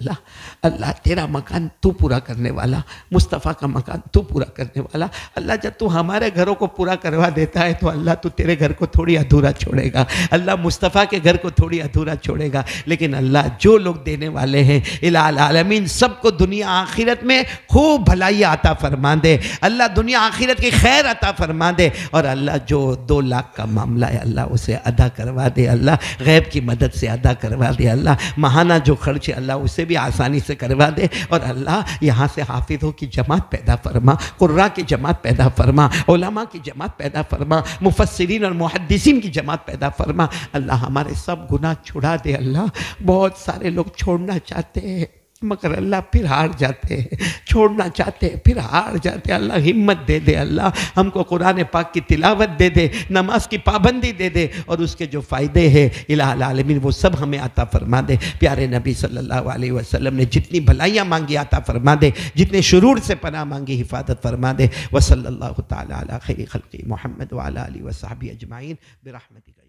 اللہ تیرا مکان تو پورا کرنے والا، مصطفیٰ کا مکان تو پورا کرنے والا۔ اللہ جب تو ہمارے گھروں کو پورا کروا دیتا ہے تو اللہ تو تیرے گھر کو تھوڑی ادھورا چھوڑے گا، اللہ مصطفیٰ کے گھر کو تھوڑی ادھورا چھوڑے گا۔ لیکن اللہ جو لوگ دینے والے ہیں الہ العالمین سب کو دنیا آخرت میں خوب بھلائی عطا فرما دے، اللہ دنیا آخرت کی خیر عطا فرما دے، اور اللہ جو 2 لاکھ کا معاملہ ہے اللہ اسے ادا کروا دے، اللہ غیب کی مدد سے ادا کروا دے، اللہ ماہانہ جو خرچ ہے اللہ اسے بھی آسانی سے کروا دے، اور اللہ یہاں سے حافظوں کی جماعت پیدا فرما، قراء کی جماعت پیدا فرما، علماء کی جماعت پیدا فرما، مفسرین اور محدثین کی جماعت پیدا فرما۔ اللہ ہمارے سب گناہ چھڑا دے۔ اللہ بہت سارے لوگ چھوڑنا چاہتے ہیں مگر اللہ پھر ہار جاتے ہیں، چھوڑنا چاہتے ہیں پھر ہار جاتے ہیں۔ اللہ ہمت دے دے، اللہ ہم کو قرآن پاک کی تلاوت دے دے، نماز کی پابندی دے دے، اور اس کے جو فائدے ہیں الہ العالمین وہ سب ہمیں عطا فرما دے۔ پیارے نبی صلی اللہ علیہ وسلم نے جتنی بھلائیاں مانگی عطا فرما دے، جتنے شرور سے پناہ مانگی حفاظت فرما دے۔ وصلی اللہ تعالی علی خیر خلق محمد وعلی آلہ وصحبہ اجمعین برحمتک۔